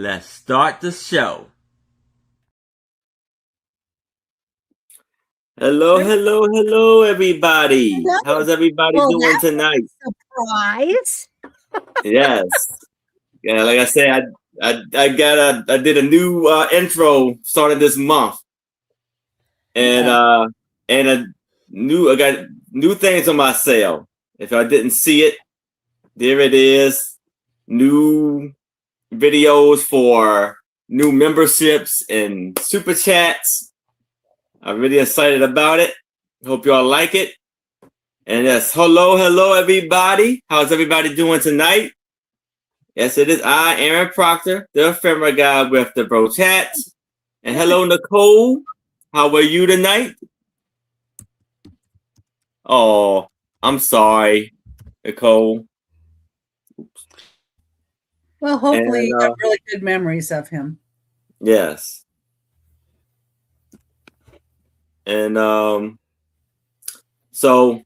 Let's start the show. Hello, everybody. How's everybody doing tonight? Surprise! Yes. Yeah, like I said, I did a new intro starting this month, and I got new things on my sale. If I didn't see it, there it is. New videos for new memberships and super chats. I'm really excited about it. Hope y'all like it. And yes, hello, everybody. How's everybody doing tonight? Yes, it is I, Aaron Proctor, the ephemera guy with the bro chats. And hello, Nicole. How are you tonight? Oh, I'm sorry, Nicole. Oops. Well, hopefully you have really good memories of him. Yes. And so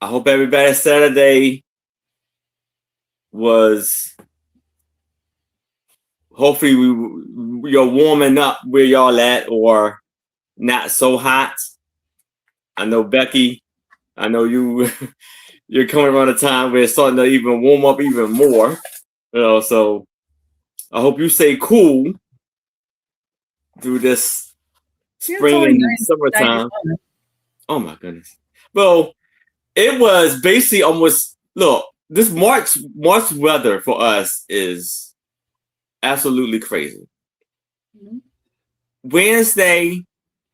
I hope everybody's Saturday was hopefully you're warming up where y'all at or not so hot. I know Becky, I know you're coming around a time where it's starting to even warm up even more. So I hope you stay cool through this spring and summertime. Oh my goodness. Well, it was basically almost this March weather for us is absolutely crazy. Mm-hmm. Wednesday,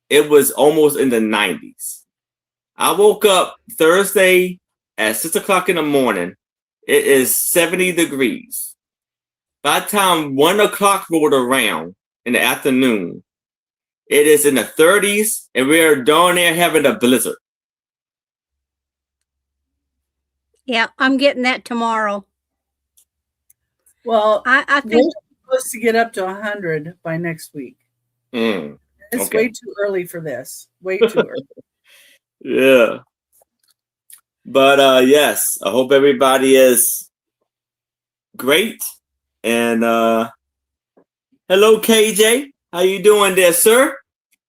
it was almost in the 90s. I woke up Thursday at 6 o'clock in the morning. It is 70 degrees. By the time 1 o'clock rolled around in the afternoon, it is in the 30s, and we're down there having a blizzard. Yeah, I'm getting that tomorrow. Well, I think we're supposed to get up to 100 by next week. It's way too early for this. Way too early. Yeah. But yes, I hope everybody is great. And hello, KJ. How you doing there, sir?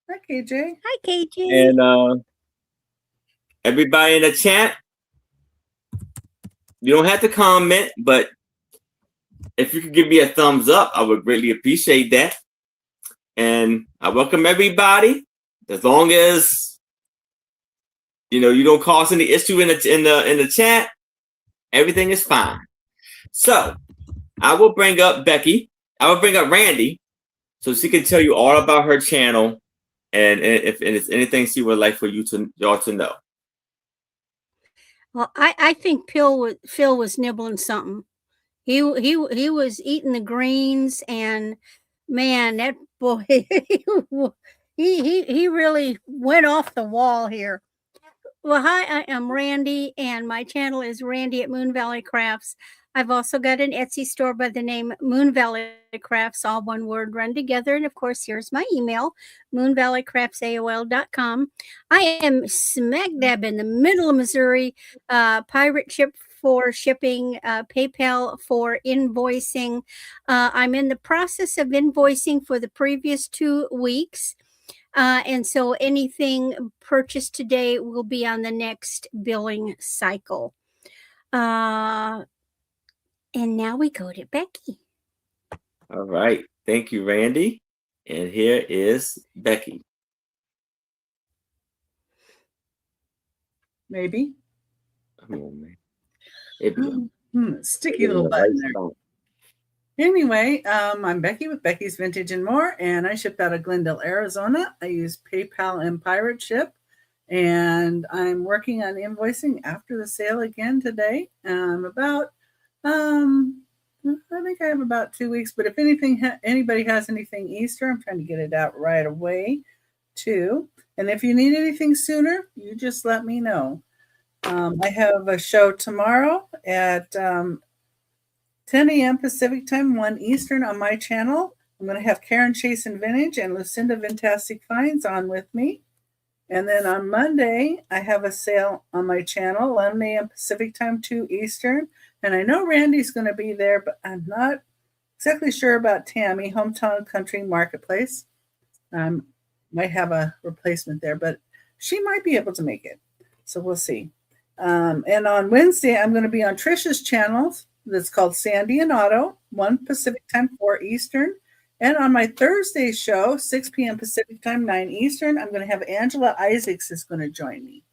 Hi, KJ. Hi, KJ. And everybody in the chat, you don't have to comment, but if you could give me a thumbs up, I would greatly appreciate that. And I welcome everybody, as long as you don't cause any issue in the chat. Everything is fine. So I will bring up Becky. I will bring up Randy, so she can tell you all about her channel and if it's anything she would like for y'all to know. Well, I think Phil was nibbling something. He was eating the greens, and man, that boy, he really went off the wall here. Well, hi, I am Randy, and my channel is Randy at Moon Valley Crafts. I've also got an Etsy store by the name Moon Valley Crafts, all one word run together. And of course, here's my email, moonvalleycraftsaol.com. I am smack dab in the middle of Missouri, pirate ship for shipping, PayPal for invoicing. I'm in the process of invoicing for the previous 2 weeks. And so anything purchased today will be on the next billing cycle. And now we go to Becky. All right. Thank you, Randy. And here is Becky. Maybe. Come on, man. Sticky little button there. Anyway, I'm Becky with Becky's Vintage and More, and I ship out of Glendale, Arizona. I use PayPal and Pirate Ship, and I'm working on invoicing after the sale again today. I think I have about 2 weeks, but if anybody has anything Easter, I'm trying to get it out right away too. And if you need anything sooner, you just let me know. I have a show tomorrow at 10 a.m. Pacific time, 1 Eastern on my channel. I'm going to have Karen Chase and Vintage and Lucinda Fantastic Finds on with me. And then on Monday, I have a sale on my channel, 11 a.m. Pacific time, 2 Eastern. And I know Randy's going to be there, but I'm not exactly sure about Tammy, Hometown Country Marketplace. Might have a replacement there, but she might be able to make it. So we'll see. And on Wednesday, I'm going to be on Trisha's channel that's called Sandy and Otto, 1 Pacific time, 4 Eastern. And on my Thursday show, 6 p.m. Pacific time, 9 Eastern, I'm going to have Angela Isaacs is going to join me.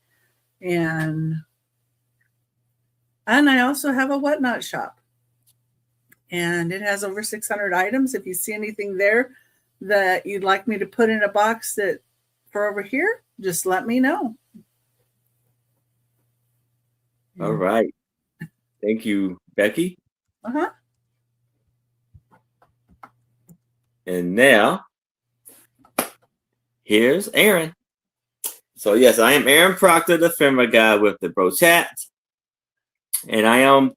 And I also have a Whatnot shop. And it has over 600 items. If you see anything there that you'd like me to put in a box that for over here, just let me know. All right. Thank you, Becky. Uh-huh. And now, here's Aaron. So yes, I am Aaron Proctor, the ephemera guy with the Bro Chat. And I am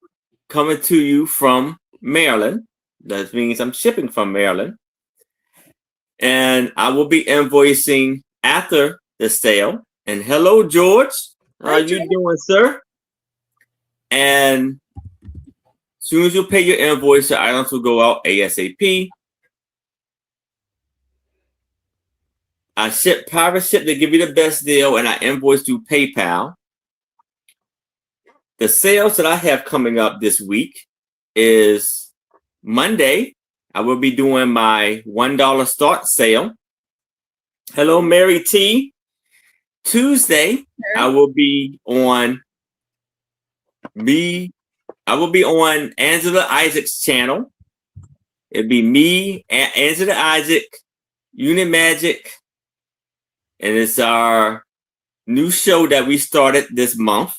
coming to you from Maryland. That means I'm shipping from Maryland. And I will be invoicing after the sale. And hello, George. How are you doing, sir? And as soon as you pay your invoice, your items will go out ASAP. I private ship to give you the best deal, and I invoice through PayPal. The sales that I have coming up this week is Monday. I will be doing my $1 start sale. Hello, Mary T. Tuesday, I will be on Angela Isaac's channel. It'd be me, Angela Isaac, Unit Magic, and it's our new show that we started this month,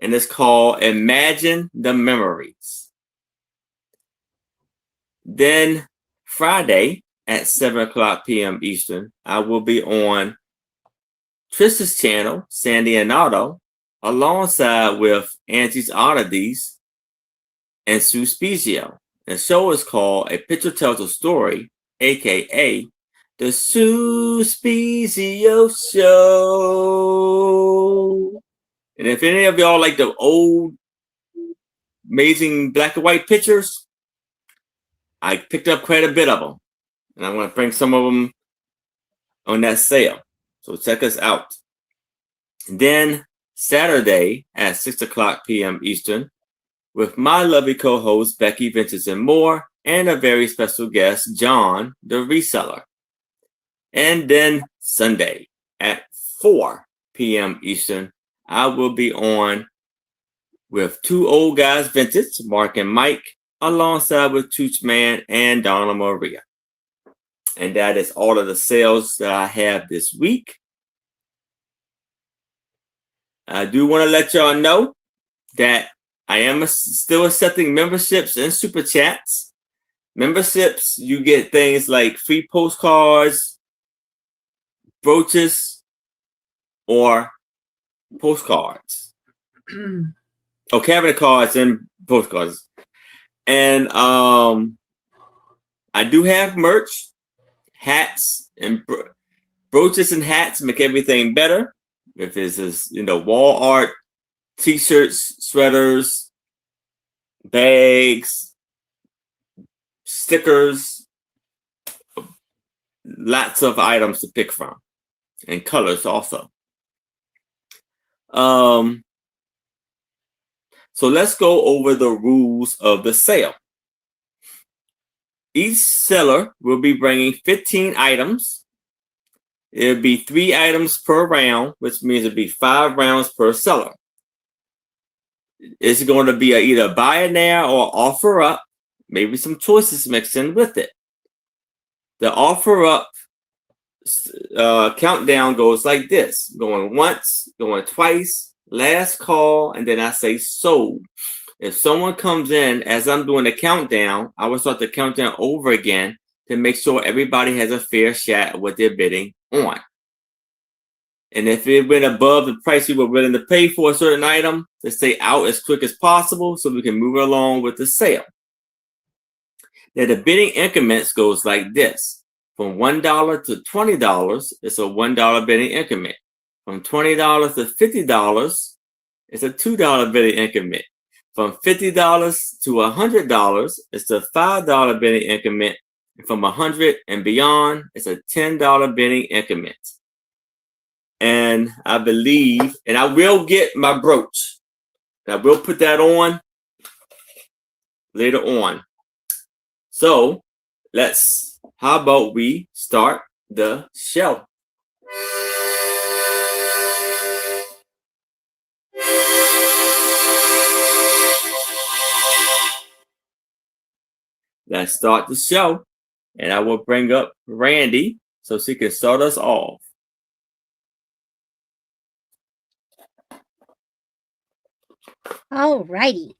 and it's called Imagine the Memories. Then Friday at 7:00 p.m. Eastern, I will be on Trista's channel, Sandy and Otto, alongside with Angie's Oddities and Sue Spezio. The show is called A Picture Tells a Story, aka The Sue Spezio Show. And if any of y'all like the old, amazing black and white pictures, I picked up quite a bit of them. And I'm going to bring some of them on that sale. So check us out. And then Saturday at 6:00 p.m. Eastern, with my lovely co-host, Becky Ventures and More, and a very special guest, John, the reseller. And then Sunday at 4 p.m. Eastern, I will be on with two old guys vintage, Mark and Mike, alongside with Tooch Man and Donna Maria. And that is all of the sales that I have this week. I do want to let y'all know that I am still accepting memberships and super chats. Memberships, you get things like free postcards, brooches, or postcards. Oh, cabinet cards and postcards. And I do have merch, hats, and brooches and hats make everything better. If it's wall art, t-shirts, sweaters, bags, stickers, lots of items to pick from, and colors also. So let's go over the rules of the sale. Each seller will be bringing 15 items. It'll be 3 items per round, which means it'll be 5 rounds per seller. It's going to be either buy it now or offer up, maybe some choices mixed in with it. The offer up countdown goes like this: going once, going twice, last call, and then I say sold. If someone comes in as I'm doing the countdown, I will start the countdown over again to make sure everybody has a fair shot at what they're bidding on. And if it went above the price you were willing to pay for a certain item, to stay out as quick as possible so we can move along with the sale. Now the bidding increments goes like this: from $1 to $20, it's a $1 bidding increment. From $20 to $50, it's a $2 bidding increment. From $50 to $100, it's a $5 bidding increment. From 100 and beyond, it's a $10 bidding increment. And I believe, and I will get my brooch. I will put that on later on. So how about we start the show? Let's start the show, and I will bring up Randy so she can start us off. All righty.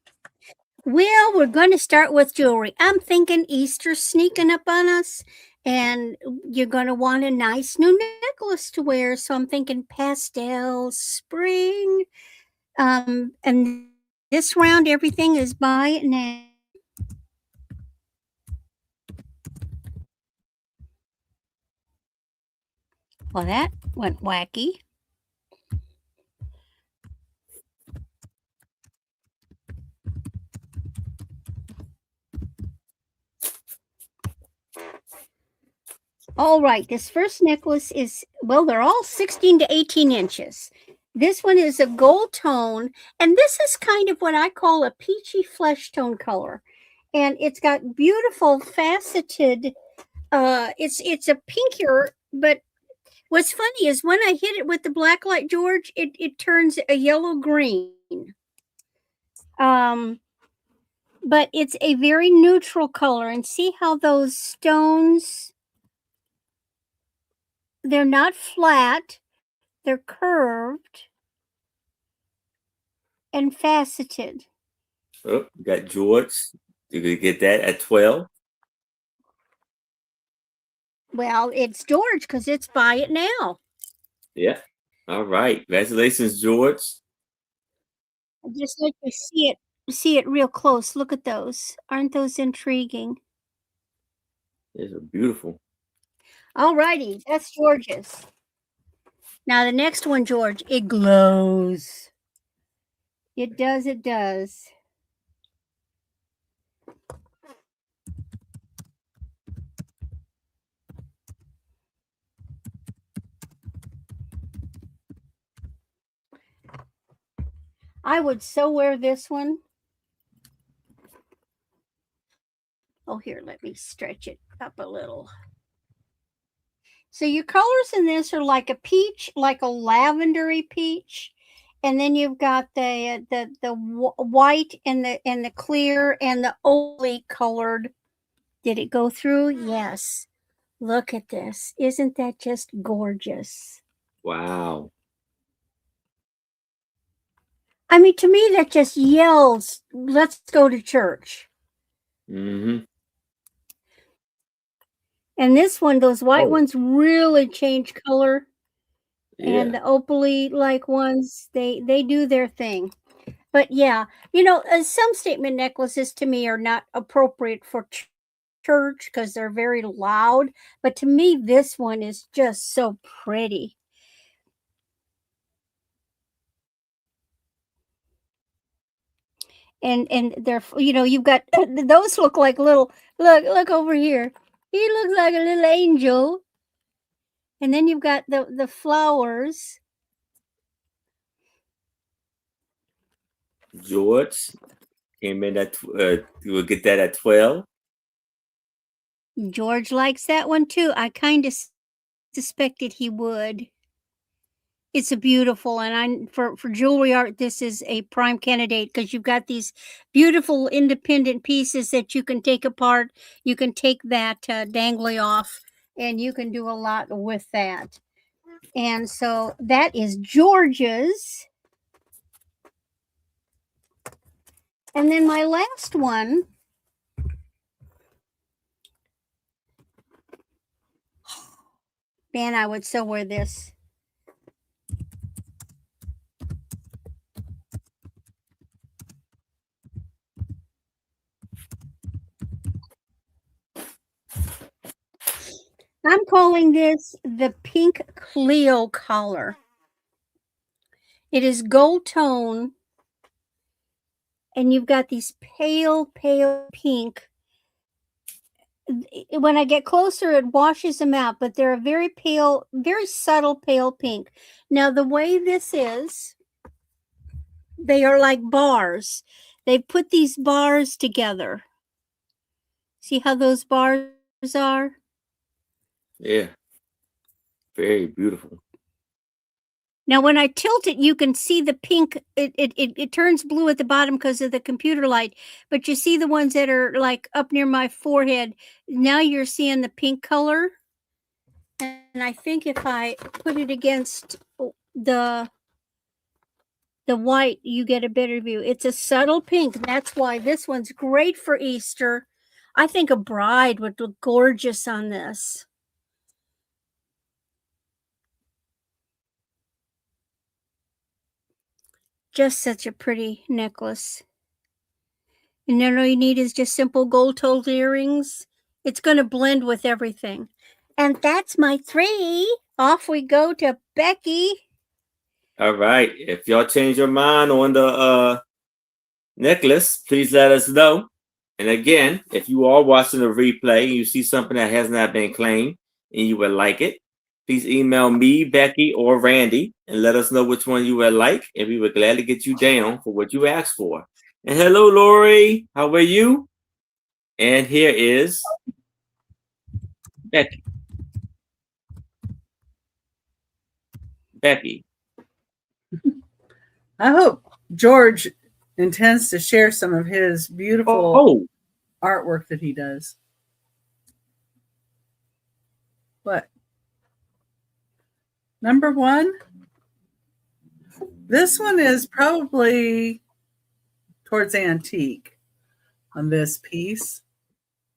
Well, we're going to start with jewelry. I'm thinking Easter's sneaking up on us, and you're going to want a nice new necklace to wear. So I'm thinking pastel, spring. And this round, everything is buy it now. Well, that went wacky. All right, this first necklace is, well, they're all 16 to 18 inches. This one is a gold tone, and this is kind of what I call a peachy flesh tone color. And it's got beautiful faceted, it's a pinkier, but what's funny is when I hit it with the blacklight, George, it turns a yellow green. But it's a very neutral color, and see how those stones, they're not flat, they're curved and faceted. Oh, we got George. You could get that at 12. Well, it's George because it's buy it now. Yeah. All right. Congratulations, George. I just like to see it real close. Look at those. Aren't those intriguing? These are beautiful. All righty, that's George's. Now the next one, George, it glows. It does, it does. I would so wear this one. Oh, here, let me stretch it up a little. So your colors in this are like a peach, like a lavendery peach, and then you've got the white and the clear and the oaky colored. Did it go through? Yes. Look at this. Isn't that just gorgeous? Wow. I mean, to me, that just yells, let's go to church. Mm-hmm. And this one, those white ones really change color. Yeah. And the opaly like ones, they do their thing. But yeah, some statement necklaces to me are not appropriate for church because they're very loud. But to me, this one is just so pretty. And they're, you've got, those look like little, look over here. He looks like a little angel. And then you've got the flowers. George came in at, we'll get that at 12. George likes that one too. I kind of suspected he would. It's a beautiful, and for jewelry art, this is a prime candidate because you've got these beautiful independent pieces that you can take apart. You can take that dangly off, and you can do a lot with that. And so that is George's. And then my last one. Man, I would so wear this. I'm calling this the Pink Cleo collar. It is gold tone, and you've got these pale pink. When I get closer, it washes them out, but they're a very pale, very subtle pale pink. Now, the way this is, they are like bars. They put these bars together. See how those bars are? Yeah. Very beautiful. Now, when I tilt it, you can see the pink. It turns blue at the bottom because of the computer light. But you see the ones that are like up near my forehead. Now you're seeing the pink color. And I think if I put it against the white, you get a better view. It's a subtle pink. That's why this one's great for Easter. I think a bride would look gorgeous on this. Just such a pretty necklace. And then all you need is just simple gold-toed earrings. It's going to blend with everything. And that's my 3. Off we go to Becky. All right. If y'all change your mind on the necklace, please let us know. And again, if you are watching the replay and you see something that has not been claimed and you would like it, please email me, Becky, or Randy and let us know which one you would like. And we would gladly get you down for what you asked for. And hello, Lori. How are you? And here is Becky. Becky. I hope George intends to share some of his beautiful artwork that he does. What? Number 1? This one is probably towards antique on this piece.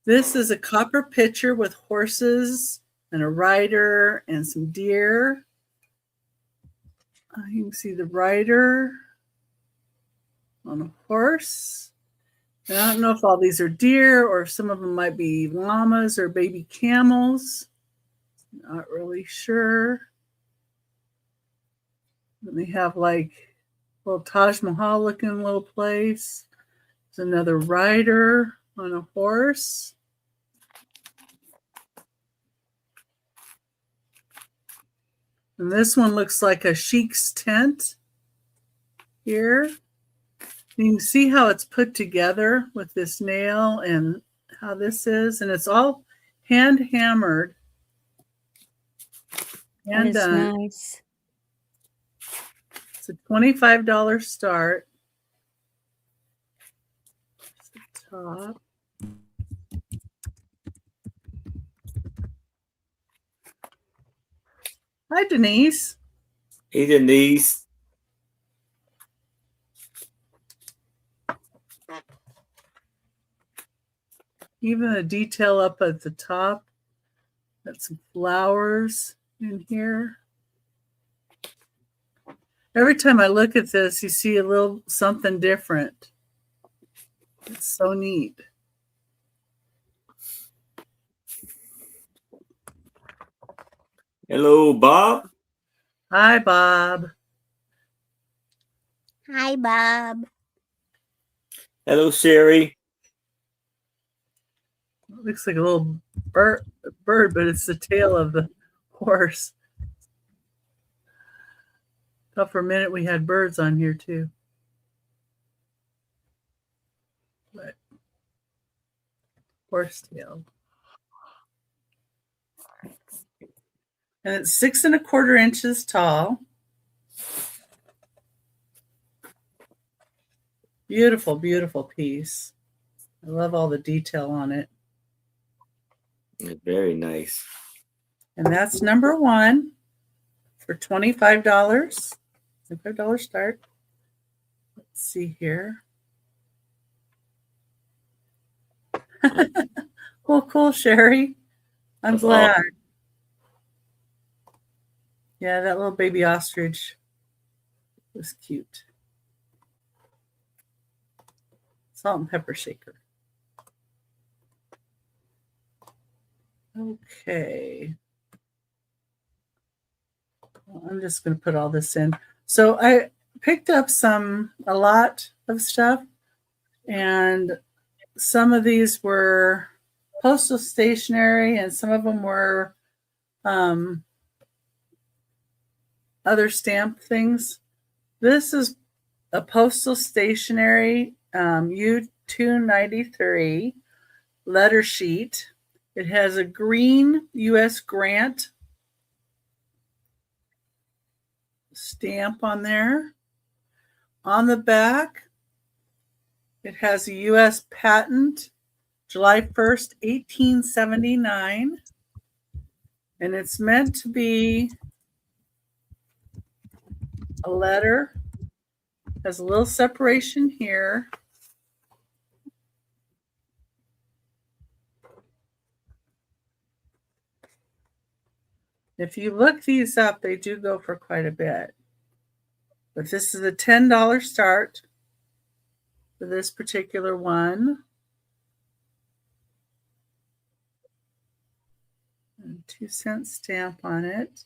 This is a copper pitcher with horses and a rider and some deer. You can see the rider on a horse. And I don't know if all these are deer or if some of them might be llamas or baby camels. Not really sure. Then they have like a little Taj Mahal looking little place. There's another rider on a horse. And this one looks like a sheik's tent here. You can see how it's put together with this nail and how this is. And it's all hand hammered. Hand done. Nice. It's a $25 start. That's the top. Hi, Denise. Hey, Denise. Even a detail up at the top. Got some flowers in here. Every time I look at this, you see a little something different. It's so neat. Hello, Bob. Hi, Bob. Hi, Bob. Hello, Sherry. It looks like a little bird, but it's the tail of the horse. Thought for a minute we had birds on here too. But horse tail. And it's 6 1/4 inches tall. Beautiful, beautiful piece. I love all the detail on it. Very nice. And that's number 1 for $25. $25 start. Let's see here. Well, cool, Sherry. I'm That's glad. awesome. Yeah, that little baby ostrich was cute. Salt and pepper shaker. Okay. Well, I'm just going to put all this in. So I picked up a lot of stuff And some of these were postal stationery, and some of them were other stamp things. This is a postal stationery U-293 letter sheet. It has a green U.S. grant stamp on there. On the back, it has a U.S. patent, July 1st, 1879. And it's meant to be a letter. Has a little separation here. If you look these up, they do go for quite a bit. But this is a $10 start for this particular one. And 2-cent stamp on it.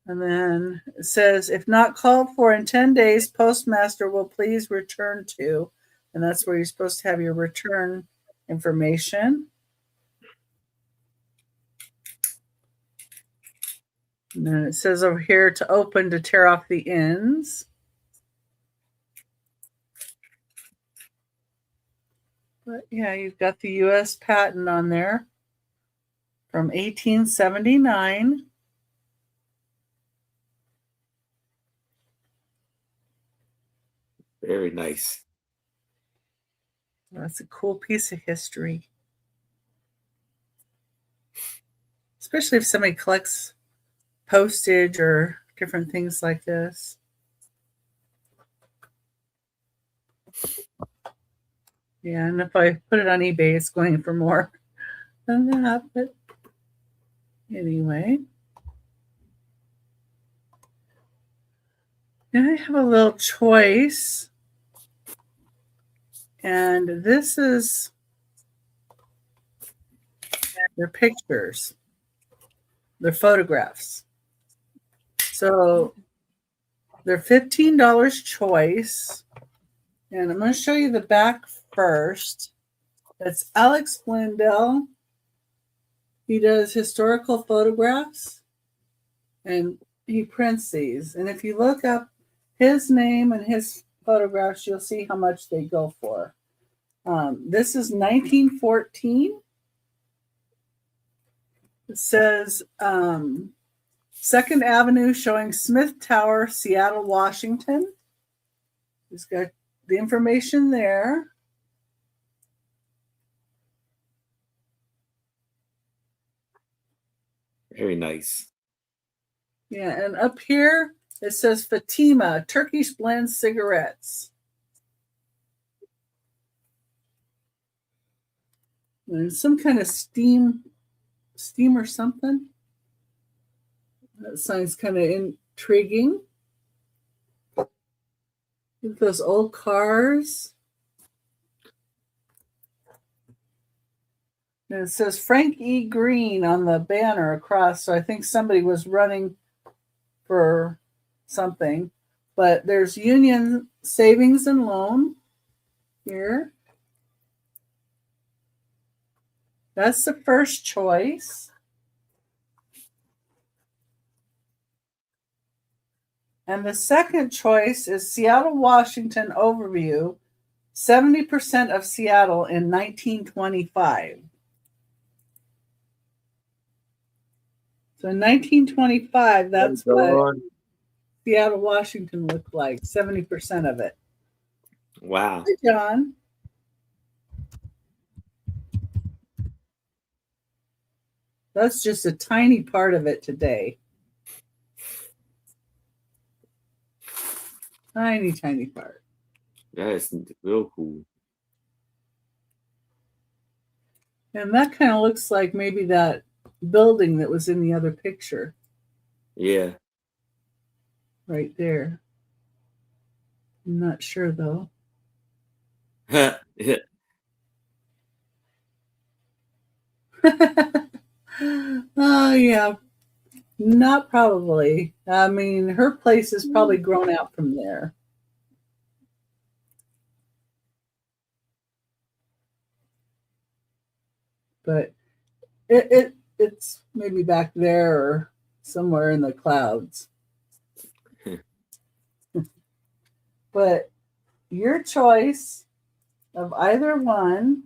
And then it says, if not called for in 10 days, postmaster will please return to. And that's where you're supposed to have your return information. And then it says over here to open to tear off the ends. But yeah, you've got the U.S. patent on there from 1879. Very nice. That's a cool piece of history. Especially if somebody collects postage or different things like this. Yeah, and if I put it on eBay, it's going for more than that. But anyway. And I have a little choice. And this is their pictures, their photographs. So they're $15 choice. And I'm going to show you the back first. That's Alex Blundell. He does historical photographs and he prints these. And if you look up his name and his photographs, you'll see how much they go for. This is 1914. It says 2nd Avenue showing Smith Tower, Seattle, Washington. He's got the information there. Very nice. Yeah, and up here it says Fatima, Turkish blend cigarettes. And some kind of steam or something. That sounds kind of intriguing. Look at those old cars. And it says Frank E. Green on the banner across. So I think somebody was running for something. But there's Union Savings and Loan here. That's the first choice. And the second choice is Seattle, Washington overview, 70% of Seattle in 1925. So in 1925, that's what Seattle, Washington looked like, 70% of it. Wow. Hi, John. That's just a tiny part of it today. Tiny, tiny part. That is real cool. And that kind of looks like maybe that building that was in the other picture. Yeah. Right there. I'm not sure though. Yeah. Oh, yeah. Not probably. I mean, her place is probably grown out from there. but it's maybe back there or somewhere in the clouds. But your choice of either one,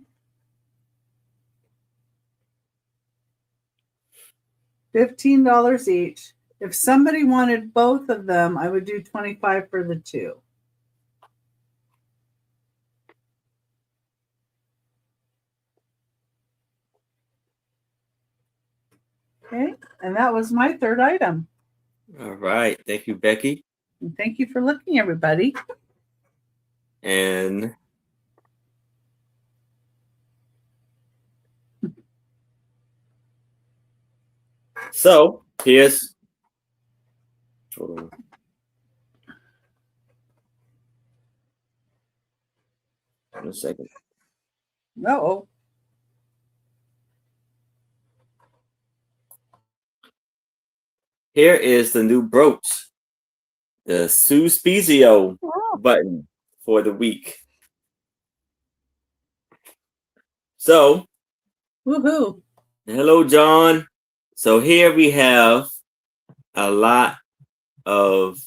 $15 each. If somebody wanted both of them, I would do $25 for the two. Okay, and that was my third item. All right. Thank you, Becky. And thank you for looking, everybody. And so here's, hold on. In a second. No. Here is the new brooch, the Suspezio button for the week. So, Woohoo. hello, John. So here we have a lot of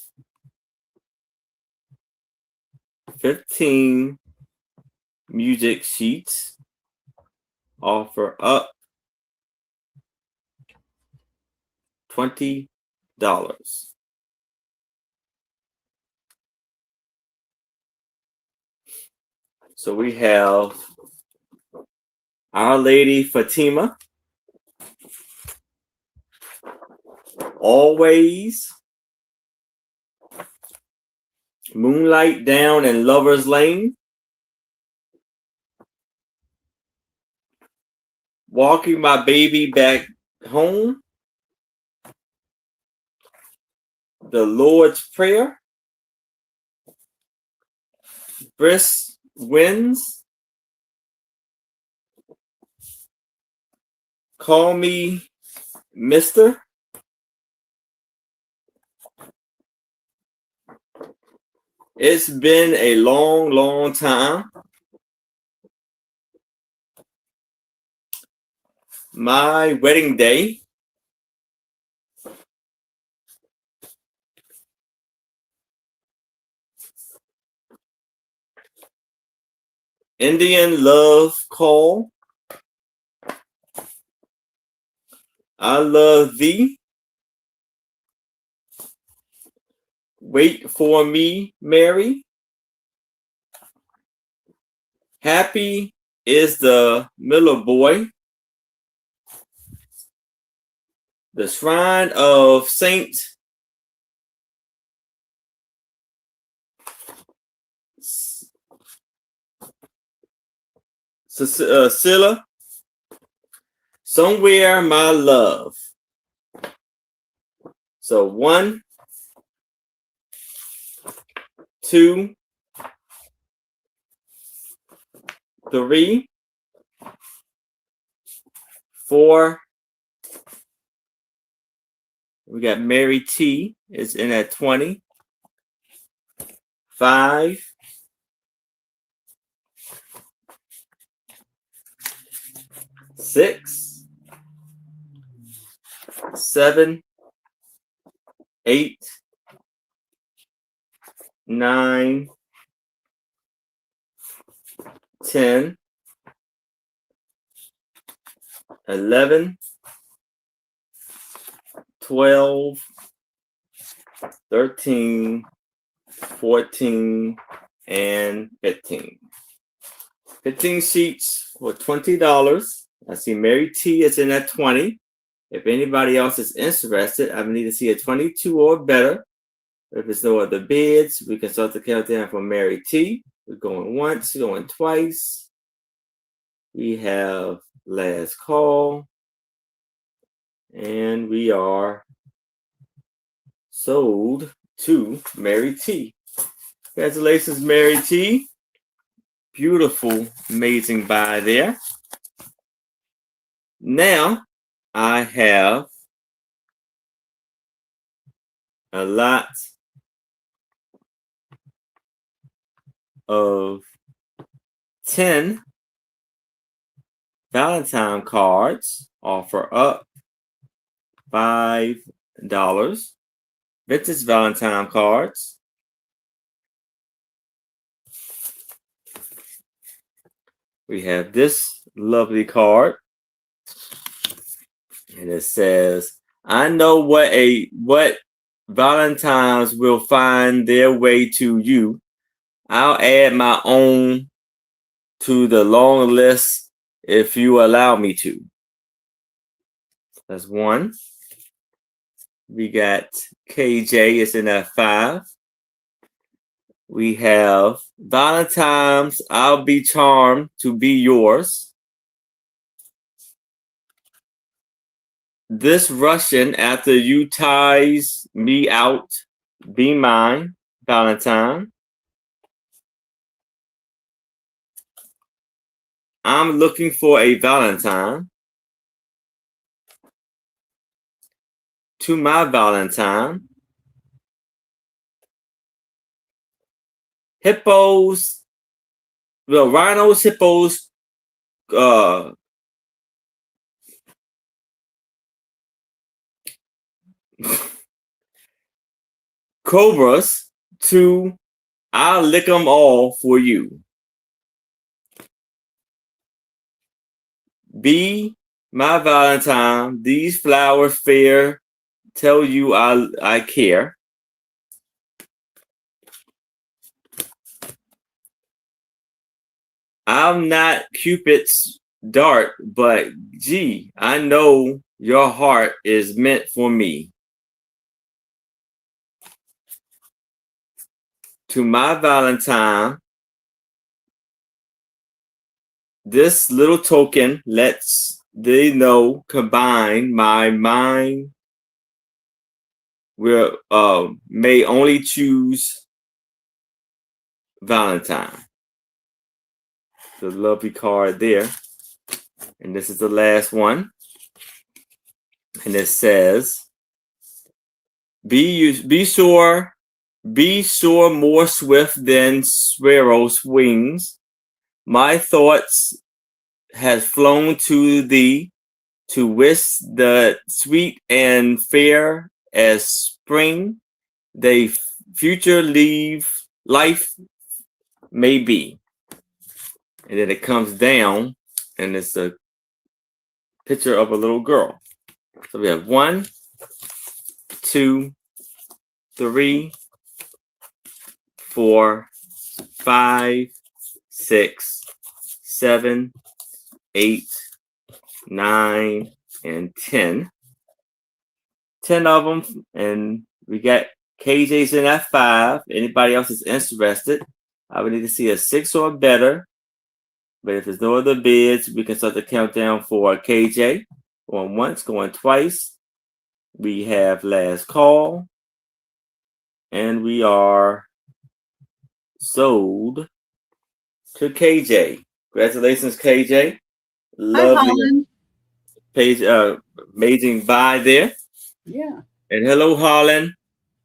15 music sheets. Offer up $20. So we have Our Lady Fatima, Always, Moonlight Down and Lover's Lane, Walking My Baby Back Home, The Lord's Prayer, Brisk Winds, Call Me Mister, It's Been a Long, Long Time, My Wedding Day, Indian Love Call, I Love Thee, Wait for Me, Mary, Happy is the Miller Boy, The Shrine of Saint Scylla, Somewhere My Love. So 1, 2, 3, 4. We got Mary T is in at 20. 5, 6, 7, 8, 9, 10, 11, 12, 13, 14, and 15. 15 sheets for $20. I see Mary T is in at 20. If anybody else is interested, I need to see a 22 or better. If there's no other bids, we can start the countdown for Mary T. We're going once, going twice. We have last call. And we are sold to Mary T. Congratulations, Mary T. Beautiful, amazing buy there. Now, I have a lot of 10 Valentine cards. Offer up $5. Vintage Valentine cards. We have this lovely card. And it says, I know what Valentines will find their way to you. I'll add my own to the long list if you allow me to. That's one. We got KJ is in at 5. We have Valentine's, I'll be charmed to be yours. This Russian after you ties me out, be mine, Valentine. I'm looking for a Valentine. To my Valentine. Hippos, well, rhinos, hippos, cobras, to I'll lick them all for you. Be my Valentine, these flowers fair, tell you I care. I'm not Cupid's dart, but gee, I know your heart is meant for me. To my Valentine, this little token lets they know combine my mind will may only choose Valentine. The lovely card there. And this is the last one. And it says, be sure more swift than sparrow's wings. My thoughts has flown to thee to wish the sweet and fair as spring they future life may be. And then it comes down and it's a picture of a little girl. So we have 1, 2, 3, 4, 5, 6, 7, 8, 9, and 10. 10 of them, and we got KJ's in at 5. Anybody else is interested, I would need to see a 6 or better. But if there's no other bids, we can start the countdown for KJ. Going once, going twice. We have last call. And we are sold to KJ. Congratulations, KJ. Lovely page, amazing buy there. Yeah. And hello, Harlan.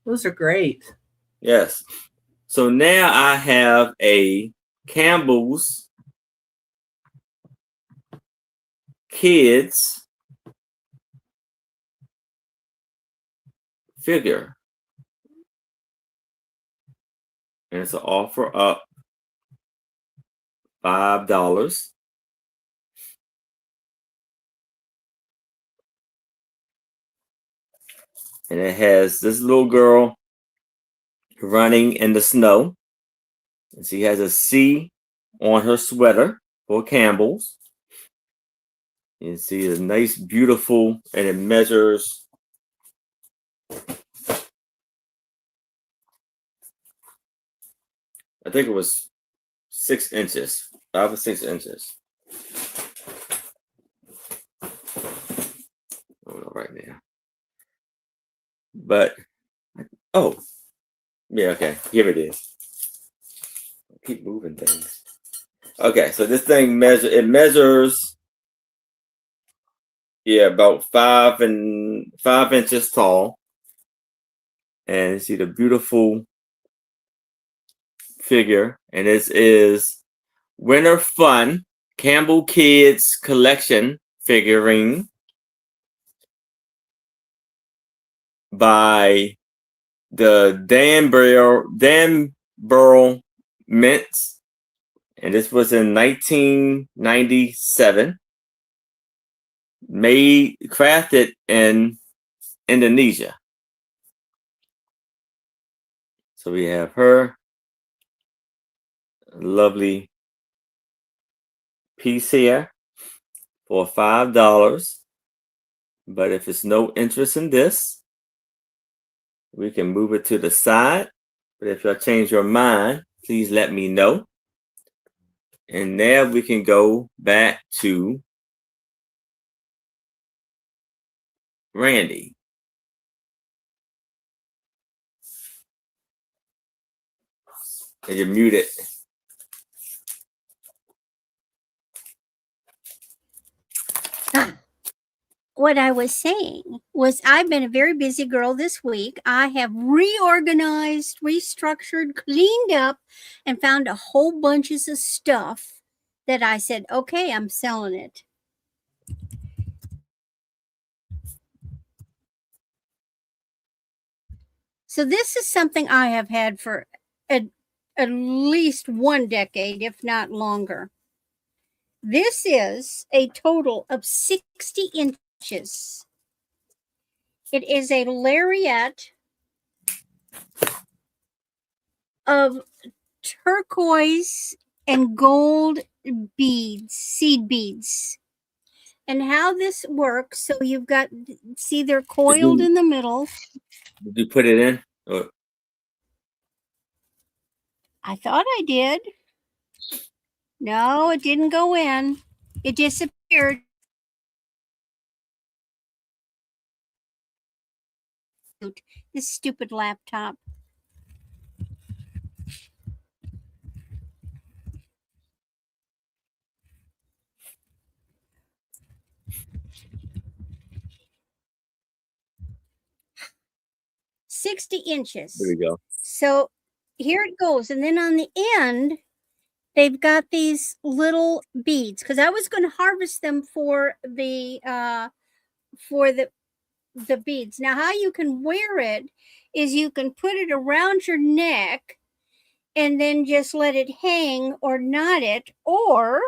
Those are great. Yes. So now I have a Campbell's Kids figure. And it's an offer up $5. And it has this little girl running in the snow. And she has a C on her sweater for Campbell's. You see it's nice, beautiful, and it measures I think it was 6 inches, 5 or 6 inches. Right now. But, oh, yeah, okay, here it is. Keep moving things. Okay, so this thing measures, yeah, about 5 inches tall. And you see the beautiful figure, and this is Winter Fun Campbell Kids Collection figurine by the Danborough Mints, and this was in 1997. Crafted in Indonesia. So we have her lovely piece here for $5. But if it's no interest in this, we can move it to the side. But if y'all change your mind, please let me know. And now we can go back to Randy. And you're muted. What I was saying was I've been a very busy girl this week. I have reorganized, restructured, cleaned up, and found a whole bunches of stuff that I said, okay, I'm selling it. So this is something I have had for at least 1 decade, if not longer. This is a total of 60 inches. It is a lariat of turquoise and gold beads, seed beads. And how this works, so you've got, see, they're coiled in the middle. Did you put it in? Or? I thought I did. No, it didn't go in. It disappeared. This stupid laptop. $60 inches. There we go. So here it goes. And then on the end, they've got these little beads, because I was going to harvest them for the beads. Now, how you can wear it is you can put it around your neck and then just let it hang or knot it, or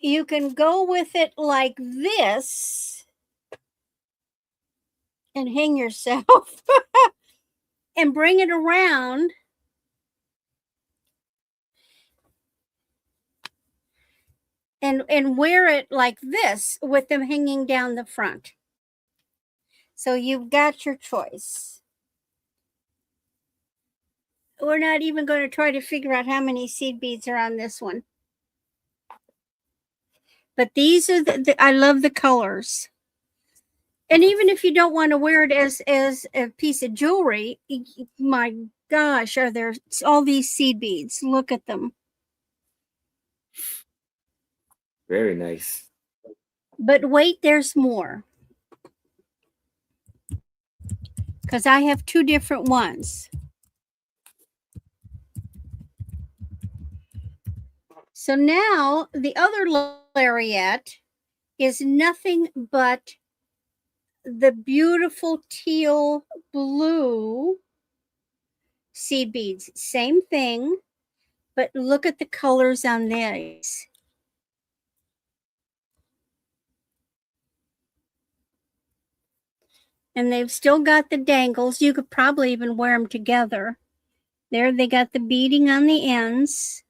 you can go with it like this and hang yourself and bring it around and wear it like this with them hanging down the front. So you've got your choice. We're not even going to try to figure out how many seed beads are on this one. But these are I love the colors. And even if you don't want to wear it as a piece of jewelry, my gosh, are there all these seed beads? Look at them. Very nice. But wait, there's more. Because I have 2 different ones. So now the other lariat is nothing but the beautiful teal blue seed beads. Same thing, but look at the colors on these. And they've still got the dangles. You could probably even wear them together. There they got the beading on the ends.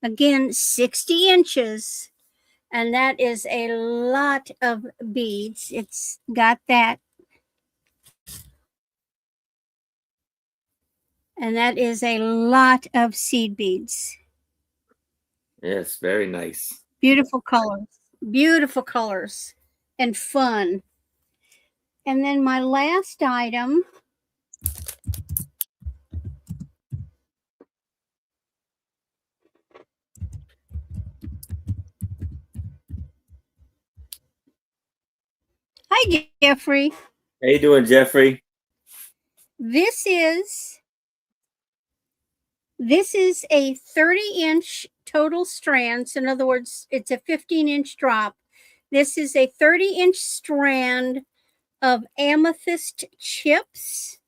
Again, 60 inches. And that is a lot of beads. It's got that. And that is a lot of seed beads. Yes, very nice. Beautiful colors. Beautiful colors. And fun. And then my last item. Hi, Jeffrey. How you doing, Jeffrey? This is This is a 30-inch total strand. So in other words, it's a 15-inch drop. This is a 30-inch strand of amethyst chips.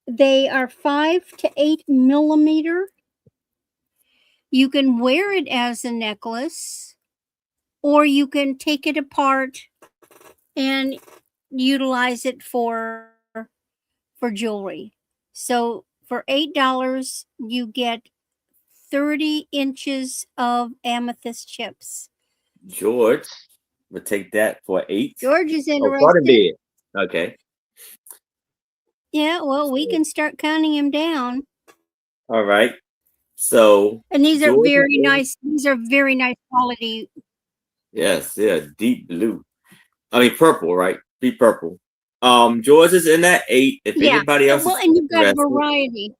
They are 5 to 8 millimeter. You can wear it as a necklace, or you can take it apart and utilize it for jewelry. So for $8, you get 30 inches of amethyst chips. George would take that for 8. George is Oh, starting interested. bid. Okay. Yeah, well, we can start counting him down. All right. So And these are George is very in. nice. These are very nice quality. Yes, yeah, deep blue. I mean purple, right? Deep purple. George is in at 8. If Yeah. anybody else Well, is and you've got interested, variety.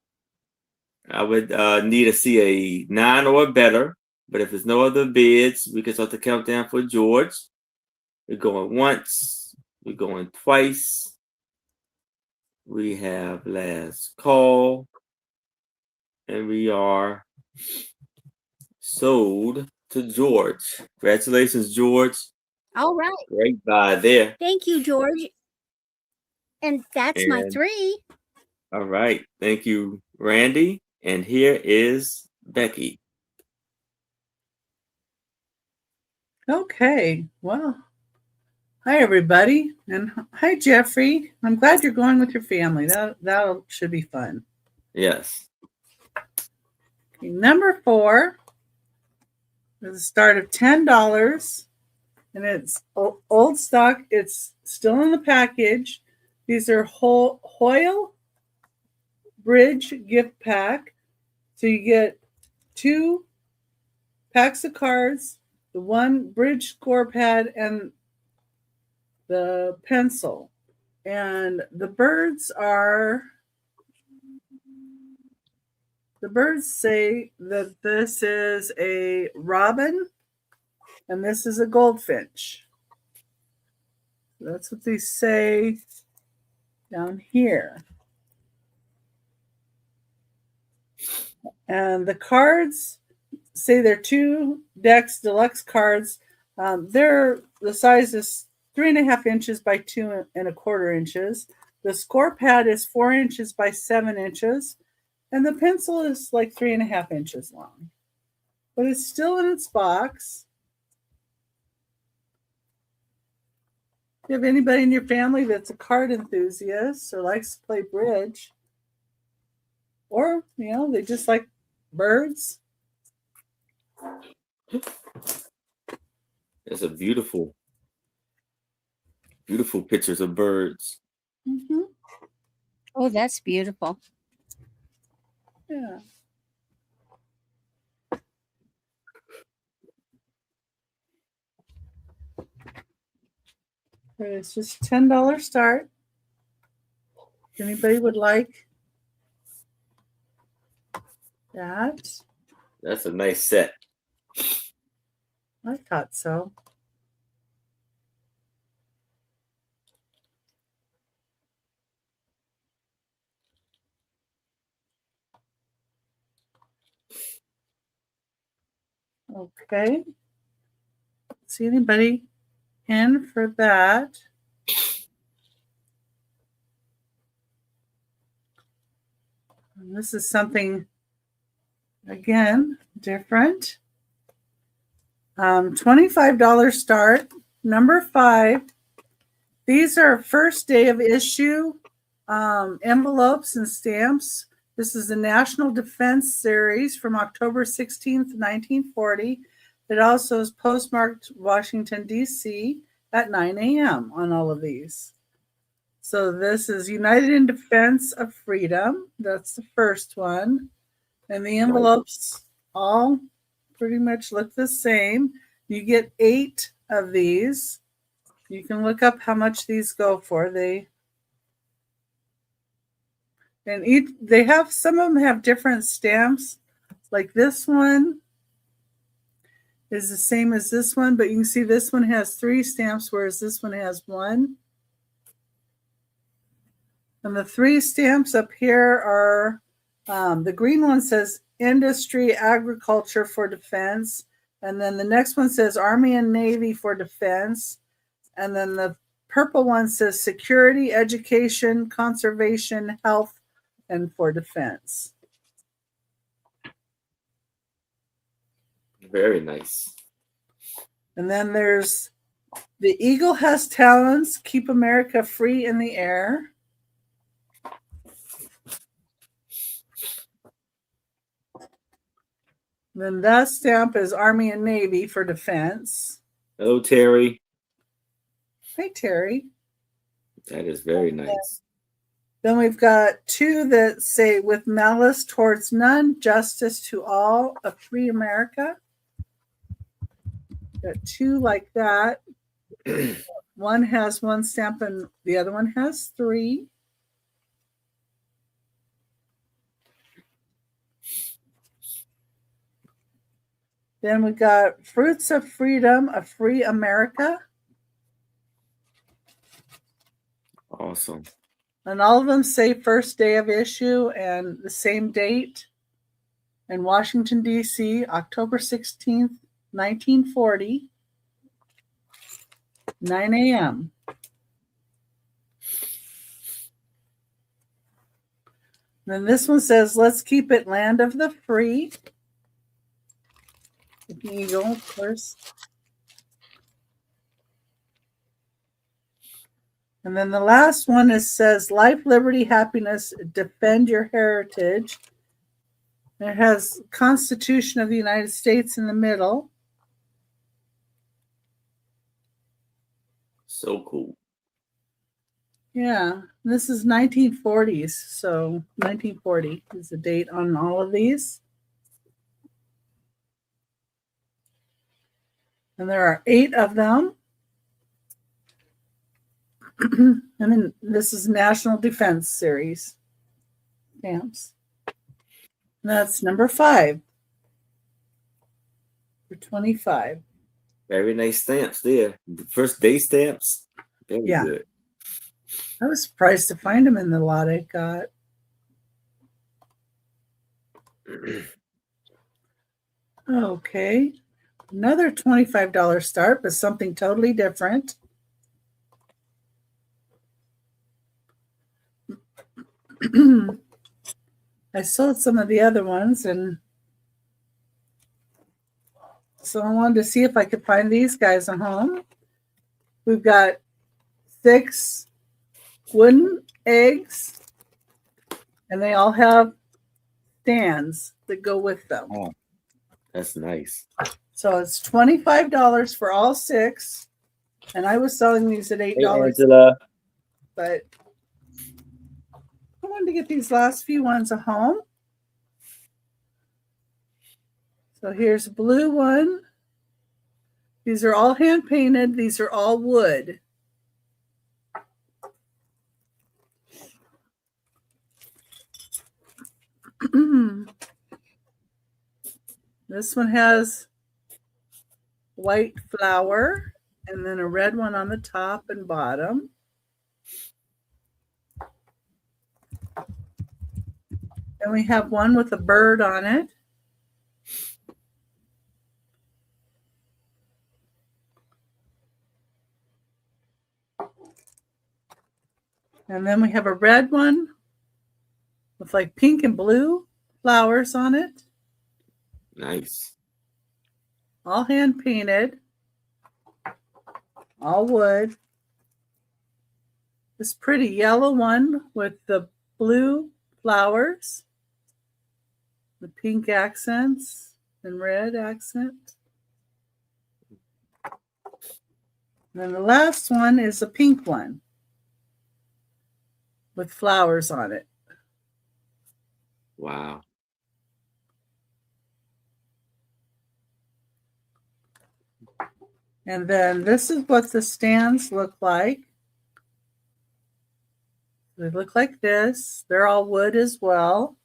I would need to see a 9 or better. But if there's no other bids, we can start the countdown for George. We're going once. We're going twice. We have last call. And we are sold to George. Congratulations, George. All right. Great buy there. Thank you, George. And that's my And 3. all right. Thank you, Randy. And here is Becky. Okay. Well, hi everybody, and hi Jeffrey. I'm glad you're going with your family. That should be fun. Yes. Okay, number 4 is a start of $10, and it's old stock. It's still in the package. These are Hoyle Bridge gift pack. So you get 2 packs of cards, the 1 bridge score pad, and the pencil. And the birds say that this is a robin and this is a goldfinch. That's what they say down here. And the cards say they're 2 decks deluxe cards. The size is 3.5 inches by 2.25 inches. The score pad is 4 inches by 7 inches. And the pencil is like 3.5 inches long. But it's still in its box. If you have anybody in your family that's a card enthusiast or likes to play bridge, or, they just like birds. It's a beautiful, beautiful pictures of birds. Mm-hmm. Oh, that's beautiful. Yeah. It's just $10 start. If anybody would like that. That's a nice set. I thought so. Okay. See anybody in for that? And this is something, again, different. $25 start. Number 5. These are first day of issue envelopes and stamps. This is the National Defense Series from October 16th, 1940. It also is postmarked Washington, D.C. at 9 a.m. on all of these. So this is United in Defense of Freedom. That's the first one. And the envelopes all pretty much look the same. You get 8 of these. You can look up how much these go for. They have, some of them have different stamps. Like this one is the same as this one, but you can see this one has 3 stamps, whereas this one has 1. And the 3 stamps up here are, the green one says industry, agriculture for defense. And then the next one says Army and Navy for defense. And then the purple one says security, education, conservation, health, and for defense. Very nice. And then there's the eagle has talons, keep America free in the air. Then that stamp is Army and Navy for defense. Hello, Terry. Hey, Terry. That is very nice. Then we've got two that say, with malice towards none, justice to all, a free America. Got two like that. One has one stamp and the other one has three. Then we got fruits of freedom, a free America. Awesome. And all of them say first day of issue and the same date in Washington, D.C., October 16th, 1940, 9 a.m. Then this one says, let's keep it land of the free. The eagle, of course. And then the last one says, life, liberty, happiness, defend your heritage. It has Constitution of the United States in the middle. So cool. Yeah, this is 1940s. So 1940 is the date on all of these. And there are 8 of them. And then this is National Defense Series stamps. And that's number 5 for 25. Very nice stamps there. The first day stamps. Very good. I was surprised to find them in the lot I got. Okay. Another $25 start, but something totally different. I sold some of the other ones, and so I wanted to see if I could find these guys a home. We've got 6 wooden eggs, and they all have stands that go with them. Oh, that's nice. So it's $25 for all 6, and I was selling these at $8. Hey, Angela. But I wanted to get these last few ones a home. So here's a blue one. These are all hand painted. These are all wood. This one has white flower and then a red one on the top and bottom. And we have one with a bird on it. And then we have a red one with like pink and blue flowers on it. Nice. All hand painted. All wood. This pretty yellow one with the blue flowers. The pink accents and red accent. And then the last one is a pink one with flowers on it. Wow. And then this is what the stands look like. They look like this. They're all wood as well.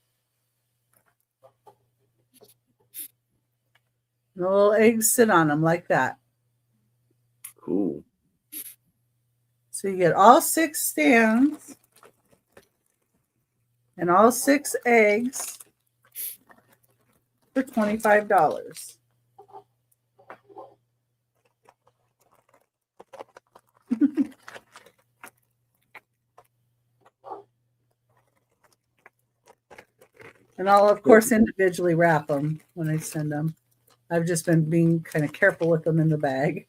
And the little eggs sit on them like that. Cool. So you get all 6 stands and all 6 eggs for $25. And I'll, of course, individually wrap them when I send them. I've just been being kind of careful with them in the bag.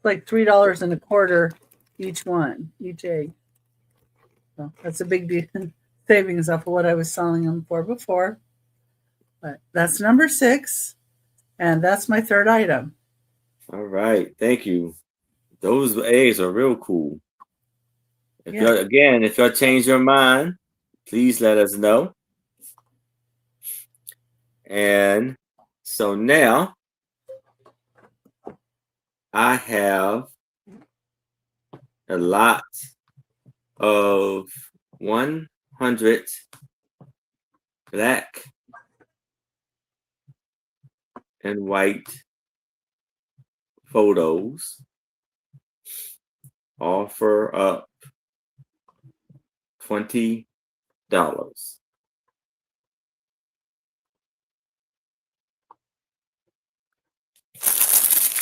Like $3.25 each one, each egg. So that's a big deal. Savings off of what I was selling them for before. But that's number 6. And that's my third item. All right. Thank you. Those eggs are real cool. If y'all change your mind, please let us know. And so now I have a lot of 100 black and white photos. Offer up $20.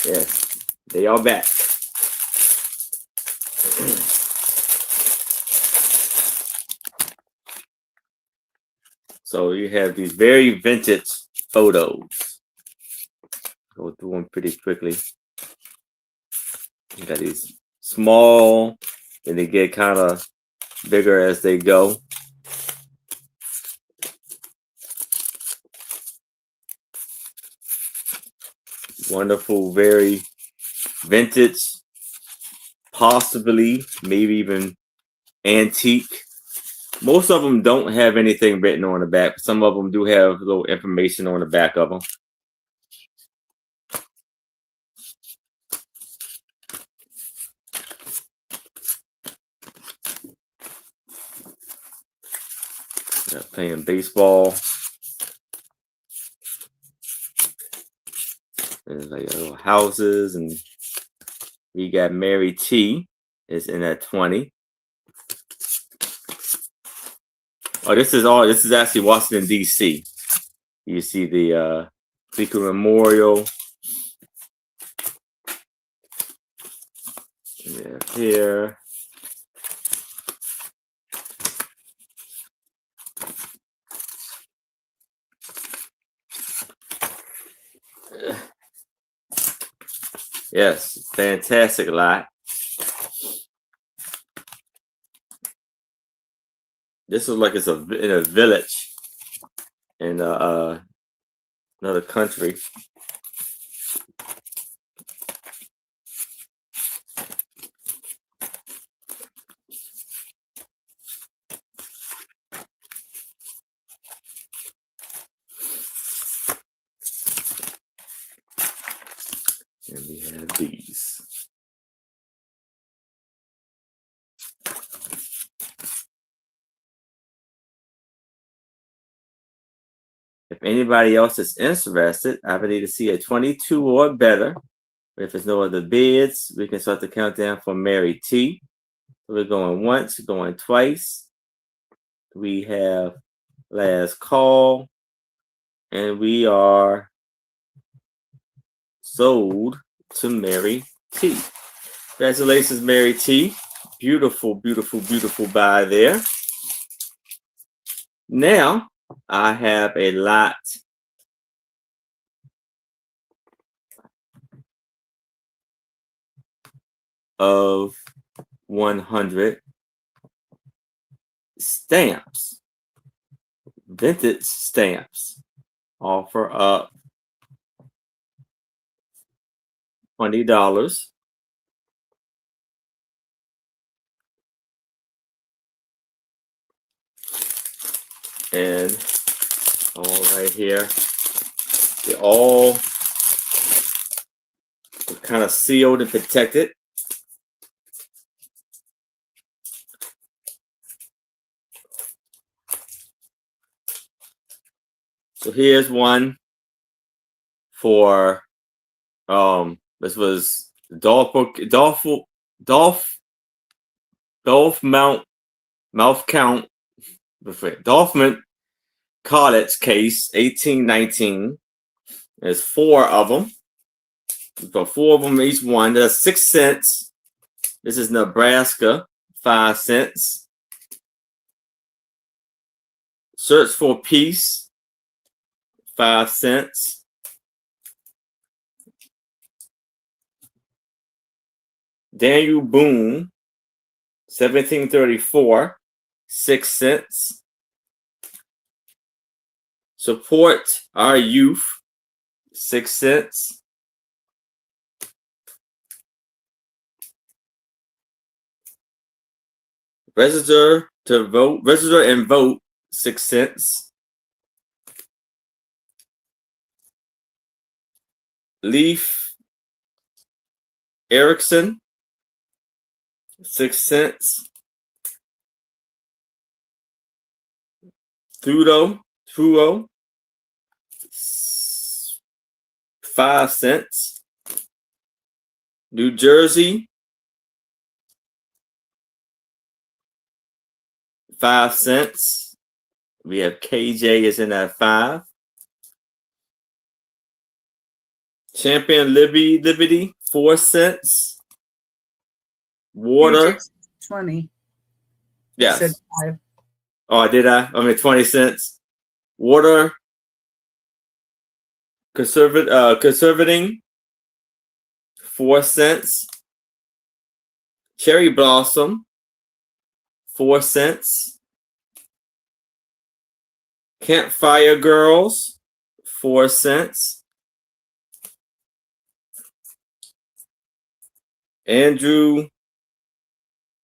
Yes, they are back. So you have these very vintage photos. Go through them pretty quickly. You got these small, and they get kind of bigger as they go. Wonderful, very vintage, possibly, maybe even antique. Most of them don't have anything written on the back, but some of them do have a little information on the back of them. Playing baseball. There's like little houses, and we got Mary T is in at 20. Oh, this is actually Washington, D.C. You see the Lincoln Memorial. Yeah, here. Yes, fantastic lot. This is like it's in a village in another country. And we have these. If anybody else is interested, I would need to see a 22 or better. If there's no other bids, we can start the countdown for Mary T. We're going once, going twice. We have last call, and we are sold to Mary T. Congratulations, Mary T. Beautiful, beautiful, beautiful buy there. Now I have a lot of 100 stamps, vintage stamps. Offer up $20. And all right here, they're all kind of sealed and protected. So here's one for this was Dolph Mouth Count Dolphman College case 1819. There's 4 of them. So 4 of them each one. There's 6 cents. This is Nebraska, 5 cents. Search for Peace, 5 cents. Daniel Boone, 1734, 6 cents. Support Our Youth, 6 cents. Register and vote, 6 cents. Leif Erikson, 6 cents. Trudeau, 5 cents. New Jersey, 5 cents. We have KJ is in at 5. Champion Liberty, 4 cents. Water, 20. yes. Said 5. Oh, did I? I mean 20 cents. Water, conservating, 4 cents. Cherry Blossom, 4 cents. Campfire Girls, 4 cents. Andrew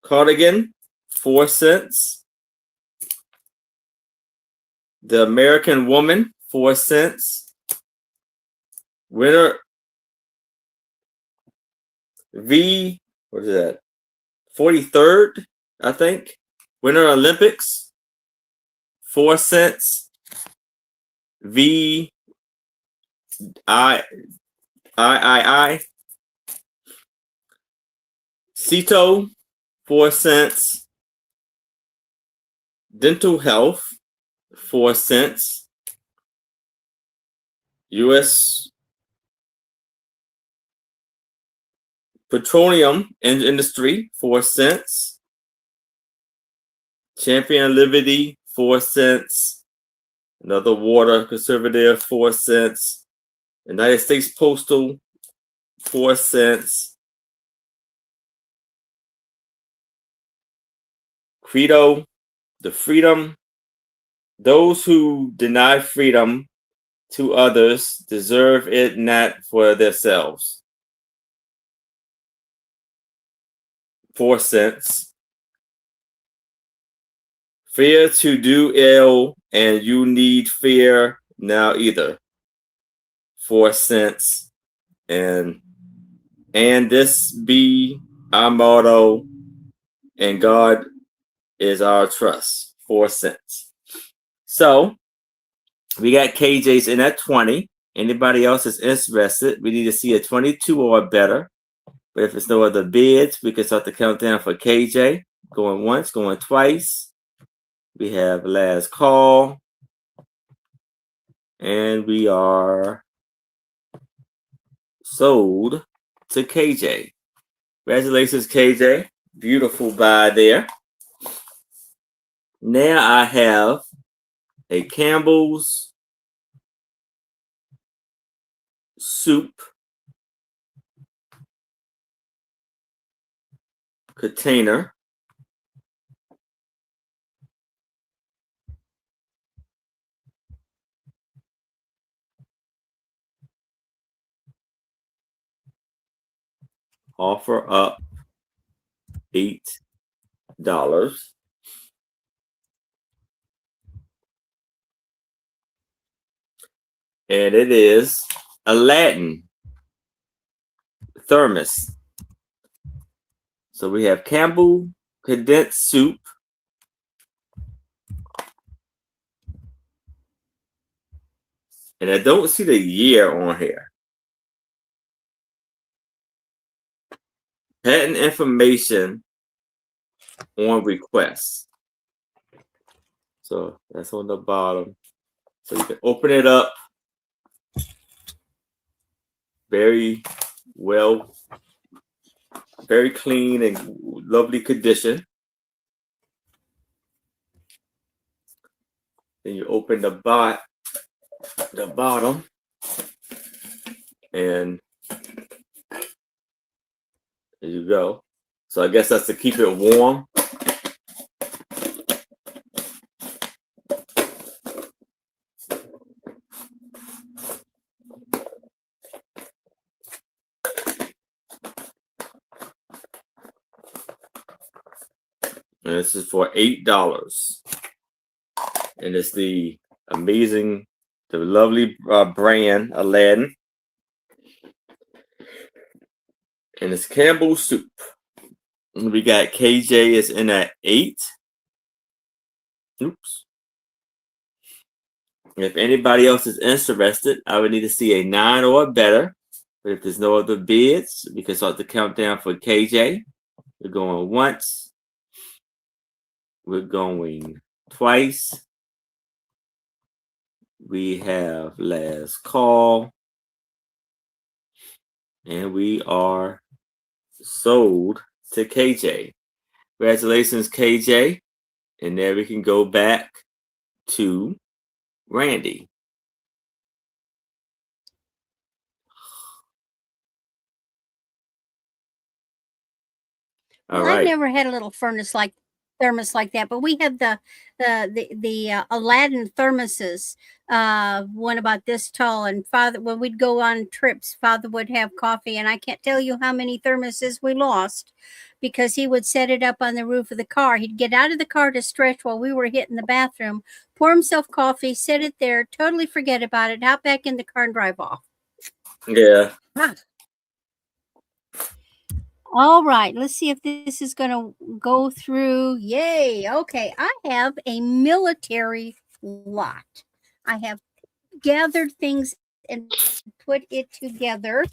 Cardigan, 4 cents. The American Woman, 4 cents. Winner what is that? 43rd, I think. Winter Olympics, 4 cents. VIII, Cito, 4 cents. Dental Health, 4 cents. U.S. Petroleum Industry, 4 cents. Champion Liberty, 4 cents. Another water conservative, 4 cents. United States Postal, 4 cents. Credo, the freedom. Those who deny freedom to others deserve it not for themselves. 4 cents. Fear to do ill, and you need fear now either. 4 cents. And this be our motto, and God is our trust. 4 cents. So we got KJ's in at 20. Anybody else is interested, we need to see a 22 or better. But if there's no other bids, we can start the countdown for KJ. Going once, going twice. We have last call. And we are sold to KJ. Congratulations, KJ. Beautiful buy there. Now I have a Campbell's soup container. Offer up $8. And it is a Latin thermos. So we have Campbell condensed soup. And I don't see the year on here. patent information on request. So that's on the bottom. So you can open it up. Very well, very clean and lovely condition. Then you open the bottom, and there you go. So I guess that's to keep it warm. And this is for $8. And it's the amazing, the lovely brand Aladdin. And it's Campbell's soup. And we got KJ is in at 8. Oops. If anybody else is interested, I would need to see a 9 or better. But if there's no other bids, we can start the countdown for KJ. We're going once. We're going twice. We have last call. And we are sold to KJ. Congratulations, KJ. And there we can go back to Randy. All right. I never had a little thermos like that, but we have the Aladdin thermoses, one about this tall. And Father, when we'd go on trips, Father would have coffee, and I can't tell you how many thermoses we lost because he would set it up on the roof of the car. He'd get out of the car to stretch while we were hitting the bathroom, pour himself coffee, set it there, totally forget about it, hop back in the car and drive off. Yeah. All right, let's see if this is going to go through. Yay. Okay, I have a military lot. I have gathered things and put it together.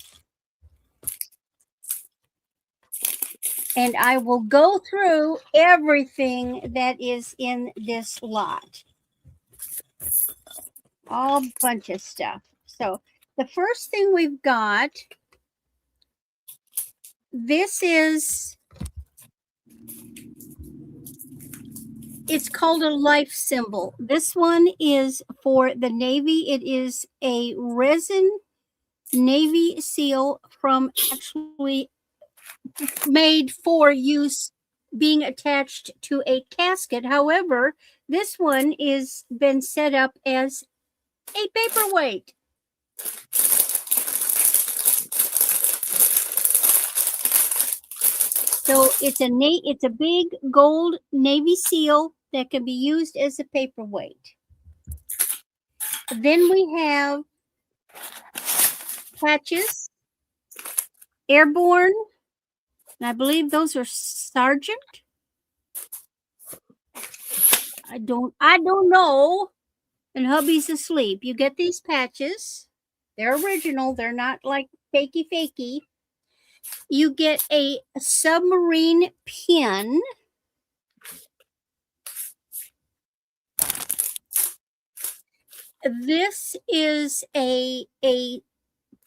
And I will go through everything that is in this lot. All bunch of stuff. So the first thing we've got, this is, it's called a life symbol. This one is for the Navy. It is a resin Navy seal from actually made for use being attached to a casket. However, this one is been set up as a paperweight. So it's a big gold Navy seal that can be used as a paperweight. Then we have patches, airborne, and I believe those are sergeant. I don't know. And hubby's asleep. You get these patches. They're original. They're not like fakey. You get a submarine pin. This is a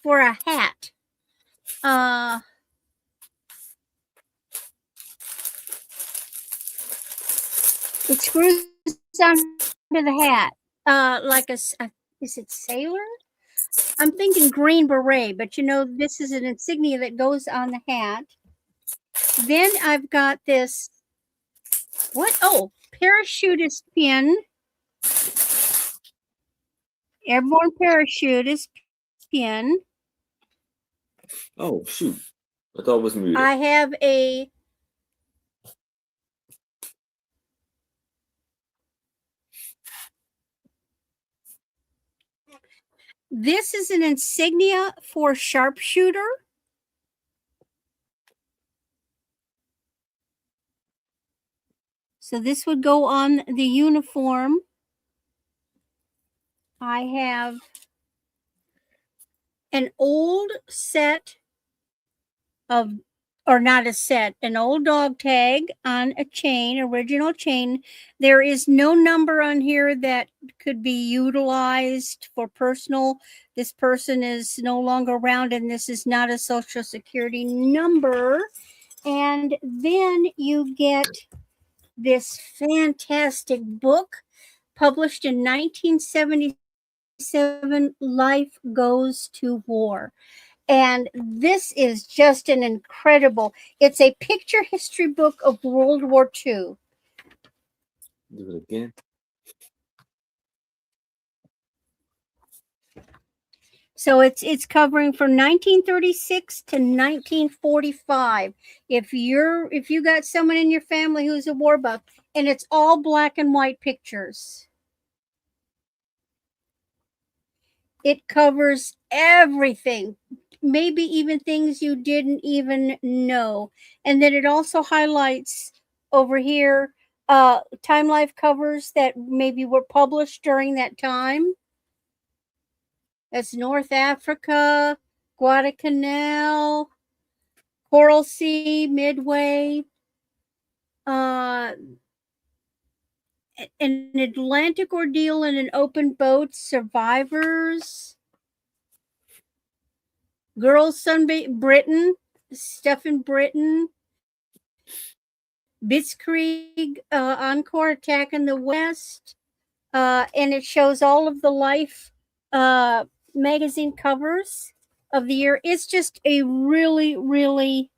for a hat. It screws onto the hat, like is it sailor? I'm thinking green beret, but you know, this is an insignia that goes on the hat. Then I've got this, what? Oh, parachutist pin. Airborne parachutist pin. Oh, shoot. I thought it was muted. I have a this is an insignia for sharpshooter. So this would go on the uniform. I have an old set of or not a set, an old dog tag on a chain, original chain. There is no number on here that could be utilized for personal. This person is no longer around, and this is not a social security number. And then you get this fantastic book published in 1977, Life Goes to War. And this is just an incredible, it's a picture history book of World War II. Do it again. So it's covering from 1936 to 1945. If you got someone in your family who's a war buff, and it's all black and white pictures. It covers everything, maybe even things you didn't even know. And then it also highlights over here Time Life covers that maybe were published during that time. That's North Africa, Guadalcanal, Coral Sea, Midway, an Atlantic ordeal in an open boat, survivors, girls sunbathe, Britain, stuff in Britain, Blitzkrieg, Encore attack in the West, and it shows all of the Life magazine covers of the year. It's just a really, really,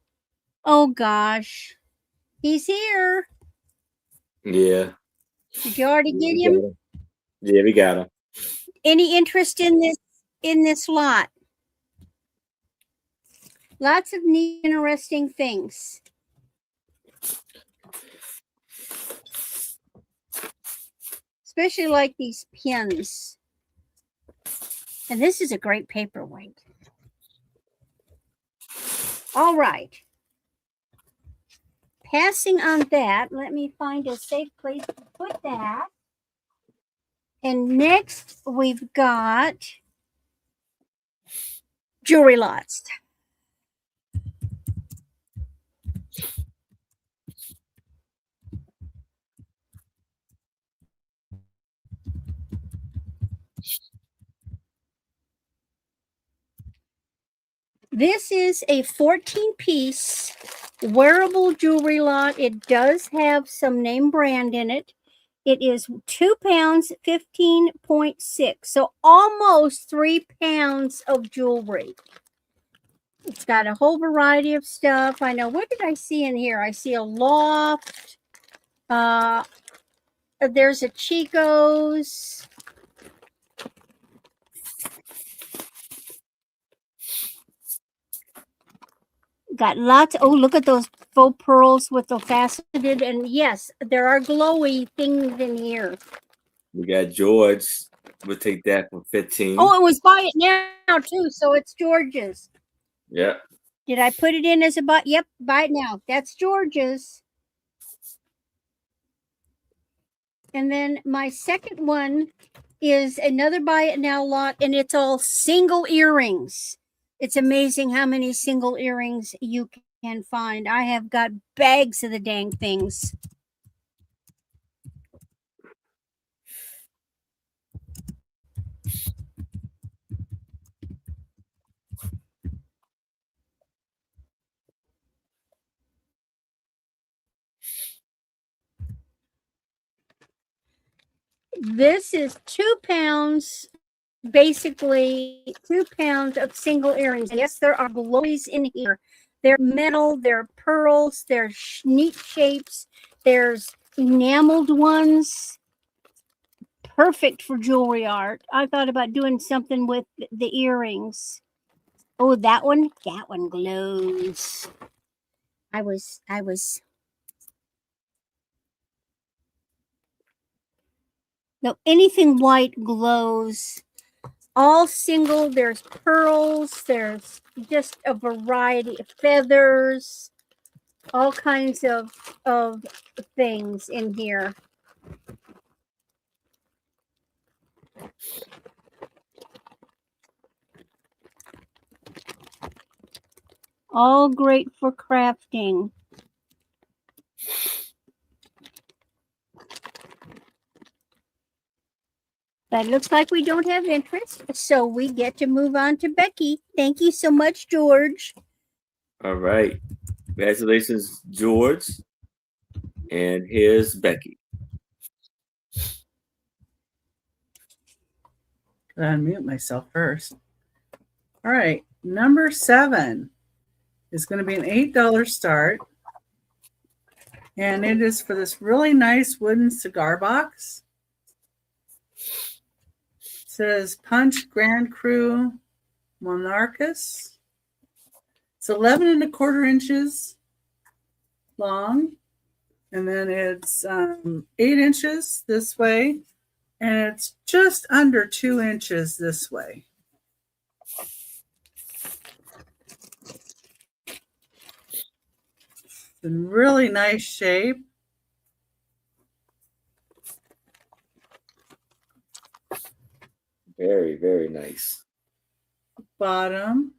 oh gosh, he's here. Yeah. Did you already get We him? got him. Yeah, we got him. Any interest in this lot? Lots of neat, interesting things. Especially like these pins. And this is a great paperweight. All right. Passing on that, let me find a safe place to put that. And next we've got jewelry lots. This is a 14-piece wearable jewelry lot. It does have some name brand in it. It is 2 pounds, 15.6. So almost 3 pounds of jewelry. It's got a whole variety of stuff. I know, what did I see in here? I see a loft. There's a Chico's. Got lots. Oh, look at those faux pearls with the faceted. And yes, there are glowy things in here. We got George. We'll take that for 15. Oh, it was buy it now too. So it's George's. Yeah. Did I put it in as a buy? Yep, buy it now. That's George's. And then my second one is another buy it now lot, and it's all single earrings. It's amazing how many single earrings you can find. I have got bags of the dang things. This is 2 pounds, basically 2 pounds of single earrings. And yes, there are glowies in here. They're metal, they're pearls, they're neat shapes, there's enameled ones. Perfect for jewelry art. I thought about doing something with the earrings. Oh, that one glows. I was no, anything white glows. All single. There's pearls. There's just a variety of feathers. All kinds of things in here. All great for crafting. But it looks like we don't have interest, so we get to move on to Becky. Thank you so much, George. All right. Congratulations, George. And here's Becky. Gotta unmute myself first. All right. Number 7 is going to be an $8 start. And it is for this really nice wooden cigar box. It says Punch Grand Cru Monarchus. It's 11 1/4 inches long. And then it's 8 inches this way. And it's just under 2 inches this way. It's in really nice shape. Very, very nice. Bottom.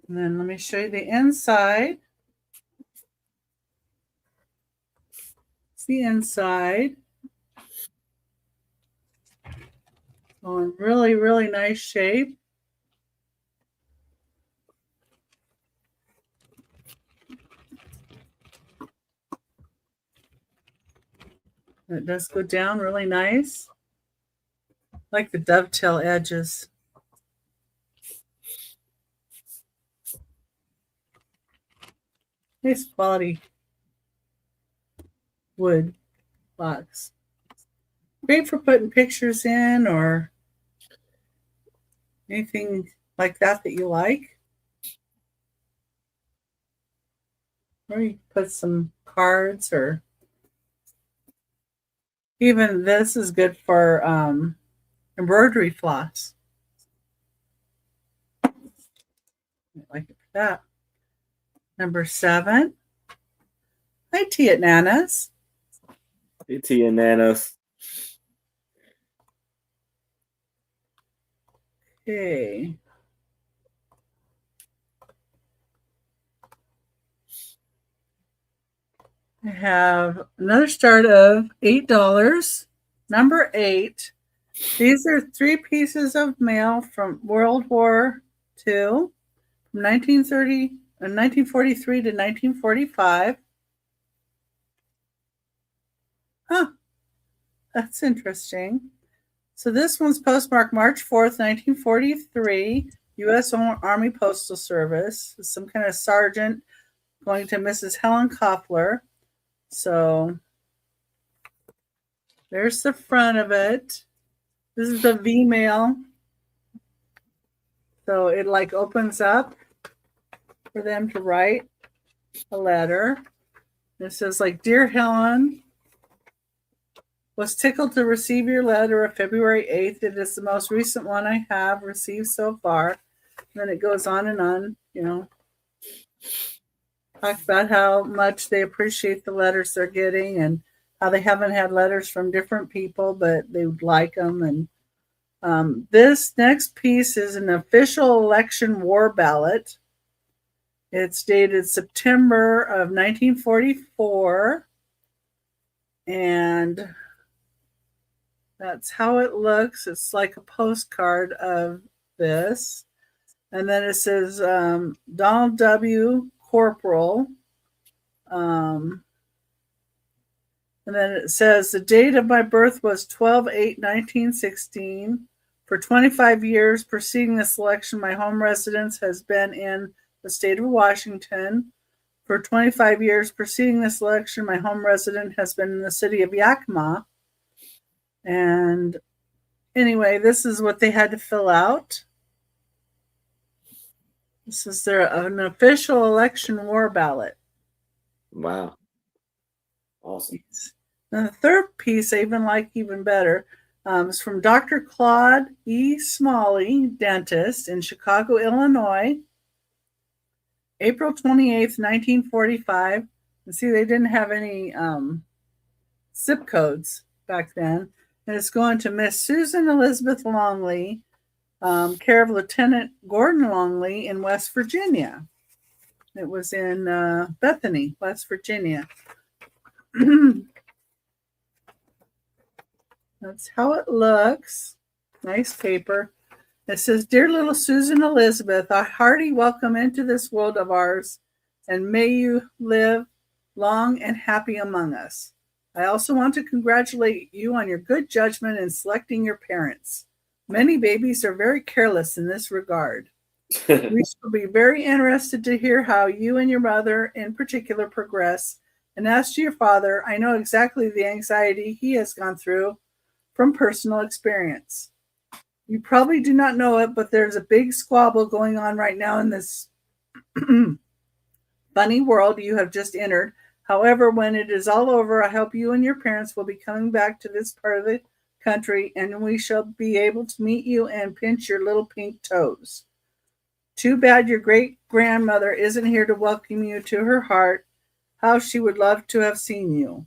And then let me show you the inside. It's the inside. Oh, in really, really nice shape. It does go down really nice. I like the dovetail edges. Nice quality wood box. Great for putting pictures in or anything like that you like. Or you put some cards, or even this is good for embroidery floss. I like it for that. Number 7. Hi, Tea at Nana's. Hey, Tea and Nanas. Okay. I have another start of $8. Number 8. These are 3 pieces of mail from World War II, from 1943 to 1945. Huh. That's interesting. So this one's postmarked March 4th, 1943, U.S. Army Postal Service. Some kind of sergeant going to Mrs. Helen Koffler. So there's the front of it. This is the V-mail. So it like opens up for them to write a letter. It says like, Dear Helen, was tickled to receive your letter of February 8th. It is the most recent one I have received so far. And then it goes on and on, talk about how much they appreciate the letters they're getting and how they haven't had letters from different people, but they would like them. And this next piece is an official election war ballot. It's dated September of 1944. And that's how it looks. It's like a postcard of this. And then it says Donald W. Corporal. And then it says the date of my birth was 12/8/1916. For 25 years preceding this election, my home residence has been in the state of Washington. For 25 years preceding this election, my home residence has been in the city of Yakima. And anyway, this is what they had to fill out. This is an official election war ballot. Wow. Awesome. And the third piece I even like even better is from Dr. Claude E. Smalley, dentist in Chicago, Illinois, April 28th, 1945. And see, they didn't have any zip codes back then. And it's going to Miss Susan Elizabeth Longley care of Lieutenant Gordon Longley in West Virginia. It was in Bethany, West Virginia. That's how it looks. Nice paper. It says, Dear little Susan Elizabeth, a hearty welcome into this world of ours, and may you live long and happy among us. I also want to congratulate you on your good judgment in selecting your parents. Many babies are very careless in this regard. We shall be very interested to hear how you and your mother in particular progress. And as to your father, I know exactly the anxiety he has gone through from personal experience. You probably do not know it, but there's a big squabble going on right now in this funny world you have just entered. However, when it is all over, I hope you and your parents will be coming back to this part of the country, and we shall be able to meet you and pinch your little pink toes. Too bad your great-grandmother isn't here to welcome you to her heart. How she would love to have seen you.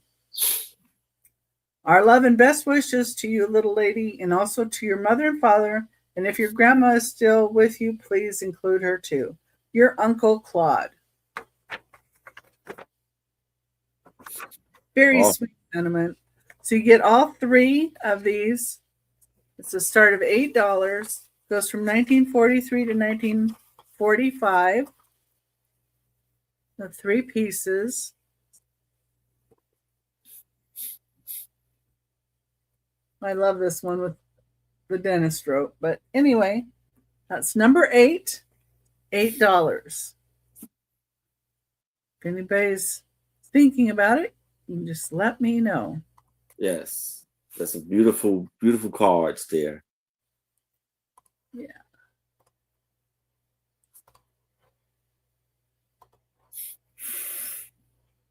Our love and best wishes to you, little lady, and also to your mother and father. And if your grandma is still with you, please include her too. Your Uncle Claude. Very sweet sentiment. So you get all three of these. It's a start of $8. Goes from 1943 to 1945. The 3 pieces. I love this one with the dentist rope. But anyway, that's number 8, $8. If anybody's thinking about it, you can just let me know. Yes. That's some beautiful, beautiful cards there. Yeah.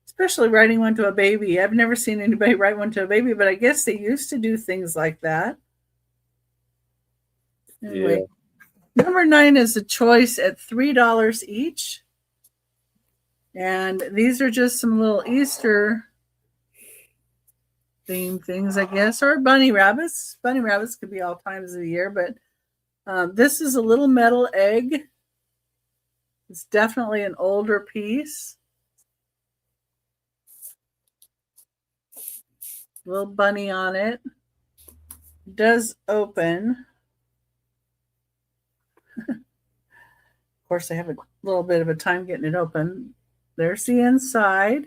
Especially writing one to a baby. I've never seen anybody write one to a baby, but I guess they used to do things like that. Anyway, number 9 is a choice at $3 each. And these are just some little Easter theme things, I guess, or bunny rabbits. Bunny rabbits could be all times of the year, but this is a little metal egg. It's definitely an older piece. Little bunny on it. It does open. Of course, I have a little bit of a time getting it open. There's the inside.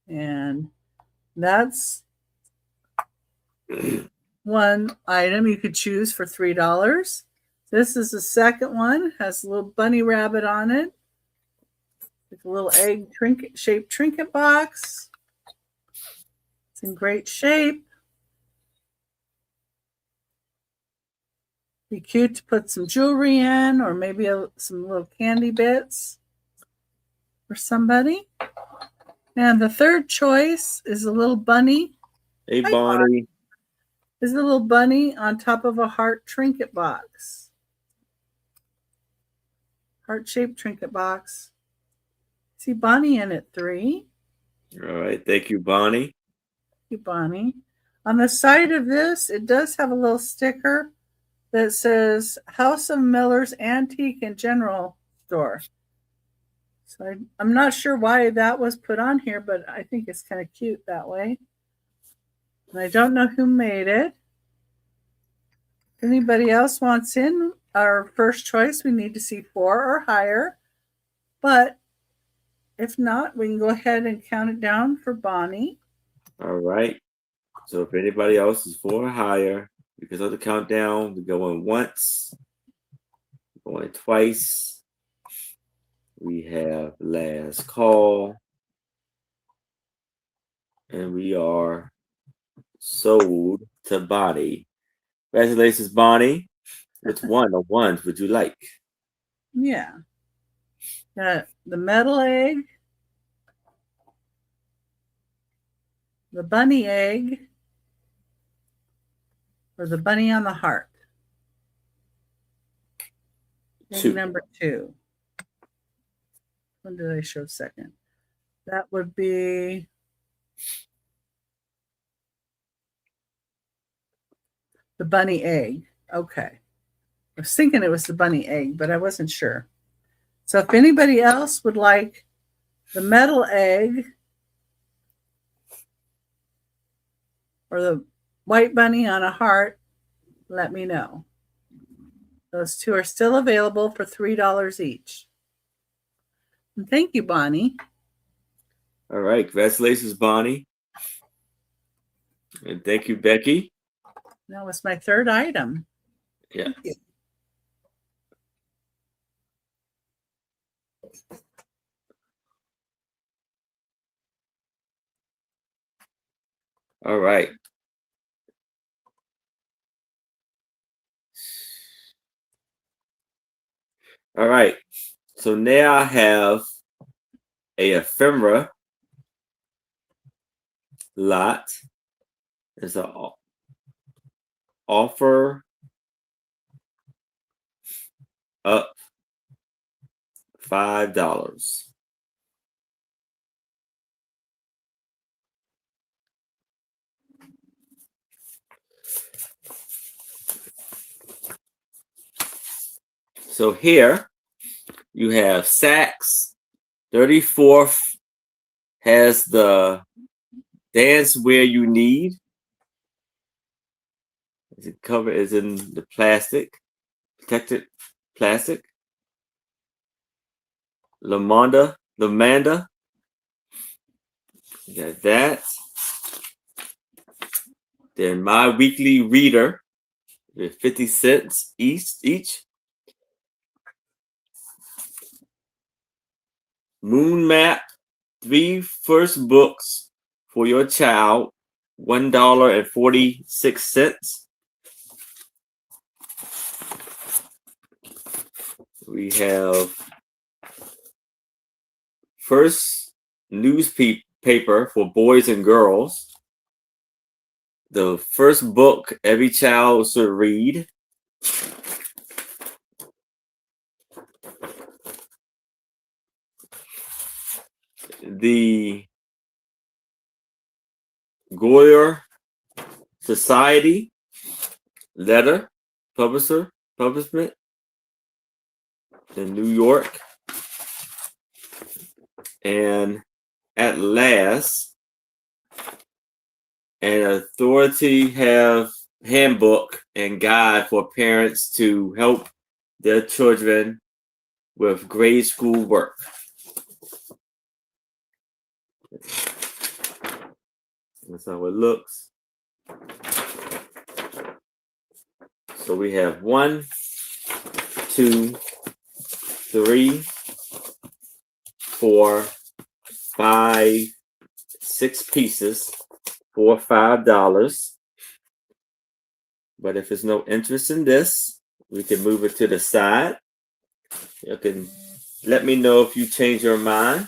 And that's one item you could choose for $3. This is the second one. Has a little bunny rabbit on it. With a little egg shaped trinket box. It's in great shape. Be cute to put some jewelry in, or maybe some little candy bits for somebody. And the third choice is a little bunny. Hey, Bonnie. Is a little bunny on top of a heart trinket box. Heart-shaped trinket box. See Bonnie in at 3. All right. Thank you, Bonnie. Thank you, Bonnie. On the side of this, it does have a little sticker that says House of Miller's Antique and General Store. So I'm not sure why that was put on here, but I think it's kind of cute that way. And I don't know who made it. If anybody else wants in our first choice, we need to see 4 or higher. But if not, we can go ahead and count it down for Bonnie. All right. So if anybody else is 4 or higher, because of the countdown, we go in once, going twice. We have last call. And we are sold to Bonnie. Congratulations, Bonnie. Which one of ones would you like? Yeah. The metal egg, the bunny egg, or the bunny on the heart? Egg number 2. When did I show second? That would be The bunny egg. Okay. I was thinking it was the bunny egg, but I wasn't sure. So if anybody else would like the metal egg or the white bunny on a heart, let me know. Those two are still available for $3 each. And thank you, Bonnie. All right. Congratulations, Bonnie. And thank you, Becky. That was my third item. Yeah. All right. All right. So now I have a ephemera lot. It's an offer up $5. So here you have Saks. 34th has the dance where you need. The cover is in the plastic, protected plastic. Lamanda, you got that. Then My Weekly Reader, with 50 cents each. Moon Map, 3 first books for your child, $1.46. We have first newspaper for boys and girls. The first book every child should read. The Goyer Society letter publishment in New York. And At Last, an authority have handbook and guide for parents to help their children with grade school work. That's how it looks. So we have 1, 2, 3, 4, 5, 6 pieces for $5. But if there's no interest in this, we can move it to the side. You can let me know if you change your mind.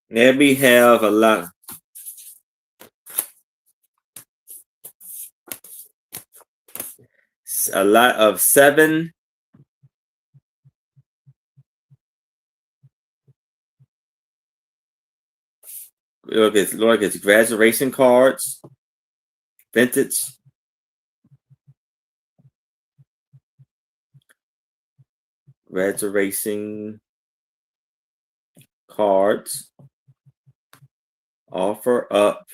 Then we have a lot of 7 look, it's graduation cards, vintage graduation cards, offer up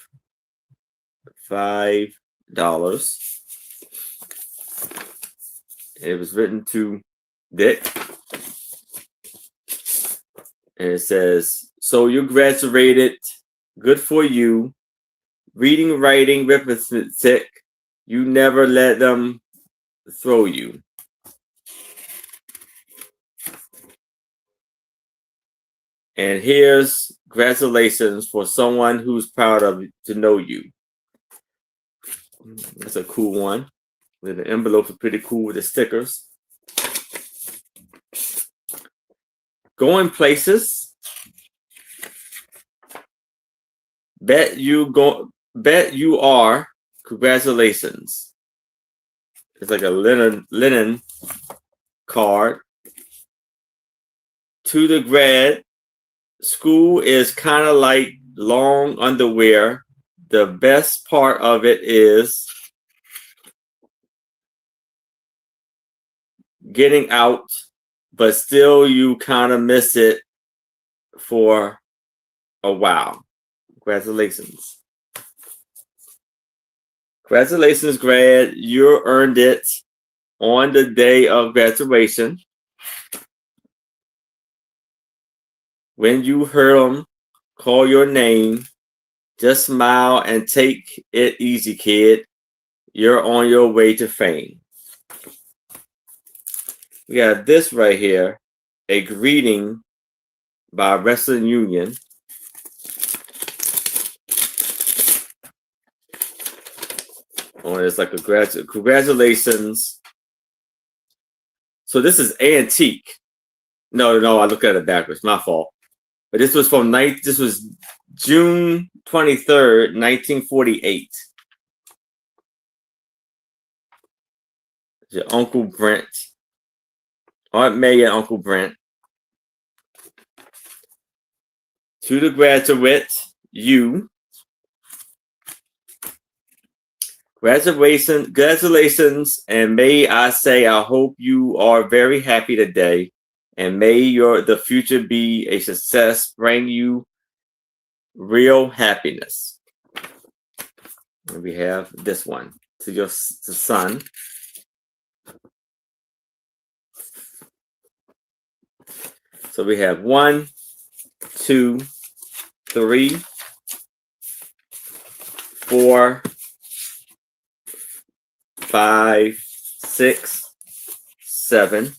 $5. It was written to Dick. And it says, so you graduated, good for you. Reading, writing, arithmetic, you never let them throw you. And here's congratulations for someone who's proud of to know you. That's a cool one. The envelopes are pretty cool with the stickers. Going places. Bet you are. Congratulations. It's like a linen card. to the grad, school is kind of like long underwear. The best part of it is getting out, but still you kind of miss it for a while. Congratulations. Congratulations, grad. You earned it on the day of graduation. When you heard them call your name, just smile and take it easy, kid. You're on your way to fame. We got this right here, a greeting by Wrestling Union. Oh, it's like a congratulations. So this is antique. No, I looked at it backwards. My fault. But this was this was June 23rd, 1948. Your Uncle Brent, Aunt May and Uncle Brent. To the graduate, you. Congratulations, and may I say, I hope you are very happy today, and may the future be a success, bring you real happiness. And we have this one to your son. So we have 1, 2, 3, 4, 5, 6, 7.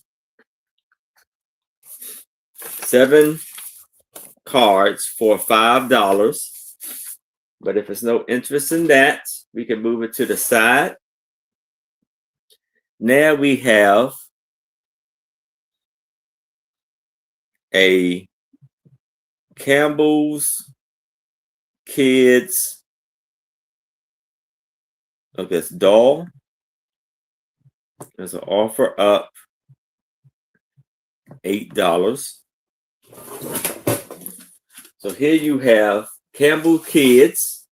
7 cards for $5. But if there's no interest in that, we can move it to the side. Now we have a Campbell's Kids, I guess, doll. There's an offer up $8. So here you have Campbell Kids.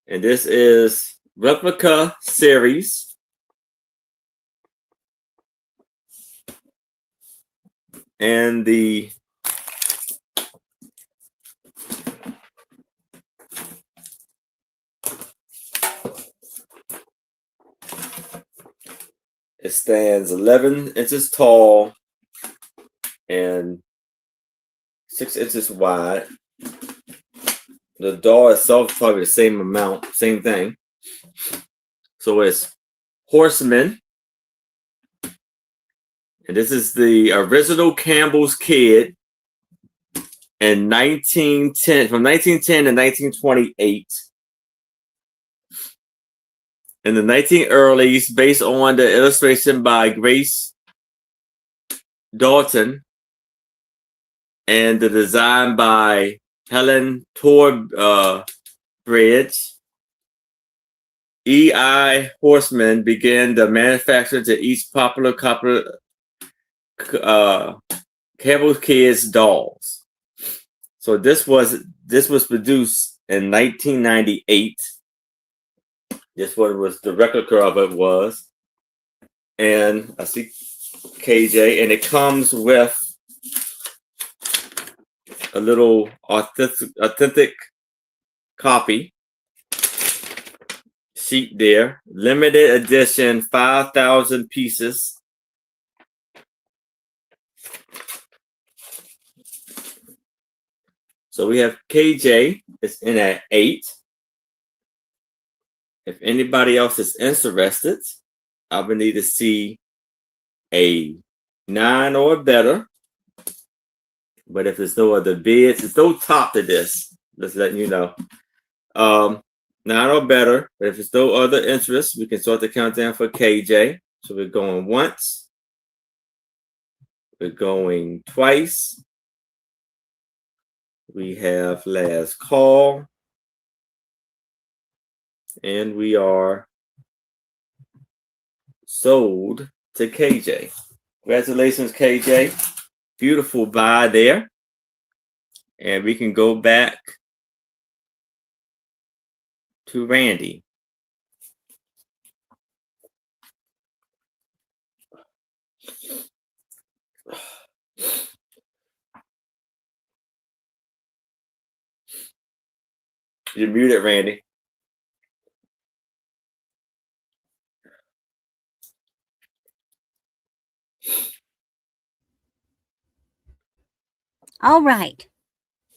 And this is replica series. And it stands 11 inches tall and 6 inches wide. The doll itself is probably the same amount, same thing. So it's Horseman. And this is the original Campbell's Kid in 1910, from 1910 to 1928. In the 1980s, based on the illustration by Grace Dalton and the design by Helen Torbridge, E.I. Horseman began the manufacture to each popular Campbell's Kids dolls. So this was produced in 1998. This one was the replica of it was, and I see KJ, and it comes with a little authentic copy sheet there, limited edition, 5,000 pieces. So we have KJ, it's in at 8. If anybody else is interested, I would need to see a 9 or better. But if there's no other bids, there's no top to this. Just letting you know. 9 or better. But if there's no other interest, we can start the countdown for KJ. So we're going once. We're going twice. We have last call. And we are sold to KJ. Congratulations, KJ. Beautiful buy there. And we can go back to Randy. You're muted, Randy. All right.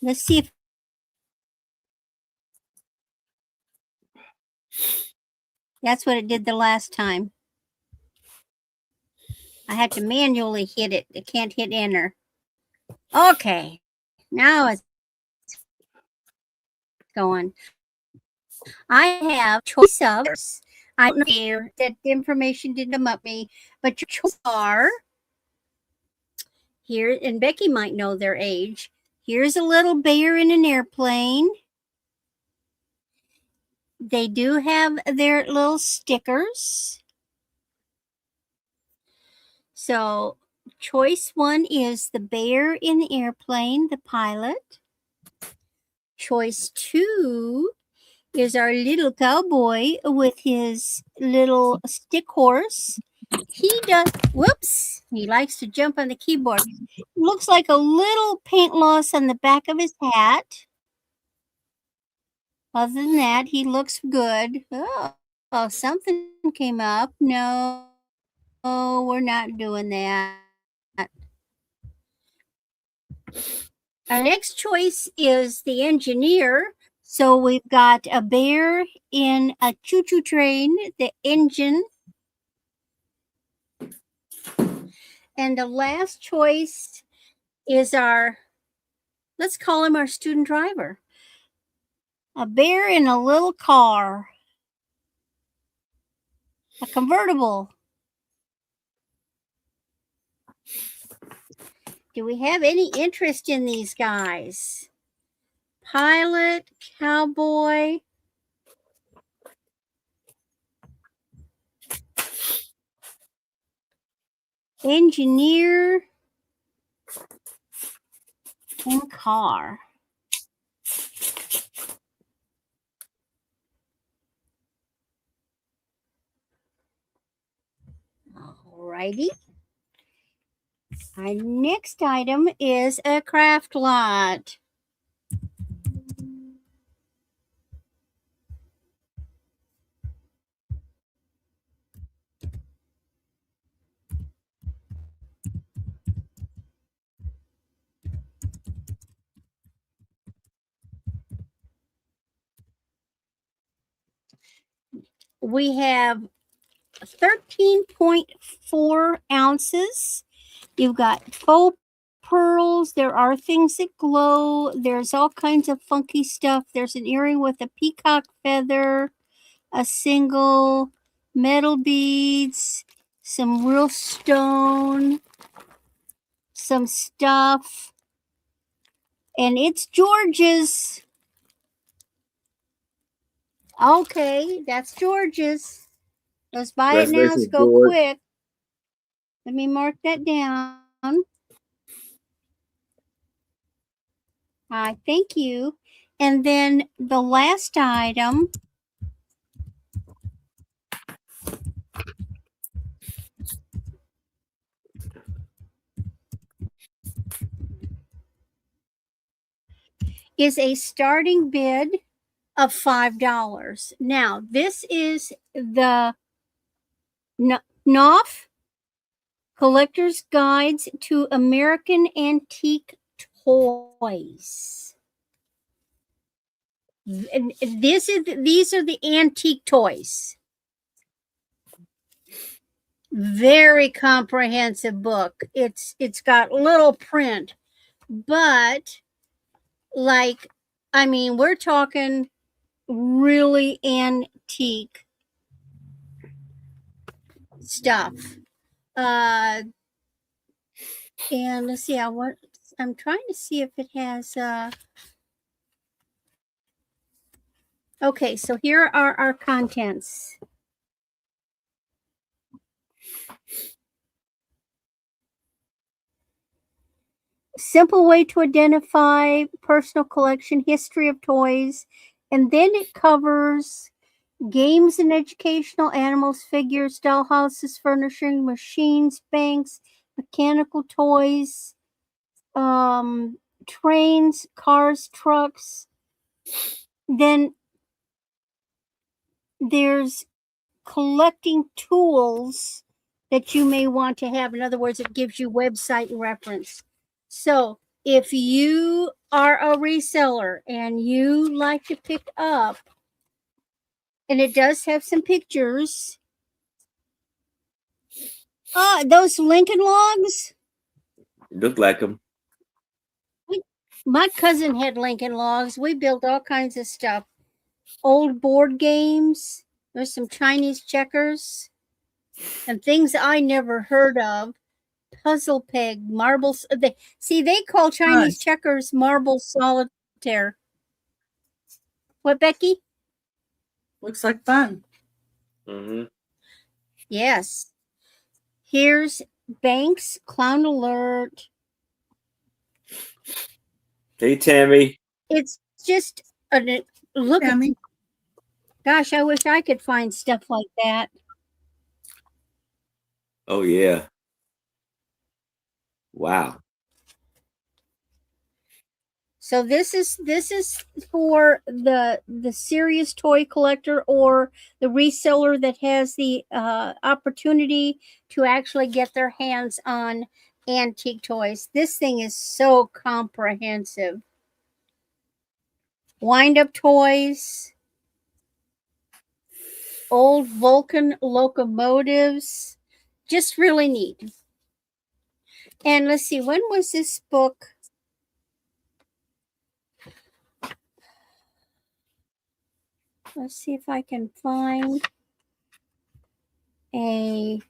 Let's see if that's what it did the last time. I had to manually hit it. I can't hit enter. Okay. Now it's going. I have choice of. I don't know that information didn't come up me, but your choices are here, and Becky might know their age. Here's a little bear in an airplane. They do have their little stickers. So choice 1 is the bear in the airplane, the pilot. Choice 2 is our little cowboy with his little stick horse. He likes to jump on the keyboard. Looks like a little paint loss on the back of his hat. Other than that, he looks good. Oh, something came up. No, we're not doing that. Our next choice is the engineer. So we've got a bear in a choo-choo train, the engine. And the last choice is let's call him our student driver. A bear in a little car. A convertible. Do we have any interest in these guys? Pilot, cowboy. Engineer. And car. Alrighty. Our next item is a craft lot. We have 13.4 ounces. You've got faux pearls. There are things that glow. There's all kinds of funky stuff. There's an earring with a peacock feather, a single, metal beads, some real stone, some stuff. And it's George's. Okay, that's George's. Let's buy it now. Let's go George. quick. Let me mark that down. Thank you. And then the last item is a starting bid of $5. Now, this is the Knopf Collector's Guides to American Antique Toys. And these are the antique toys. Very comprehensive book. It's got little print, but we're talking really antique stuff. And let's see, I'm trying to see if it has okay, so here are our contents. simple way to identify personal collection, history of toys, and then it covers games and educational, animals, figures, dollhouses, furnishing, machines, banks, mechanical toys, trains, cars, trucks. Then there's collecting tools that you may want to have. In other words, it gives you website reference. So if you are a reseller and you like to pick up, and it does have some pictures. Those Lincoln logs. Look like them. My cousin had Lincoln logs. We built all kinds of stuff. Old board games. There's some Chinese checkers and things I never heard of. Puzzle peg, marbles. They call Chinese checkers marble solitaire. What, Becky? Looks like fun. Mm-hmm. Yes. Here's Banks, Clown Alert. Hey, Tammy. It's just a look. Tammy. Gosh, I wish I could find stuff like that. Oh yeah. Wow. So this is for the serious toy collector or the reseller that has the opportunity to actually get their hands on antique toys. This thing is so comprehensive. Wind-up toys, old Vulcan locomotives, just really neat. And let's see, when was this book? Let's see if I can find a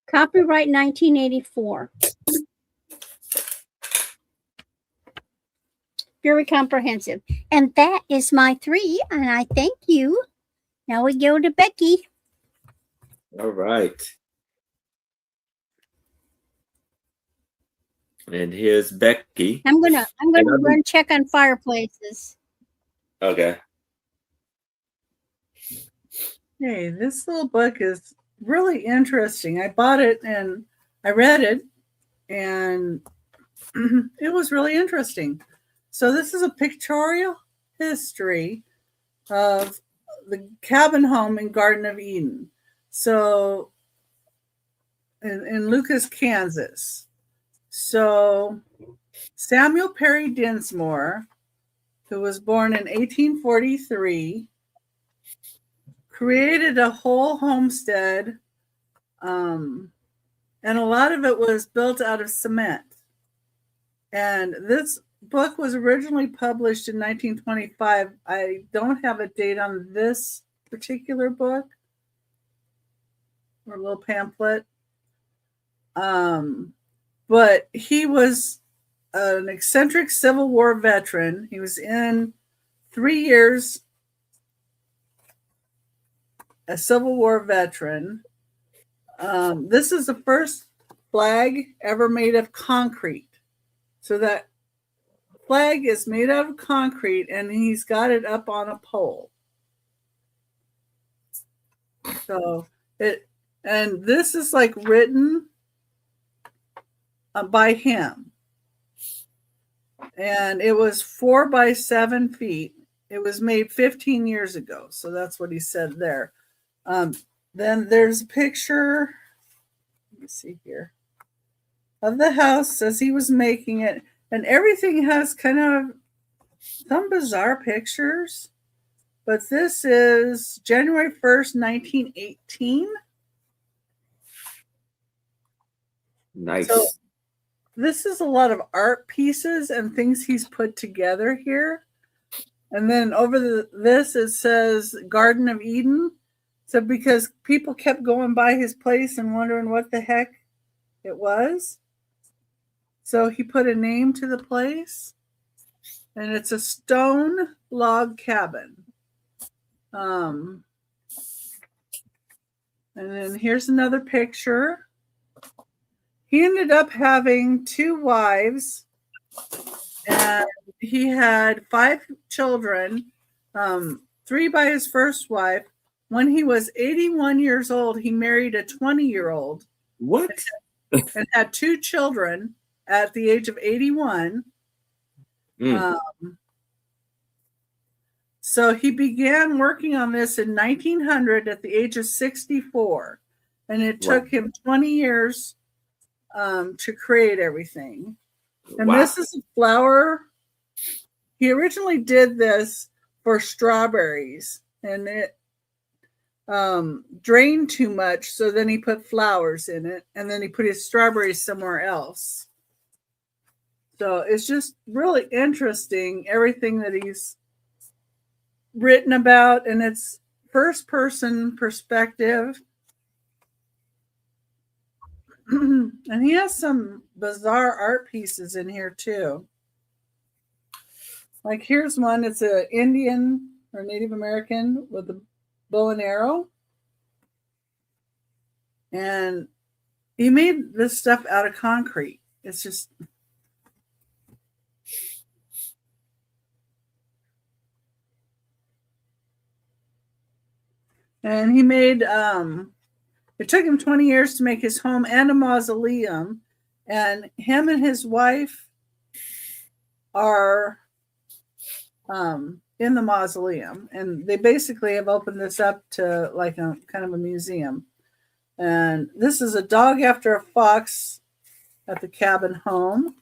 copyright 1984. Very comprehensive. And that is my 3, and I thank you. Now we go to Becky. All right. And here's Becky. I'm gonna run check on fireplaces. Okay. Hey, this little book is really interesting. I bought it and I read it, and it was really interesting. So this is a pictorial history of the cabin home in Garden of Eden. So in Lucas, Kansas. So Samuel Perry Dinsmore, who was born in 1843, created a whole homestead, and a lot of it was built out of cement. And this book was originally published in 1925. I don't have a date on this particular book or little pamphlet. But he was an eccentric Civil War veteran. He was in 3 years a Civil War veteran. This is the first flag ever made of concrete. So that flag is made out of concrete, and he's got it up on a pole. So and this is like written by him. And it was 4 by 7 feet. It was made 15 years ago. So that's what he said there. Then there's a picture, let me see here, of the house as he was making it. And everything has kind of some bizarre pictures. But this is January 1st, 1918. Nice. So this is a lot of art pieces and things he's put together here. And then over this, it says Garden of Eden. So because people kept going by his place and wondering what the heck it was. So he put a name to the place. And it's a stone log cabin. And then here's another picture. He ended up having 2 wives, and he had 5 children, 3 by his first wife. When he was 81 years old, he married a 20-year-old. What? And had 2 children at the age of 81. So he began working on this in 1900 at the age of 64. And it took him 20 years to create everything. And this is a flower. He originally did this for strawberries, and it drained too much, so then he put flowers in it, and then he put his strawberries somewhere else. So it's just really interesting, everything that he's written about, and it's first person perspective. And he has some bizarre art pieces in here too. Like here's one, it's an Indian or Native American with a bow and arrow. And he made this stuff out of concrete. It's just... And he made, it took him 20 years to make his home and a mausoleum. And him and his wife are in the mausoleum. And they basically have opened this up to like a kind of a museum. And this is a dog after a fox at the cabin home.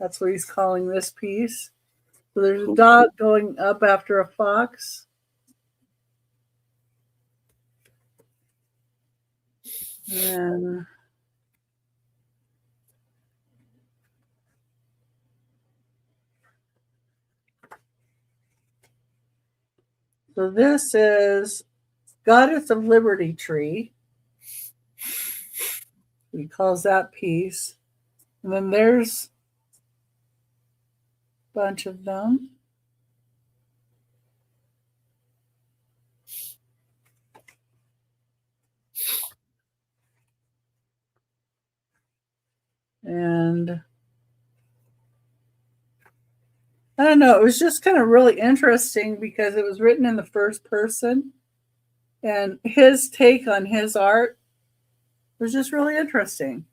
That's what he's calling this piece. So there's a dog going up after a fox. And so this is Goddess of Liberty tree. He calls that piece. And then there's a bunch of them. And I don't know, it was just kind of really interesting because it was written in the first person. And his take on his art was just really interesting.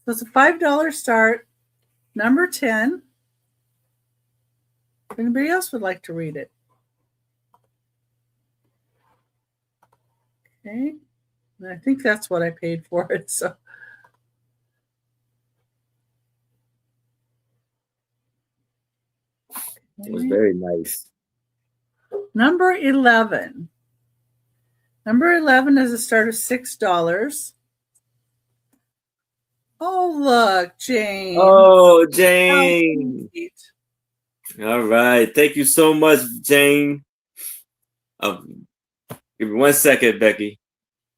So it's a $5 start, number 10. If anybody else would like to read it. Okay. And I think that's what I paid for it. So it was very nice. Number 11. Number 11 is a start of $6. Oh, look, Jane. Oh, Jane. All right. Thank you so much, Jane. Give me 1 second, Becky.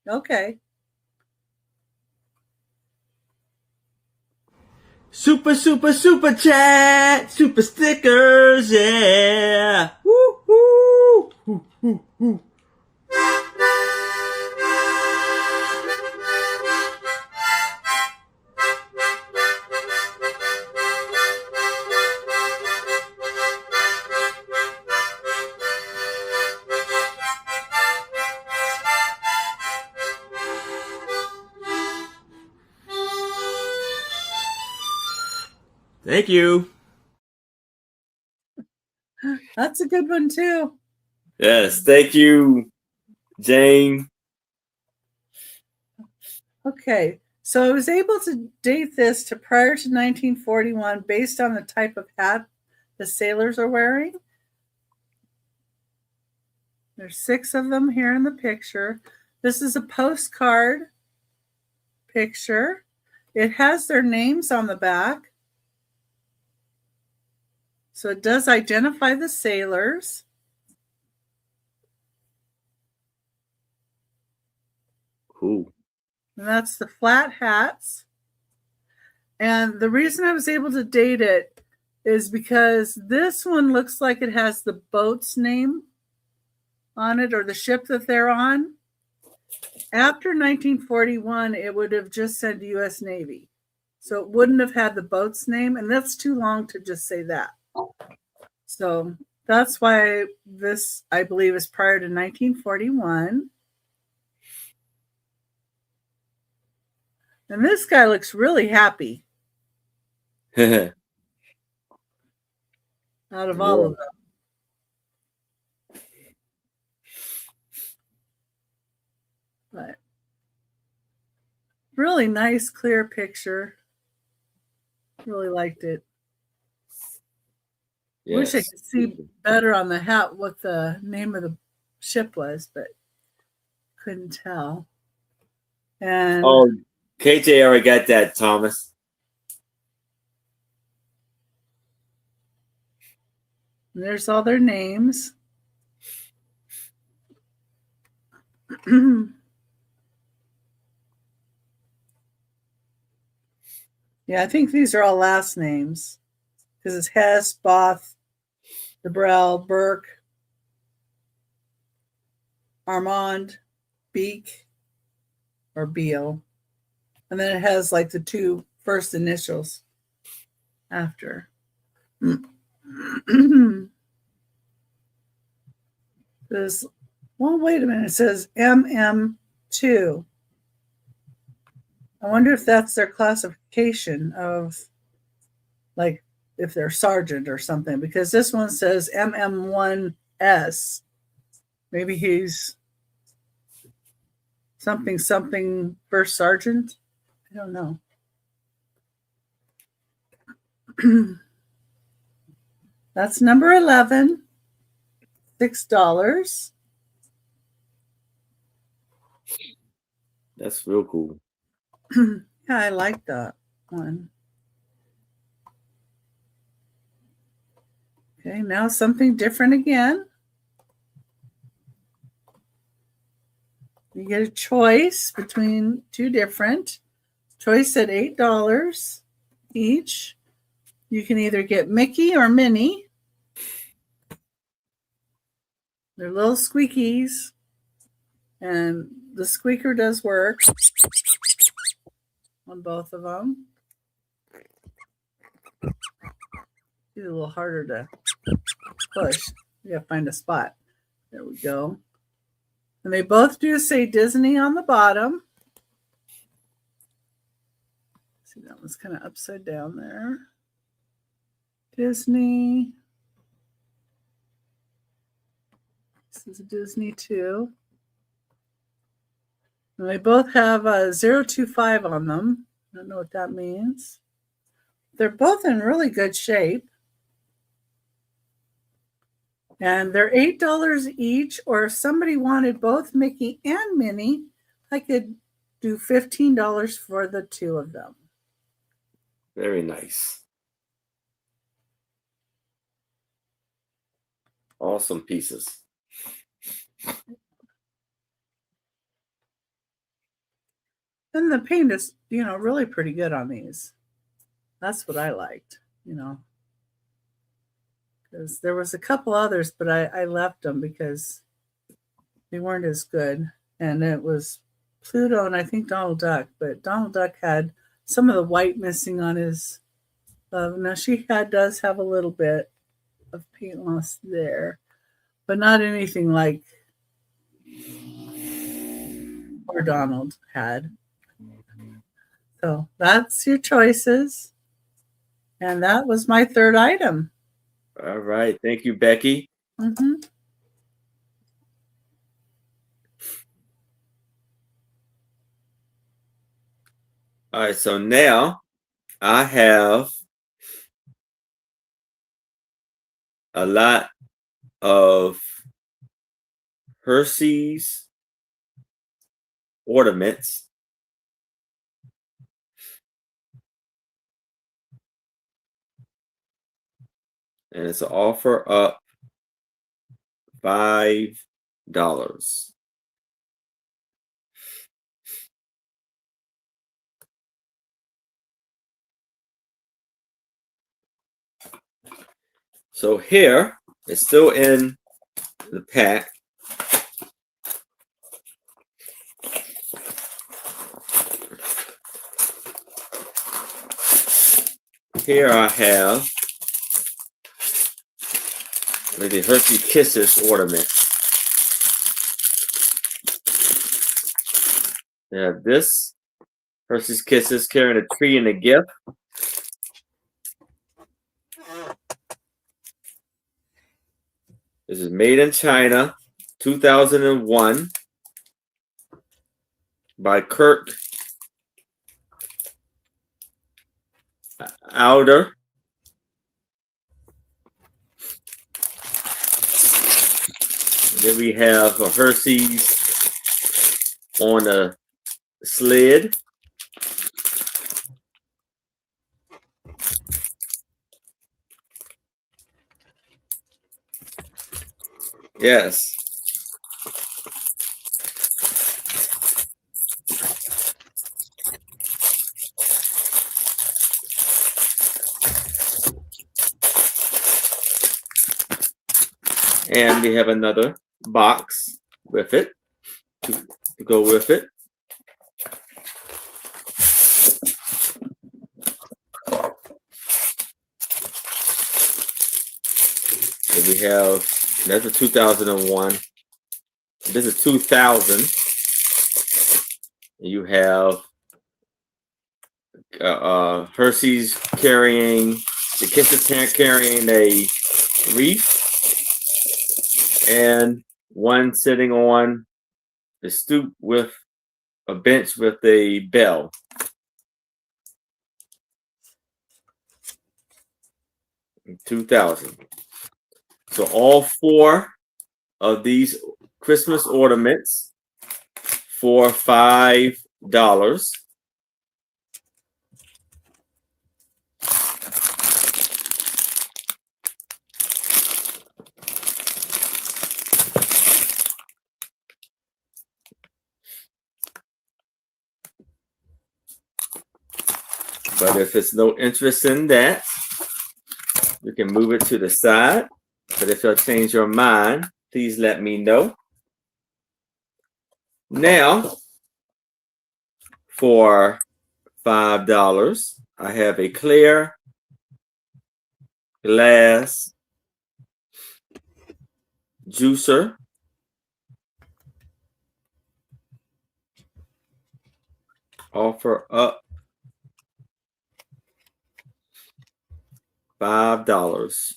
Okay. Super chat, super stickers, yeah. Woo, woo, woo, woo, woo. Thank you. That's a good one, too. Yes, thank you, Jane. Okay, so I was able to date this to prior to 1941 based on the type of hat the sailors are wearing. There's 6 of them here in the picture. This is a postcard picture. It has their names on the back. So it does identify the sailors. Cool. And that's the flat hats. And the reason I was able to date it is because this one looks like it has the boat's name on it or the ship that they're on. After 1941, it would have just said U.S. Navy. So it wouldn't have had the boat's name, and that's too long to just say that. So that's why this, I believe, is prior to 1941. And this guy looks really happy out of all of them. But really nice, clear picture. Really liked it. Yes. Wish I could see better on the hat what the name of the ship was, but couldn't tell. And Oh, KJ already got that, Thomas. there's all their names. Yeah, I think these are all last names because it's Hess, Both, DeBrell, Burke, Armand, Beek, or Beal. And then it has like the two first initials after. There's, well, wait a minute. It says MM2. I wonder if that's their classification of, like, if they're sergeant or something, because this one says MM1S. Maybe he's something first sergeant. I don't know. That's number 11. $6. That's real cool. Yeah, I like that one. Okay, now something different again. You get a choice between two different. Choice at $8 each. You can either get Mickey or Minnie. They're little squeakies. And the squeaker does work on both of them. It's a little harder to push. You gotta find a spot. There we go. And they both do say Disney on the bottom. See, that one's kind of upside down there. Disney. This is a Disney too. And they both have a 025 on them. I don't know what that means. They're both in really good shape. And they're $8 each, or if somebody wanted both Mickey and Minnie, I could do $15 for the two of them. Very nice. Awesome pieces. And the paint is, really pretty good on these. That's what I liked, because there was a couple others, but I left them because they weren't as good. And it was Pluto and I think Donald Duck, but Donald Duck had some of the white missing on his. Now she does have a little bit of paint loss there, but not anything like poor Donald had. So that's your choices. And that was my third item. All right. Thank you, Becky. Mm-hmm. All right. So now I have a lot of Hershey's ornaments. And it's an offer up $5. So here, it's still in the pack. Here I have the Hershey Kisses ornament. We have this Hershey's Kisses carrying a tree and a gift. This is made in China, 2001, by Kirk Alder. Then we have a Hershey's on a sled. Yes. And we have another box with it to go with it. And we have, that's a 2001. This is 2000. You have Hershey's carrying, the Kisses carrying a wreath, and one sitting on the stoop with a bench with a bell. In 2000. So all four of these Christmas ornaments for $5. But if it's no interest in that, you can move it to the side. But if you'll change your mind, please let me know. Now, for $5, I have a clear glass juicer. Offer up $5.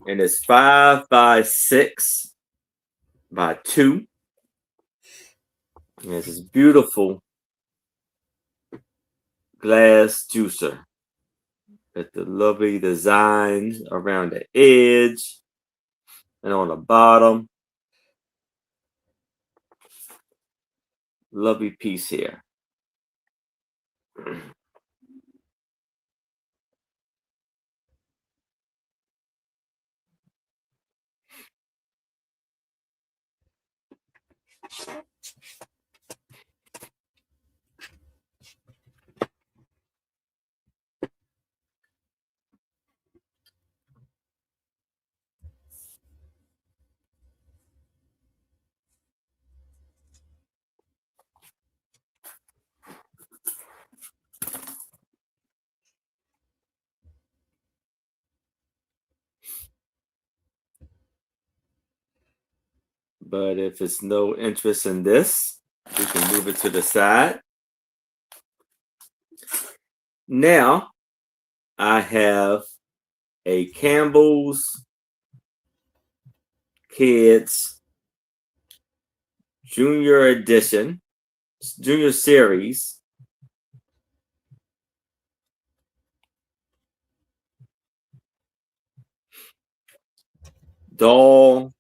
And it's 5 by 6 by 2. And it's this beautiful glass juicer with the lovely designs around the edge and on the bottom. Lovely piece here. But if it's no interest in this, we can move it to the side. Now, I have a Campbell's Kids Junior Edition, Junior Series. Doll,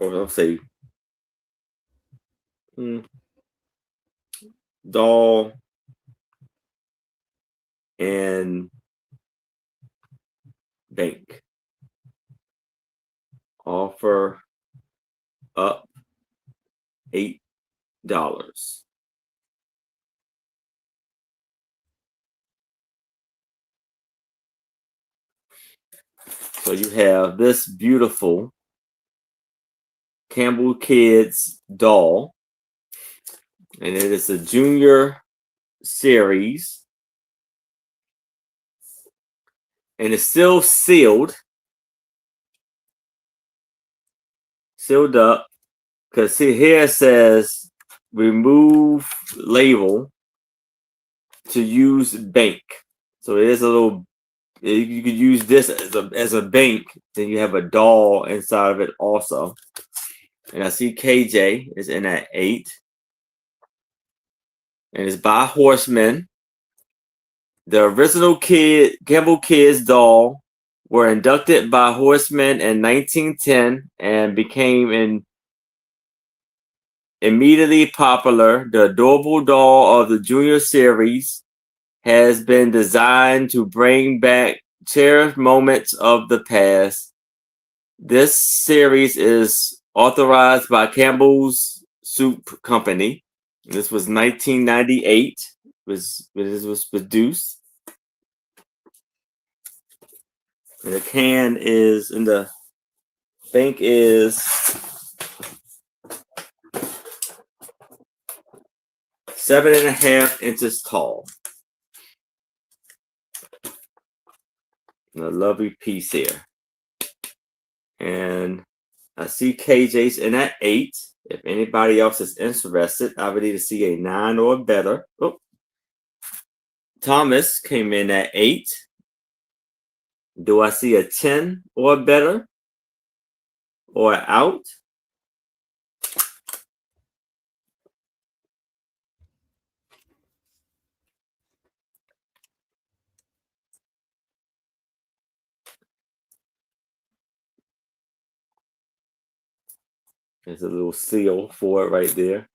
or I'll say doll and bank. Offer up $8. So you have this beautiful Campbell Kids doll And it is a junior series. And it's still sealed up. Because see here it says remove label to use bank. So it is a little, you could use this as a bank. Then you have a doll inside of it also. And I see KJ is in at 8. And it's by Horsemen. The original Campbell Kids doll were inducted by Horsemen in 1910 and became immediately popular. The adorable doll of the junior series has been designed to bring back cherished moments of the past. This series is authorized by Campbell's Soup Company. This was 1998. This was produced. And the can is, and the bank is 7.5 inches tall. And a lovely piece here. And I see KJ's in at 8. If anybody else is interested, I would need to see a 9 or better. Oh. Thomas came in at 8. Do I see a 10 or better? Or out? There's a little seal for it right there.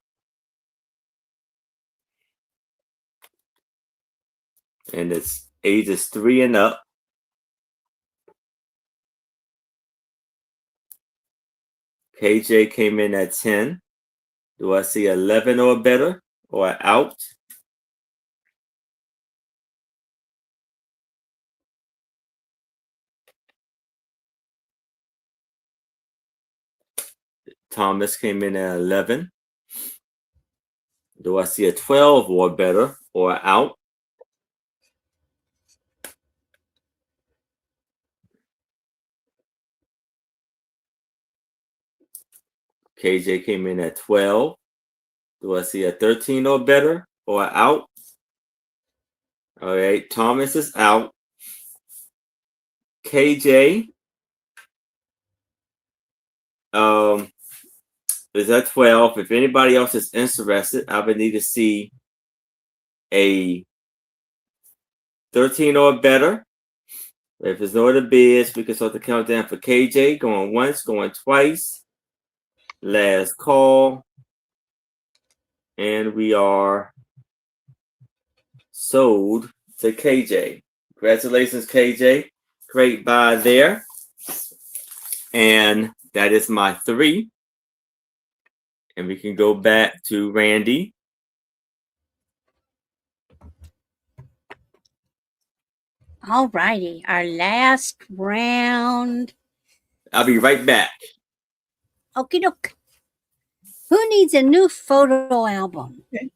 And it's ages 3 and up. KJ came in at 10. Do I see 11 or better? Or out? Thomas came in at 11. Do I see a 12 or better? Or out? KJ came in at 12. Do I see a 13 or better? Or out? All right, Thomas is out. KJ is at 12. If anybody else is interested, I would need to see a 13 or better. If there's no other bids, we can start the countdown for KJ. Going once, going twice. Last call. And we are sold to KJ. Congratulations, KJ. Great buy there. And that is my 3. And we can go back to Randy. All righty, our last round. I'll be right back. Okie doke. Who needs a new photo album? Okay.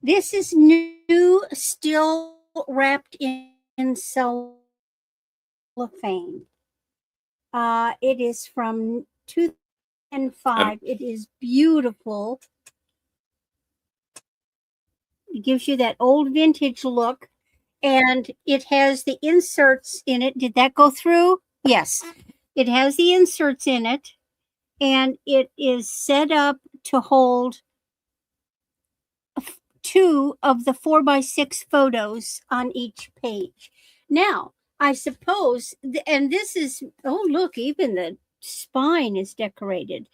This is new, still wrapped in cellophane. It is from 2005. It is beautiful. It gives you that old vintage look, and it has the inserts in it. Did that go through? Yes. It has the inserts in it, and it is set up to hold 2 of the 4x6 photos on each page. Now, I suppose, and this is, oh, look, even the spine is decorated.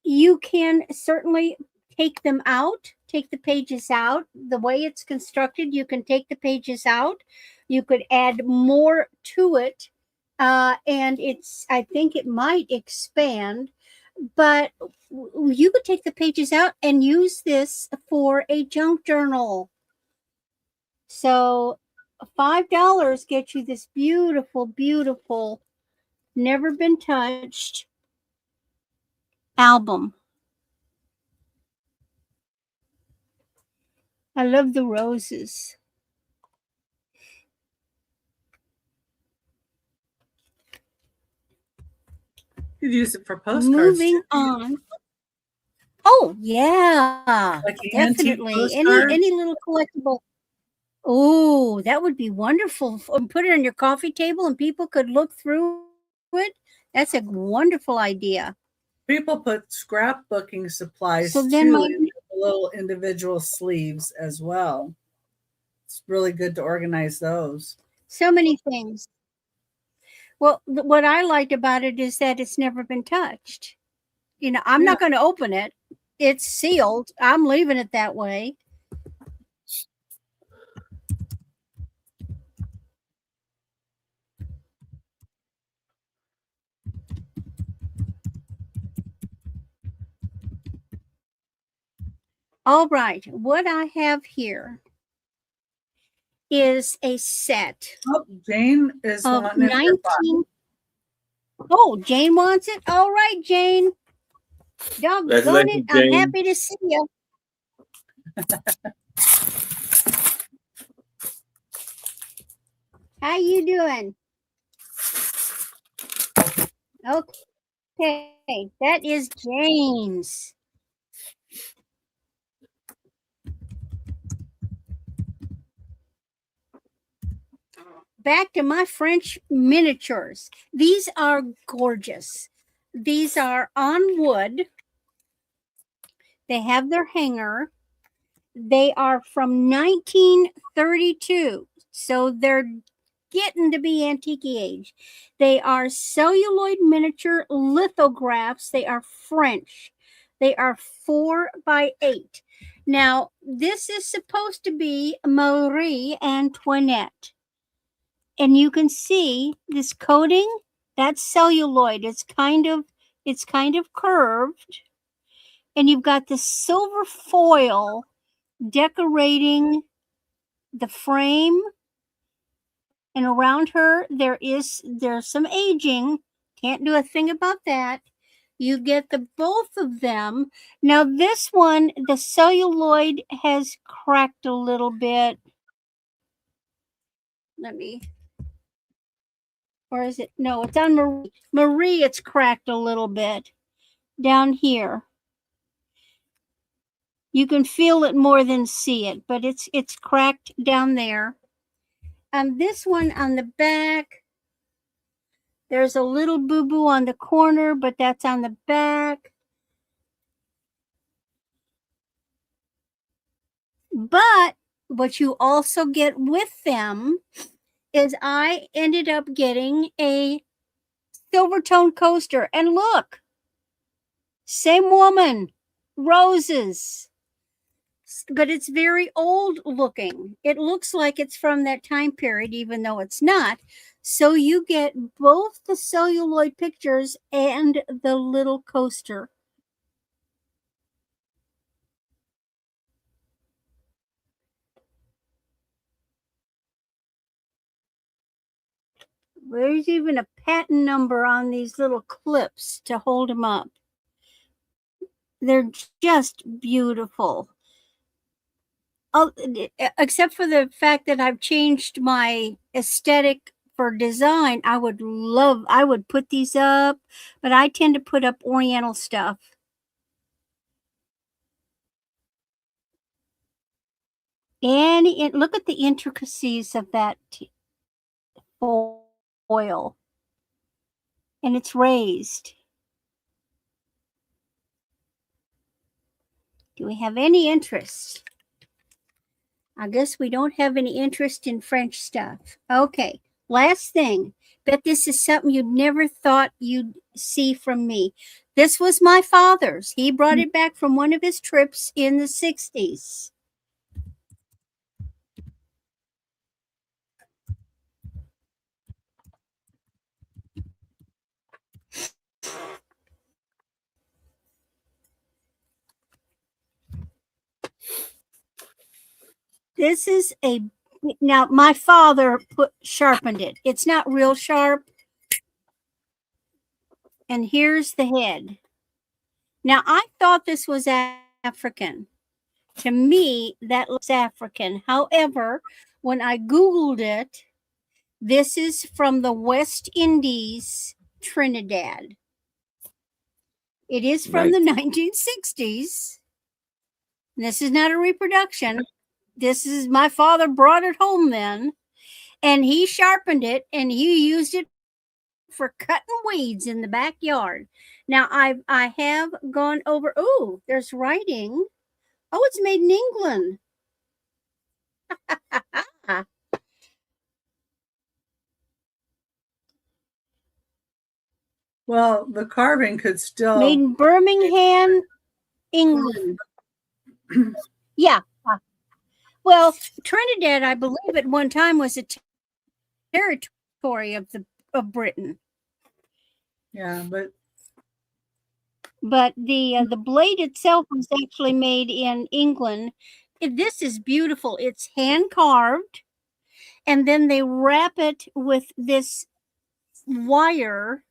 You can certainly take them out, take the pages out. The way it's constructed, you can take the pages out. You could add more to it. And I think it might expand, but you could take the pages out and use this for a junk journal. So $5 gets you this beautiful, beautiful, never been touched album. I love the roses. You'd use it for postcards. Moving on. Oh yeah, Like an antique definitely. postcard? Any little collectible. Oh, that would be wonderful. Put it on your coffee table and people could look through it. That's a wonderful idea. People put scrapbooking supplies So then too my in the little individual sleeves as well. It's really good to organize those. so many things. Well, what I liked about it is that it's never been touched. You know, I'm Yeah. not going to open it. It's sealed. I'm leaving it that way. All right, what I have here is a set Oh, Jane is of wanting it for 19. Oh, Jane wants it. All right, Jane. Doggone Congratulations, it. I'm Jane. happy to see you. How you doing? Okay, that is Jane's. Back to my French miniatures. These are gorgeous. These are on wood. They have their hanger. They are from 1932. So they're getting to be antique age. They are celluloid miniature lithographs. They are French. They are 4x8. Now, this is supposed to be Marie Antoinette. And you can see this coating, that's celluloid. It's kind of curved. And you've got the silver foil decorating the frame, and around her there's some aging. Can't do a thing about that. You get the both of them. Now this one, the celluloid has cracked a little bit. Let me, or is it? No, it's on Marie. Marie, it's cracked a little bit down here. You can feel it more than see it, but it's cracked down there. And this one on the back, there's a little boo-boo on the corner, but that's on the back. But what you also get with them is I ended up getting a Silvertone coaster. And look, same woman, roses. But it's very old looking. It looks like it's from that time period, even though it's not. So you get both the celluloid pictures and the little coaster. There's even a patent number on these little clips to hold them up. They're just beautiful. Except for the fact that I've changed my aesthetic for design, I would put these up, but I tend to put up Oriental stuff. And look at the intricacies of that foil. And it's raised. Do we have any interest? I guess we don't have any interest in French stuff. Okay, last thing. Bet this is something you'd never thought you'd see from me. This was my father's. He brought it back from one of his trips in the 60s. This is a Now, my father sharpened it. It's not real sharp. And here's the head. Now, I thought this was African. To me, that looks African. However, when I Googled it, this is from the West Indies, Trinidad. It is from Nice. the 1960s. This is not a reproduction. This is my father brought it home then, and he sharpened it, and he used it for cutting weeds in the backyard. Now I have gone over. Oh, there's writing. Oh, it's made in England. Well, the carving could still Made in Birmingham, England. Yeah. Well, Trinidad, I believe, at one time was a territory of Britain. Yeah, but the blade itself was actually made in England. This is beautiful. It's hand carved, and then they wrap it with this wire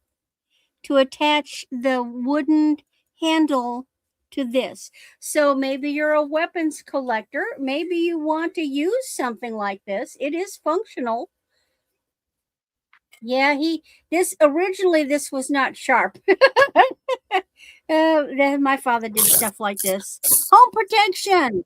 to attach the wooden handle to this. So maybe you're a weapons collector. Maybe you want to use something like this. It is functional. Yeah, this was not sharp. My father did stuff like this. Home protection.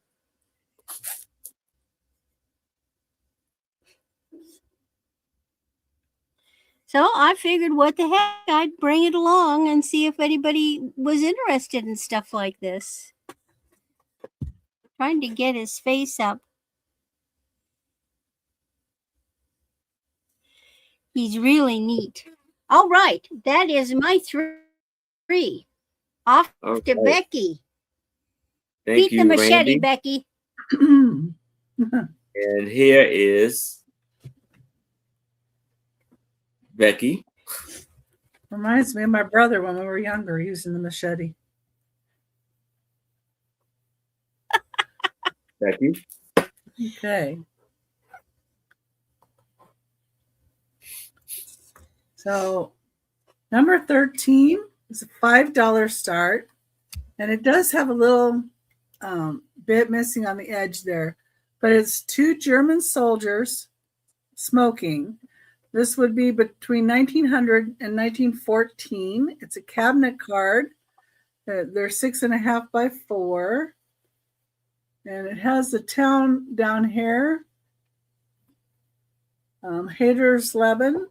So I figured, what the heck, I'd bring it along and see if anybody was interested in stuff like this. Trying to get his face up. He's really neat. All right, that is my three. Off to Becky. Thank Beat you, the machete, Randy. Becky. And here is Becky. reminds me of my brother when we were younger using the machete. Becky. Okay. So number 13 is a $5 start, and it does have a little bit missing on the edge there, but it's 2 German soldiers smoking. This would be between 1900 and 1914. It's a cabinet card. They're 6.5 by 4. And it has the town down here. Hadersleben,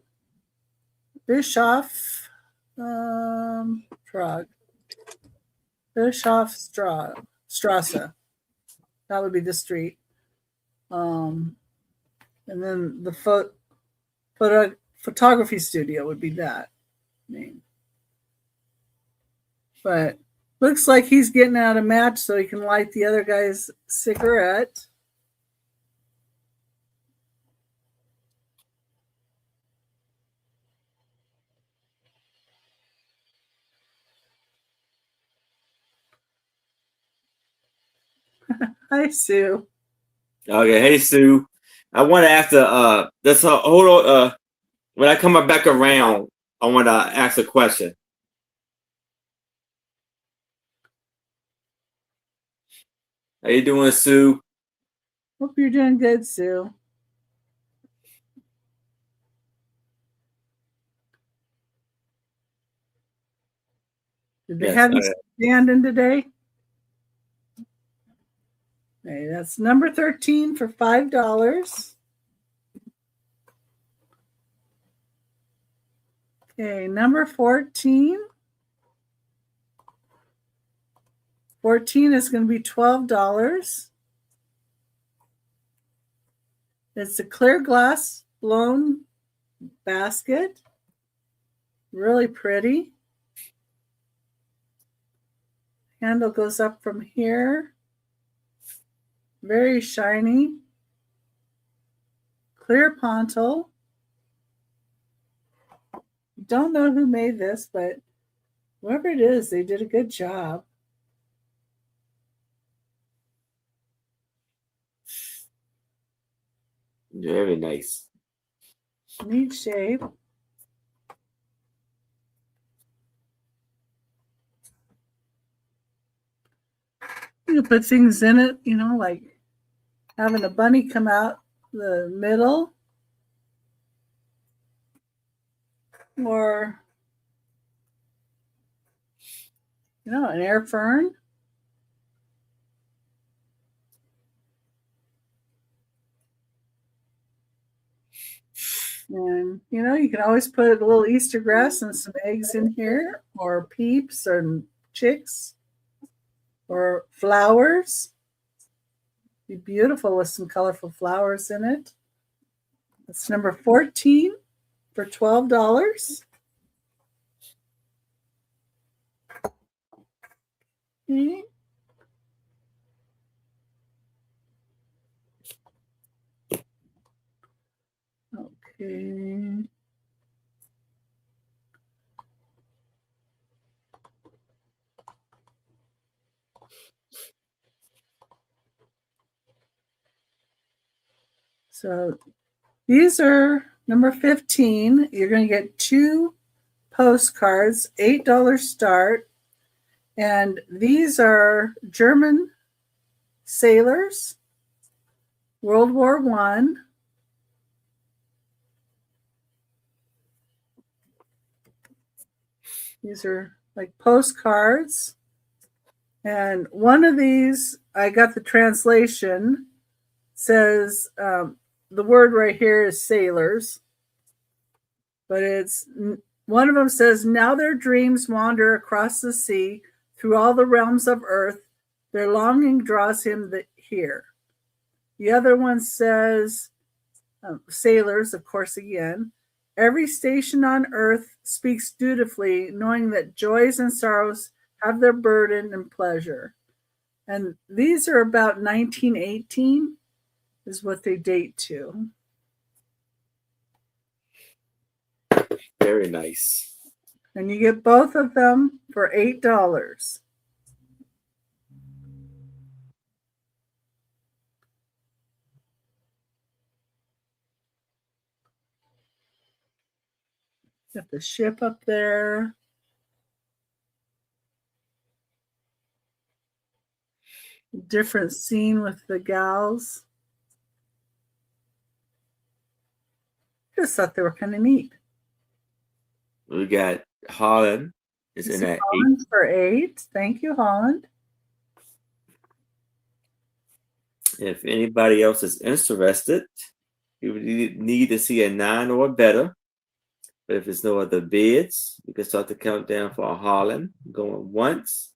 Bischof, Bischofstrasse. That would be the street. And then the photography studio would be that name. But looks like he's getting out a match so he can light the other guy's cigarette. Hi, Sue. Okay, hey Sue. I want to ask hold on. When I come back around, I want to ask a question. How you doing, Sue? Hope you're doing good, Sue. Did they have you standing today? Okay, that's number 13 for $5. Okay, number 14. 14 is going to be $12. It's a clear glass blown basket. Really pretty. Handle goes up from here. Very shiny. Clear pontil. Don't know who made this, but whoever it is, they did a good job. Very nice. Neat shape. You can put things in it, you know, like having a bunny come out the middle, or, you know, an air fern. And, you know, you can always put a little Easter grass and some eggs in here, or peeps or chicks, or flowers. Be beautiful with some colorful flowers in it. It's number 14 for $12. Okay. Okay. So these are number 15. You're going to get 2 postcards, $8 start. And these are German sailors, World War I. These are like postcards. And one of these, I got the translation, says the word right here is sailors. But it's one of them says, now their dreams wander across the sea through all the realms of earth. Their longing draws him here. The other one says, sailors, of course, again. Every station on earth speaks dutifully, knowing that joys and sorrows have their burden and pleasure. And these are about 1918 is what they date to. Very nice. And you get both of them for $8. Got the ship up there. Different scene with the gals. Just thought they were kind of neat. We got Holland. It's in at Holland 8. For 8. Thank you, Holland. If anybody else is interested, you would need to see a 9 or better. But if there's no other bids, we can start the countdown for Holland. Going once.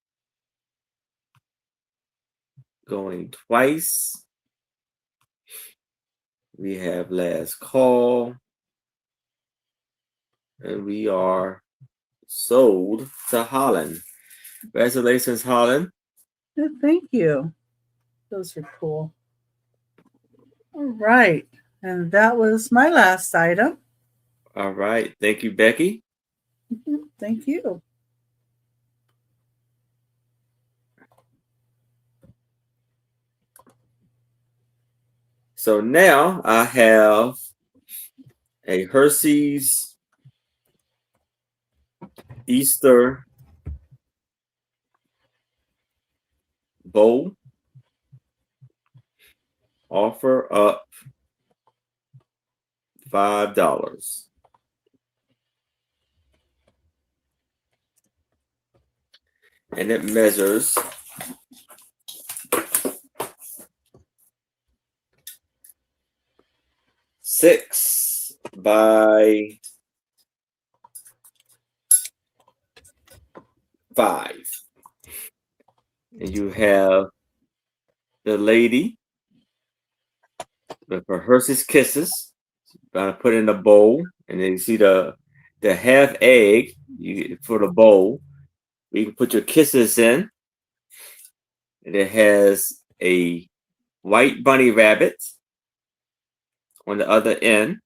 Going twice. We have last call. And we are sold to Holland. Congratulations, Holland. Thank you. Those are cool. All right. And that was my last item. All right. Thank you, Becky. Thank you. So now I have a Hershey's Easter bowl. Offer up $5. And it measures 6 by 5. And you have the lady with her Hershey's Kisses. Gonna put in the bowl, and then you see the half egg for the bowl. You can put your kisses in, and it has a white bunny rabbit on the other end.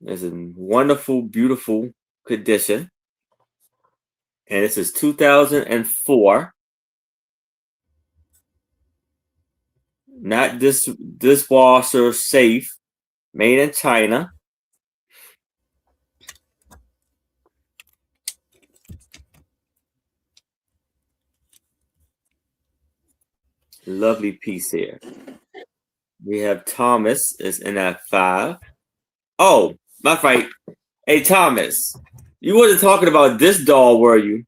It's in wonderful, beautiful condition, and this is 2004. not dishwasher safe, made in China. Lovely piece here. We have Thomas is in at 5. Oh, that's right. Hey, Thomas, you wasn't talking about this doll, were you?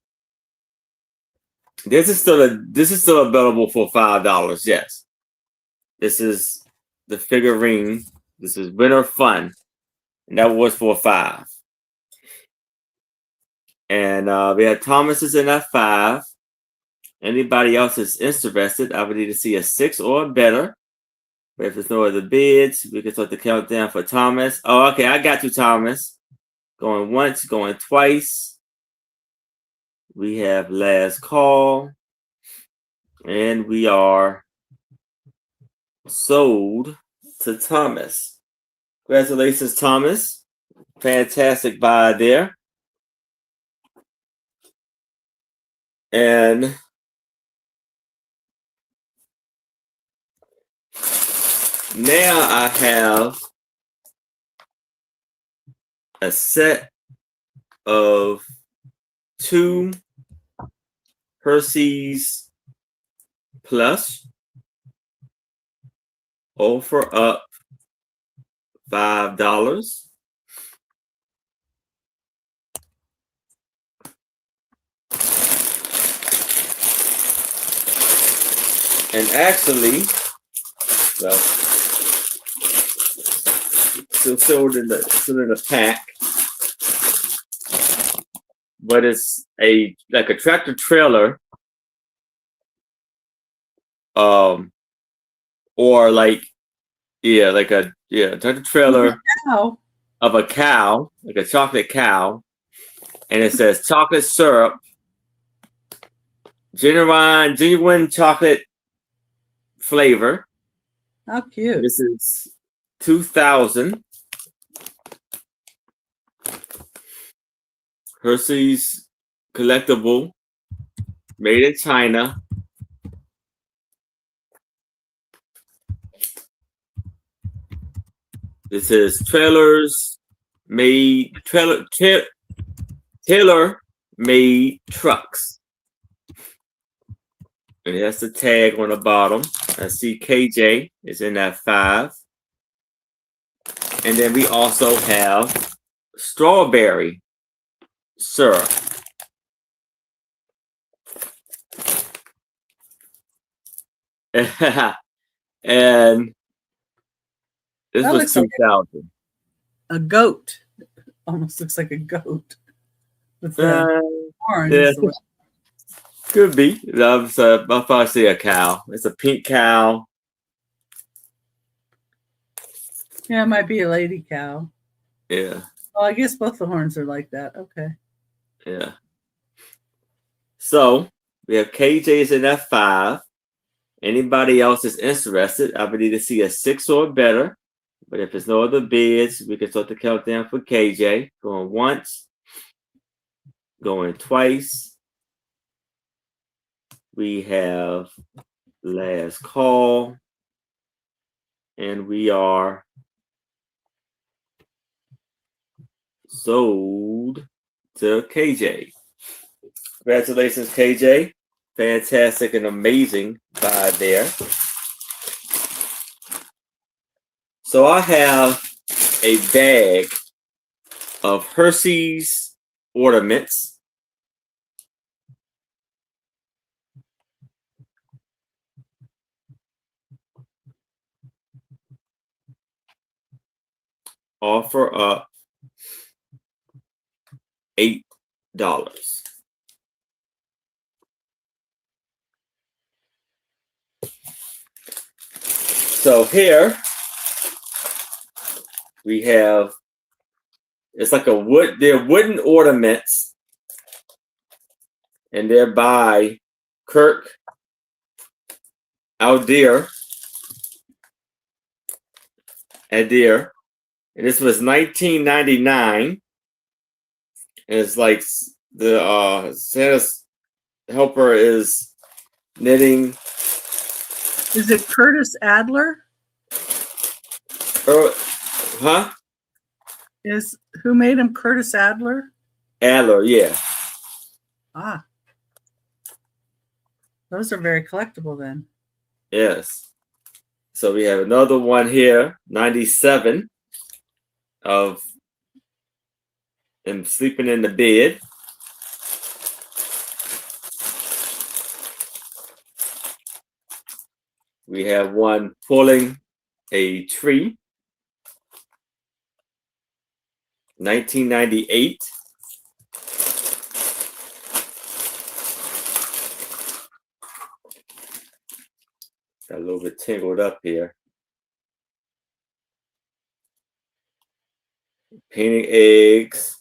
This is still available for $5. Yes, this is the figurine. This is Winter Fun, and that was for 5. And we have Thomas is in at 5. Anybody else is interested, I would need to see a 6 or better. But if there's no other bids, we can start the countdown for Thomas. Oh, okay, I got you, Thomas. Going once, going twice. We have last call. And we are sold to Thomas. Congratulations, Thomas. Fantastic buy there. And now I have a set of 2 Hershey's Plus, offer up $5. And actually, well, still in the pack, but it's like a tractor trailer, or like tractor trailer Wow. of a cow, like a chocolate cow, and it says chocolate syrup, genuine chocolate flavor. How cute. This is 2000 Hershey's collectible, made in China. This is Tailor made trucks. And that's the tag on the bottom. I see KJ is in that 5. And then we also have strawberry syrup. And this That was looks like 2000. a goat. Almost looks like a goat with the horns. Yeah, could be. I'll probably say a cow. It's a pink cow. Yeah, it might be a lady cow. Yeah, Well, I guess both the horns are like that. Okay. yeah. So we have KJ's in that 5. Anybody else is interested, I would need to see a 6 or better. But if there's no other bids, we can start the countdown for KJ. Going once, going twice. We have last call. And we are sold to KJ. Congratulations, KJ. Fantastic and amazing buy there. So I have a bag of Hershey's ornaments. Offer up $8. So here we have, it's like they're wooden ornaments, and they're by Kirk Adair. And this was $19.99. And it's like the Santa's helper is knitting Is it Curtis Adler? Huh? Is who made him Curtis Adler? Adler, yeah. Ah, those are very collectible then. Yes. So we have another one here, 97, of him sleeping in the bed. We have one pulling a tree, 1998. Got a little bit tangled up here. Painting eggs,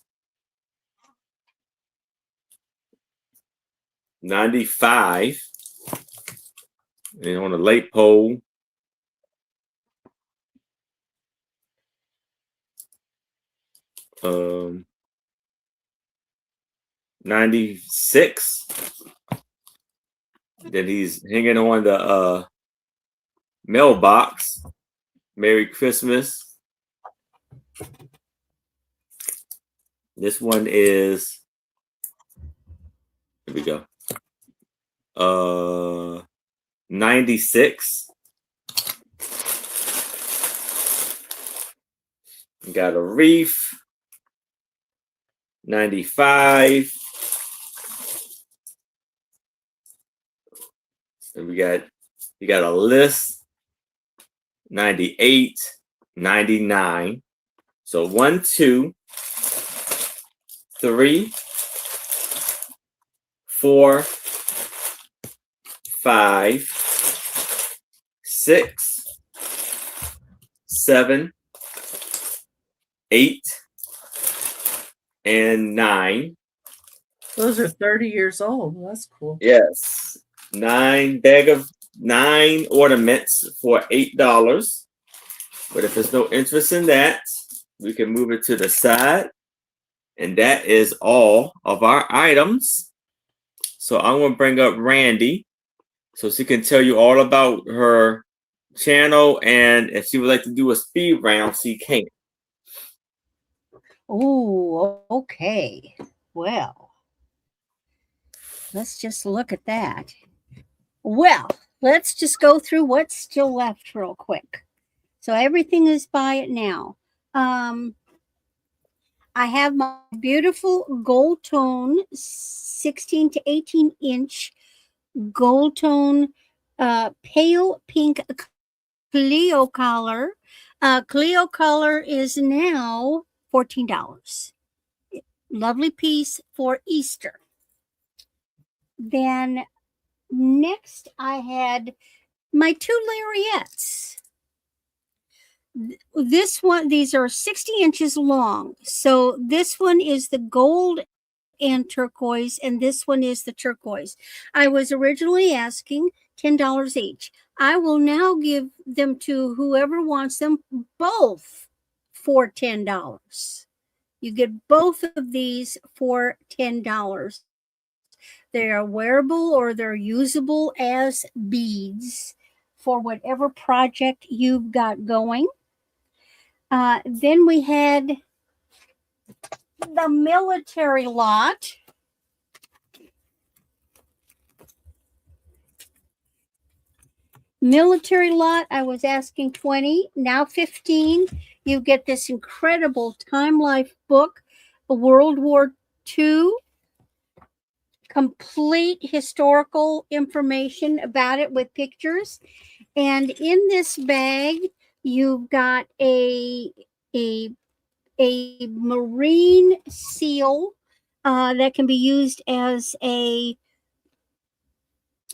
95. And on a light pole, 96. Then he's hanging on the mailbox. Merry Christmas. This one is, here we go. 96. Got a wreath. 95. And you got a list. 98, 99. So 1, 2, 3, 4, 5, 6, 7, 8, and 9. Those are 30 years old. That's cool. Yes. 9 bag of 9 ornaments for $8. But if there's no interest in that, we can move it to the side. And that is all of our items. So I'm going to bring up Randy so she can tell you all about her channel, and if she would like to do a speed round, she can. Oh, okay. Well, let's just look at that. Well, let's just go through what's still left real quick. So everything is by it now. I have my beautiful gold tone 16 to 18 inch gold tone pale pink Clio collar. Clio collar is now $14. Lovely piece for Easter. Then next I had my 2 lariats. This one, these are 60 inches long. So this one is the gold and turquoise, and this one is the turquoise. I was originally asking $10 each. I will now give them to whoever wants them both for $10. You get both of these for $10. They are wearable or they're usable as beads for whatever project you've got going. Then we had the military lot. Military lot, I was asking 20, now 15. You get this incredible Time Life book, World War II, complete historical information about it with pictures. And in this bag, you've got a marine seal that can be used as a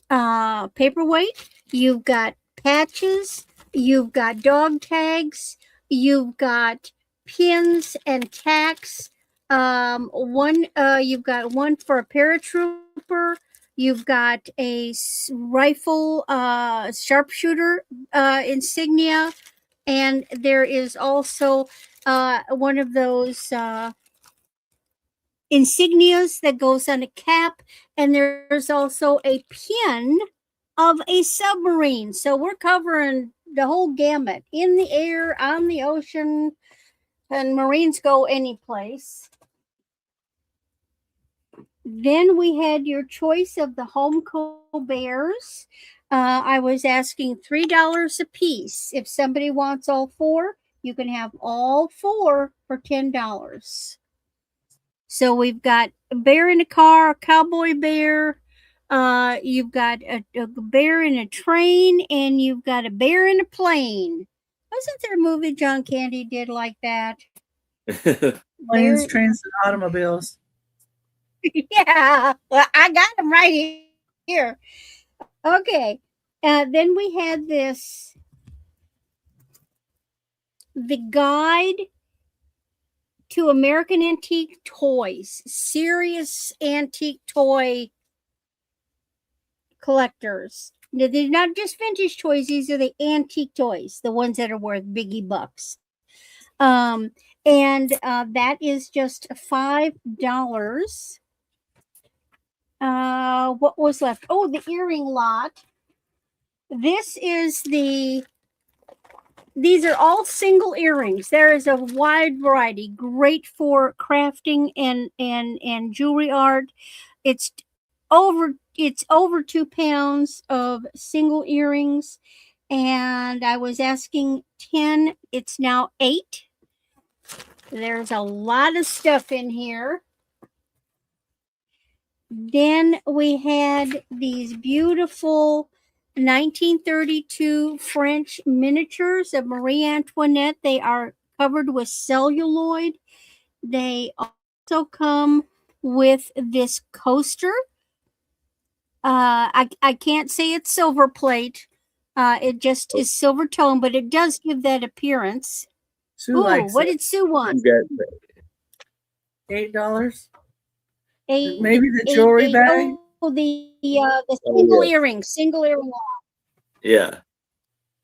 paperweight. You've got patches, you've got dog tags, you've got pins and tacks. You've got one for a paratrooper. You've got a rifle sharpshooter insignia, and there is also one of those insignias that goes on a cap, and there's also a pin of a submarine. So we're covering the whole gamut, in the air, on the ocean, and Marines go any place. Then we had your choice of the Homeco bears. I was asking $3 a piece. If somebody wants all four, you can have all four for $10. So we've got a bear in a car, a cowboy bear. You've got a bear in a train, and you've got a bear in a plane. Wasn't there a movie John Candy did like that? Planes, trains, and automobiles. Yeah, well, I got them right here. Okay. Then we had the guide to American antique toys, serious antique toy collectors. They're not just vintage toys, these are the antique toys, the ones that are worth biggie bucks. And that is just $5. What was left? Oh, the earring lot. These are all single earrings. There is a wide variety, great for crafting and jewelry art. It's over 2 pounds of single earrings, and I was asking 10. It's now 8. There's a lot of stuff in here. Then we had these beautiful 1932 French miniatures of Marie Antoinette. They are covered with celluloid. They also come with this coaster. I can't say it's silver plate. It just is silver tone, but it does give that appearance. Sue likes what it. did Sue want? $8. Eight, Maybe the jewelry bag. Oh, the single earring, single earring lot. Yeah.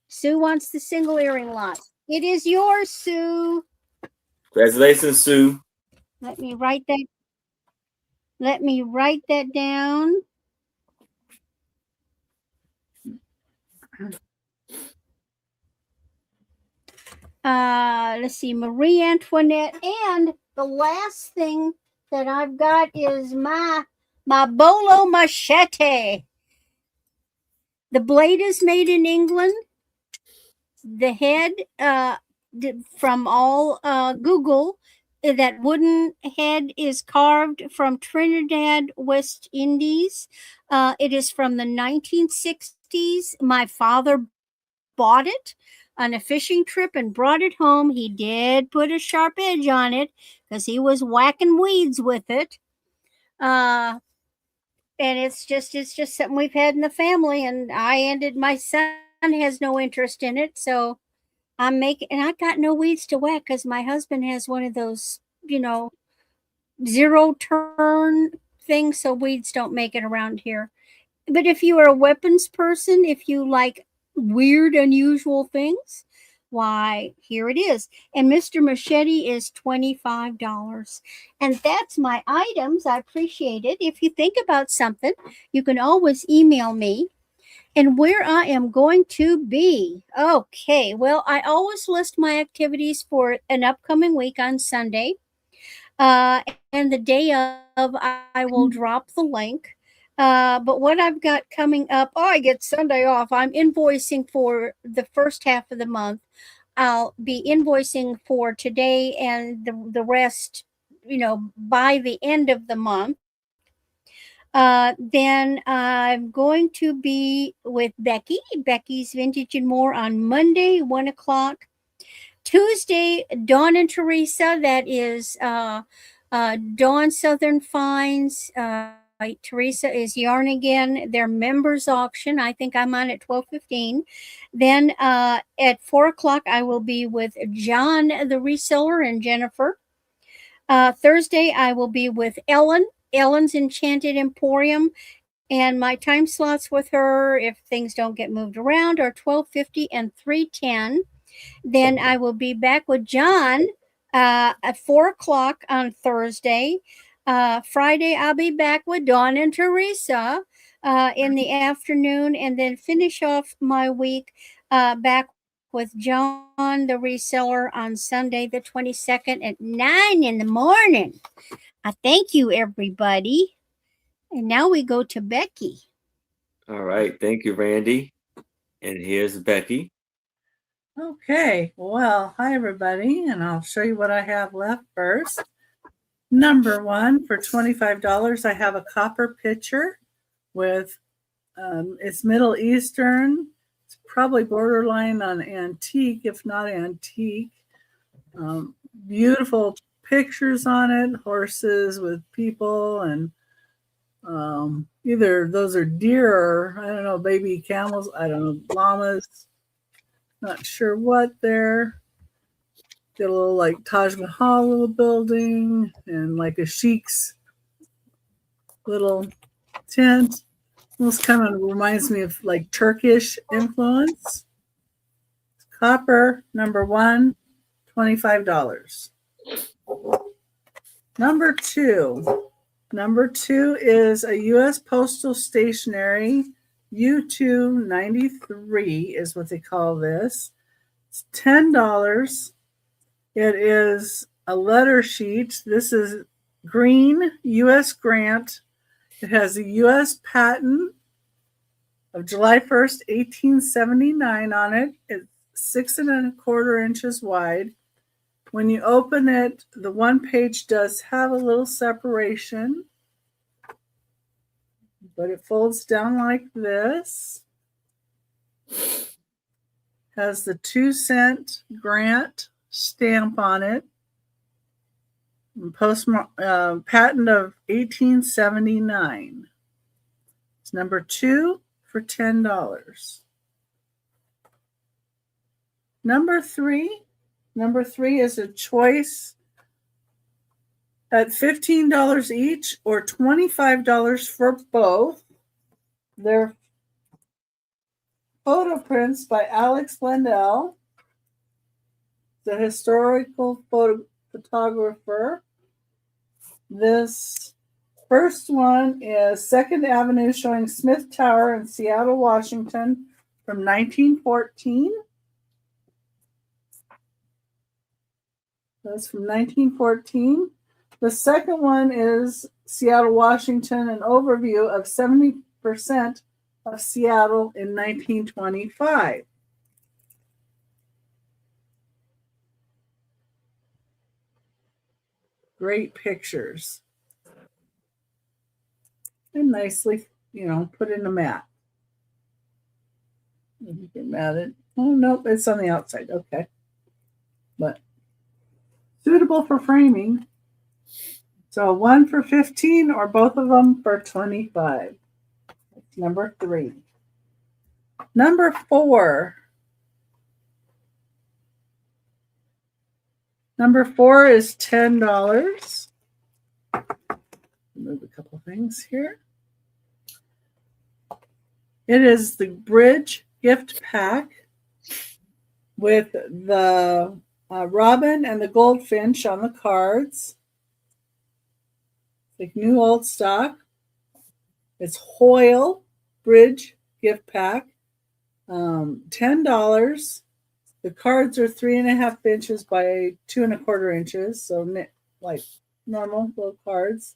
Sue wants the single earring lot. It is yours, Sue. Congratulations, Sue. Let me write that down. Let's see, Marie Antoinette, and the last thing that I've got is my bolo machete. The blade is made in England. The head, from all Google, that wooden head is carved from Trinidad, West Indies. It is from the 1960s. My father bought it on a fishing trip and brought it home. He did put a sharp edge on it because he was whacking weeds with it. And it's just something we've had in the family, and my son has no interest in it, so and I got no weeds to whack because my husband has one of those, zero turn things, so weeds don't make it around here. But if you are a weapons person, if you like weird, unusual things, why, here it is. And Mr. Machete is $25. And that's my items. I appreciate it. If you think about something, you can always email me. And where I am going to be. Okay, well, I always list my activities for an upcoming week on Sunday. And the day of, I will drop the link. But what I've got coming up, I get Sunday off. I'm invoicing for the first half of the month. I'll be invoicing for today and the rest, by the end of the month. Then I'm going to be with Becky's Vintage and More on Monday, 1 o'clock. Tuesday, Dawn and Teresa, that is Dawn Southern Finds. Teresa is Yarn Again, their members auction. I think I'm on at 12:15. Then at 4 o'clock, I will be with John, the reseller, and Jennifer. Thursday, I will be with Ellen's Enchanted Emporium, and my time slots with her, if things don't get moved around, are 12:50 and 3:10. Then I will be back with John at 4 o'clock on Thursday. Friday, I'll be back with Dawn and Teresa. in the afternoon, and then finish off my week back with John, the reseller, on Sunday, the 22nd at 9 in the morning. Thank you, everybody. And now we go to Becky. All right. Thank you, Randy. And here's Becky. Okay, well, hi everybody, and I'll show you what I have left first. Number one, for $25, I have a copper pitcher with, it's Middle Eastern. It's probably borderline on antique, if not antique. Beautiful pictures on it, horses with people, and either those are deer or, I don't know, baby camels, I don't know, llamas. Not sure what there. Get a little like Taj Mahal little building and like a sheik's little tent. This kind of reminds me of like Turkish influence. Copper, number one, $25. Number two is a U.S. Postal Stationery U2 93 is what they call this. It's $10. It is a letter sheet. This is green U.S. grant. It has a U.S. patent of July 1st, 1879 on it. It's 6 1/4 inches wide. When you open it, the one page does have a little separation, but it folds down like this. Has the 2-cent grant stamp on it. Patent of 1879. It's number two for $10. Number three is a choice at $15 each or $25 for both. They're photo prints by Alex Blundell, the historical photographer. This first one is 2nd Avenue, showing Smith Tower in Seattle, Washington from 1914. That's from 1914. The second one is Seattle, Washington, an overview of 70% of Seattle in 1925. Great pictures. And nicely, put in a mat. You can mat it. Oh, nope, it's on the outside. Okay. But suitable for framing. So one for 15 or both of them for 25. That's number three. Number four. Number four is $10. Move a couple things here. It is the Bridge gift pack with the robin and the goldfinch on the cards. Like new old stock. It's Hoyle Bridge gift pack. $10. The cards are 3.5 inches by 2 1/4 inches, so like normal little cards.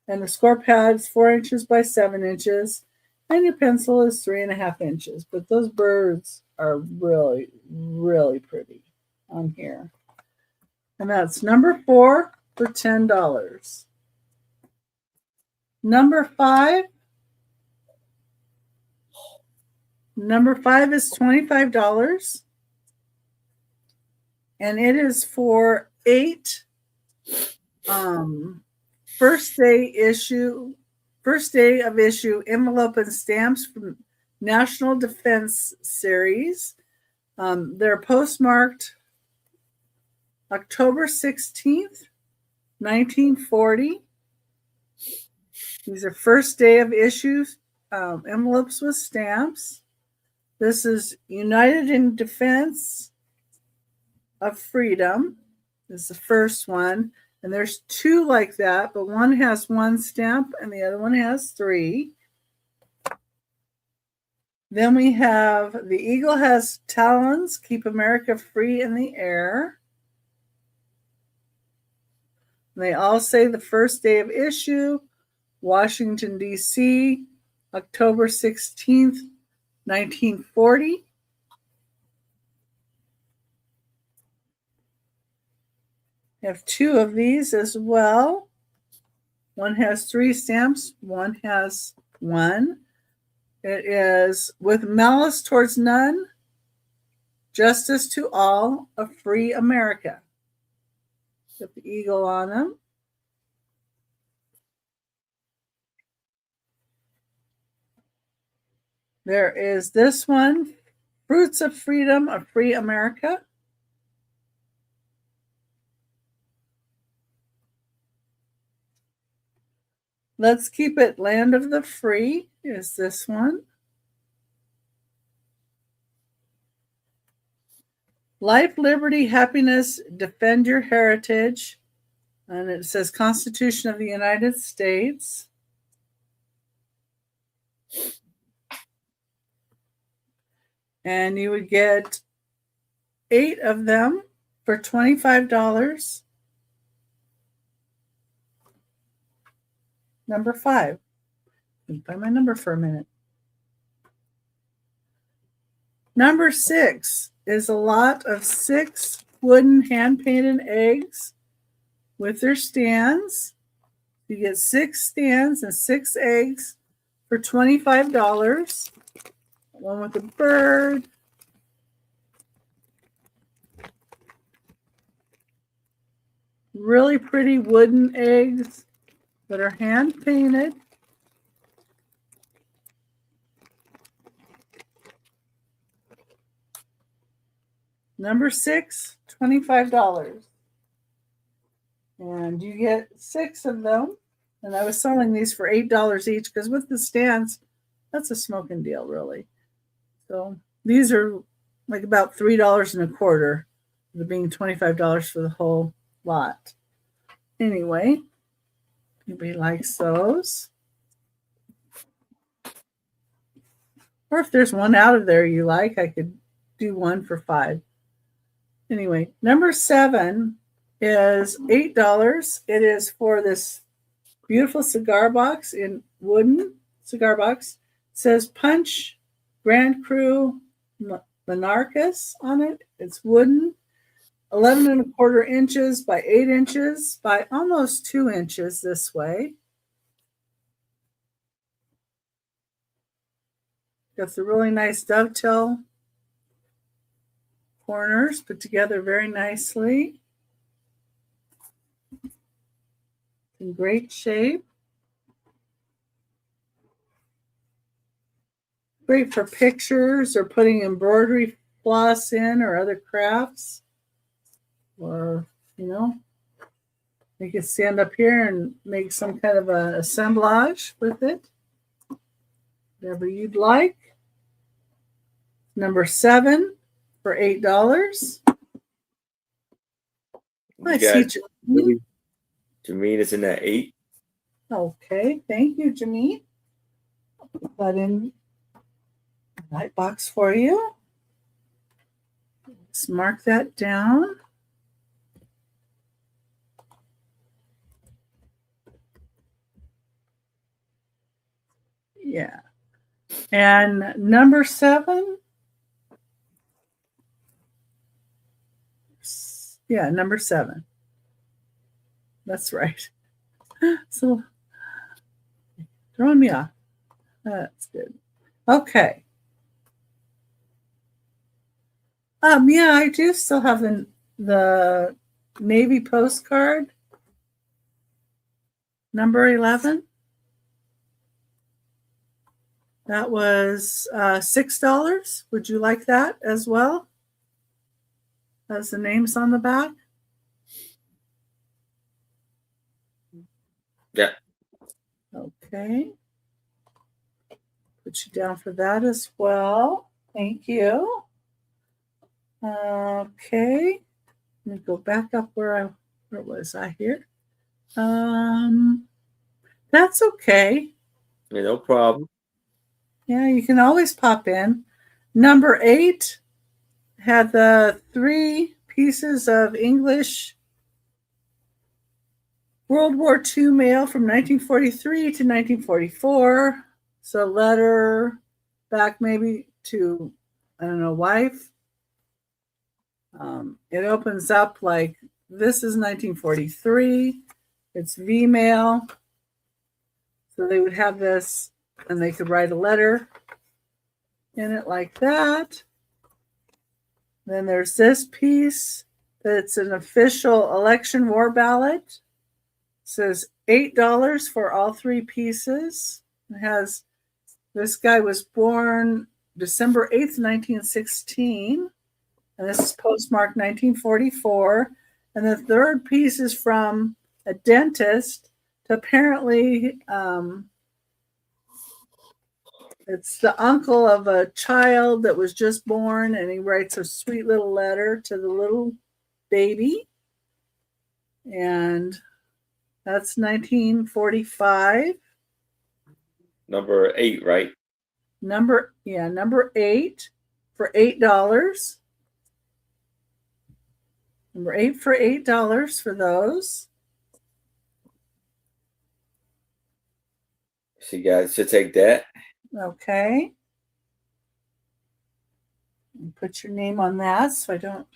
And the score pad is 4 inches by 7 inches, and your pencil is 3.5 inches. But those birds are really, really pretty on here. And that's number four for $10. Number five is $25. And it is for 8 first day of issue envelope and stamps from National Defense Series. They're postmarked October 16th, 1940. These are first day of issue envelopes with stamps. This is United in Defense of Freedom. This is the first one. And there's 2 like that, but one has 1 stamp and the other one has 3. Then we have the eagle has talons, keep America free in the air. They all say the first day of issue, Washington, D.C., October 16th, 1940. I have two of these as well. One has 3 stamps, one has 1. It is with malice towards none, justice to all, a free America. With the eagle on them. There is this one, Fruits of Freedom, a Free America. Let's Keep It Land of the Free is this one. Life, Liberty, Happiness, Defend Your Heritage. And it says Constitution of the United States. And you would get 8 of them for $25. Number 5. Let me find my number for a minute. Number 6 is a lot of 6 wooden hand-painted eggs with their stands. You get 6 stands and 6 eggs for $25. One with a bird. Really pretty wooden eggs that are hand painted. Number 6, $25. And you get 6 of them. And I was selling these for $8 each because with the stands, that's a smoking deal, really. So these are like about $3.25, being $25 for the whole lot. Anyway, anybody likes those? Or if there's one out of there you like, I could do one for $5. Anyway, number 7 is $8. It is for this beautiful cigar box in wooden cigar box. It says Punch Grand Cru Monarchus on it. It's wooden, 11.25 inches by 8 inches by almost 2 inches this way. Got the really nice dovetail corners put together very nicely. In great shape. Great for pictures or putting embroidery floss in or other crafts. Or, you know, you can stand up here and make some kind of an assemblage with it. Whatever you'd like. Number 7 for $8. I see Jameen. Jameen is in that 8. Okay, thank you, Jameen. Put that in the light box for you. Let's mark that down. Yeah. And number 7. Yeah, number 7. That's right. So throwing me off. That's good. Okay. Yeah, I do still have the Navy postcard. Number 11. That was $6. Would you like that as well? Has the names on the back? Yeah. Okay. Put you down for that as well. Thank you. Okay. Let me go back up where was I here? That's okay. Yeah, no problem. Yeah, you can always pop in. Number 8 had the 3 pieces of English World War II mail from 1943 to 1944. So letter back maybe to, I don't know, wife. It opens up like this is 1943. It's V-mail. So they would have this and they could write a letter in it like that. Then there's this piece that's an official election war ballot. It says $8 for all 3 pieces. It has, this guy was born December 8th, 1916. And this is postmarked 1944. And the third piece is from a dentist to apparently it's the uncle of a child that was just born, and he writes a sweet little letter to the little baby. And that's 1945. Number 8, right? Number 8 for $8. Number 8 for $8 for those. So you guys should take that. Okay. Put your name on that so I don't.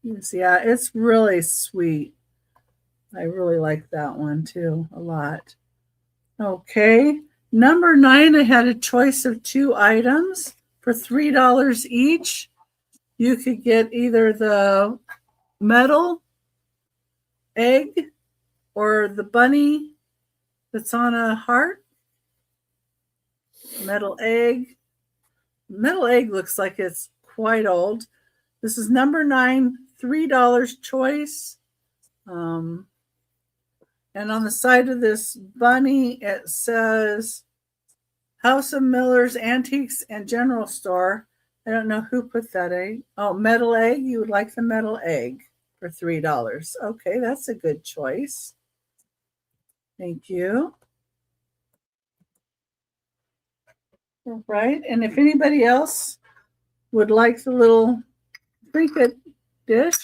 Yeah, it's really sweet. I really like that one too a lot. Okay. Number 9, I had a choice of 2 items for $3 each. You could get either the metal egg or the bunny that's on a heart. Metal egg. Metal egg looks like it's quite old. This is number 9, $3 choice. And on the side of this bunny, it says House of Miller's Antiques and General Store. I don't know who put that egg. Oh, metal egg. You would like the metal egg for $3. Okay, that's a good choice. Thank you. All right. And if anybody else would like the little trinket dish,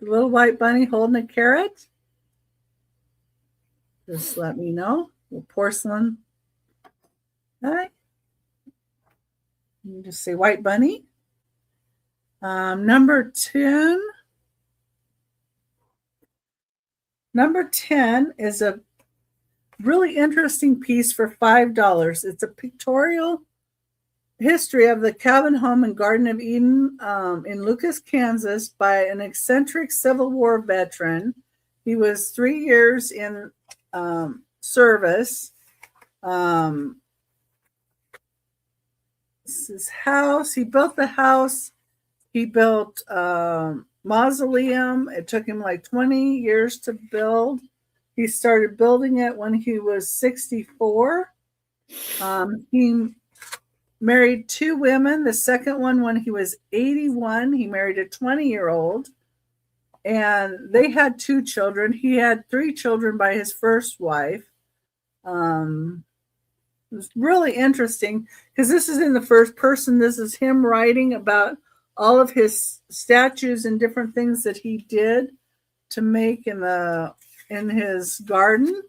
the little white bunny holding a carrot, just let me know. The porcelain. Hi. You just say white bunny. Number 10. Number 10 is a really interesting piece for $5. It's a pictorial history of the cabin home and Garden of Eden in Lucas, Kansas by an eccentric Civil War veteran. He was 3 years in service. This is his house. He built the house. He built mausoleum. It took him like 20 years to build. He started building it when he was 64. He married 2 women. The second one when he was 81. He married a 20-year-old. And they had 2 children. He had 3 children by his first wife. It was really interesting because this is in the first person. This is him writing about all of his statues and different things that he did to make in his garden.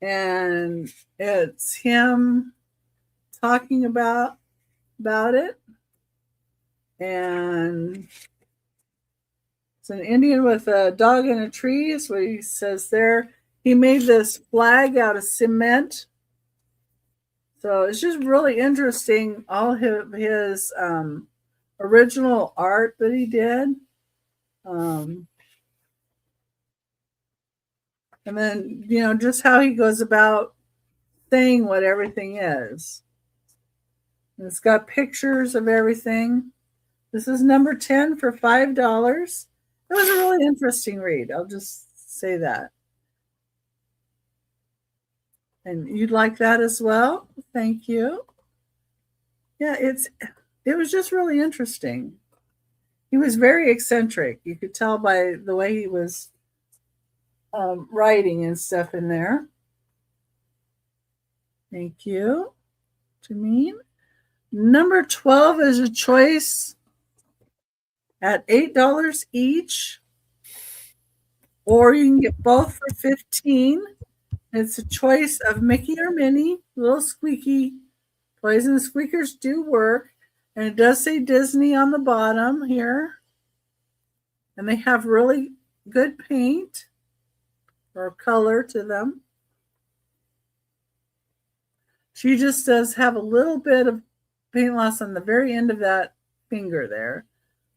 And it's him talking about it. And it's an Indian with a dog in a tree is what he says there. He made this flag out of cement. So it's just really interesting, all his original art that he did. And then, just how he goes about saying what everything is. And it's got pictures of everything. This is number 10 for $5. It was a really interesting read. I'll just say that. And you'd like that as well? Thank you. Yeah, it was just really interesting. He was very eccentric. You could tell by the way he was writing and stuff in there. Thank you, Janine. Number 12 is a choice at $8 each, or you can get both for $15. It's a choice of Mickey or Minnie, little squeaky toys, and the squeakers do work. And it does say Disney on the bottom here. And they have really good paint or color to them. She just does have a little bit of paint loss on the very end of that finger there.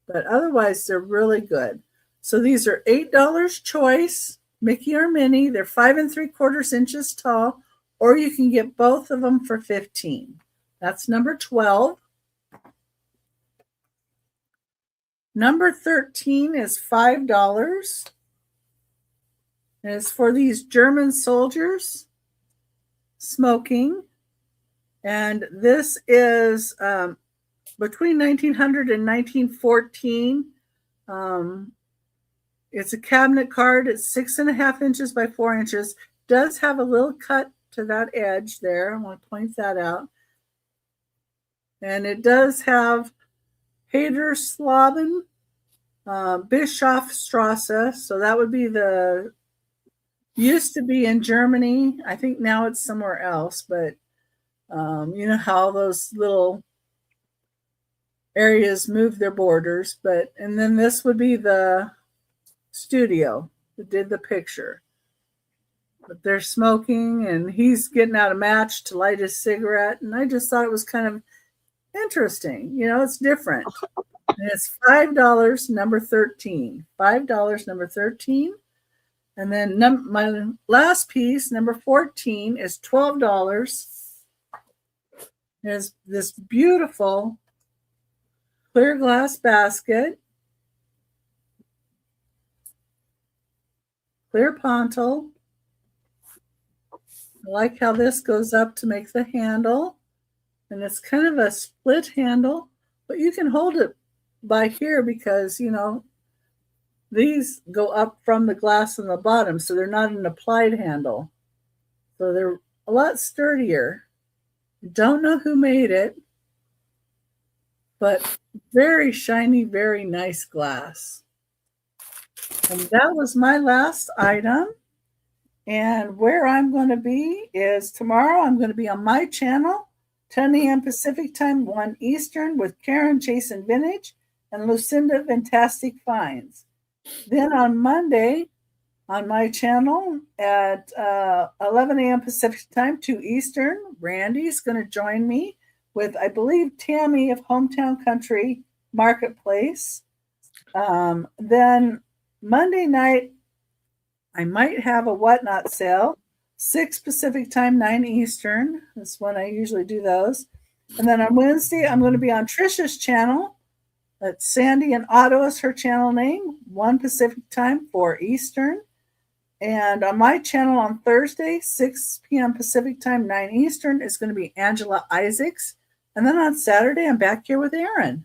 But otherwise, they're really good. So these are $8 choice, Mickey or Minnie. They're 5 3/4 inches tall, or you can get both of them for $15. That's number 12. Number 13 is $5. And it's for these German soldiers smoking. And this is between 1900 and 1914. It's a cabinet card. It's 6.5 inches by 4 inches. Does have a little cut to that edge there. I want to point that out. And it does have Haderslaben, Bischofstrasse. So that would be used to be in Germany. I think now it's somewhere else, but you know how those little areas move their borders. And then this would be the studio that did the picture. But they're smoking, and he's getting out a match to light his cigarette. And I just thought it was kind of interesting. You know, it's different. And it's $5, number 13. $5, number 13. And then my last piece, number 14, is $12. There's this beautiful clear glass basket. Clear pontal. I like how this goes up to make the handle. And it's kind of a split handle, but you can hold it by here because, you know, these go up from the glass on the bottom, so they're not an applied handle. So they're a lot sturdier. Don't know who made it, but very shiny, very nice glass. And that was my last item. And where I'm going to be is tomorrow. I'm going to be on my channel, 10 a.m. Pacific time, 1 Eastern, with Karen Jason Vintage and Lucinda Fantastic Finds. Then on Monday, on my channel at 11 a.m. Pacific time, 2 Eastern, Randy's going to join me with, I believe, Tammy of Hometown Country Marketplace. Then Monday night, I might have a Whatnot sale, 6 Pacific time, 9 Eastern. That's when I usually do those. And then on Wednesday, I'm going to be on Trisha's channel. That's Sandy and Otto is her channel name, 1 Pacific time, 4 Eastern. And on my channel on Thursday, 6 p.m. Pacific time, 9 Eastern, is going to be Angela Isaacs. And then on Saturday, I'm back here with Aaron.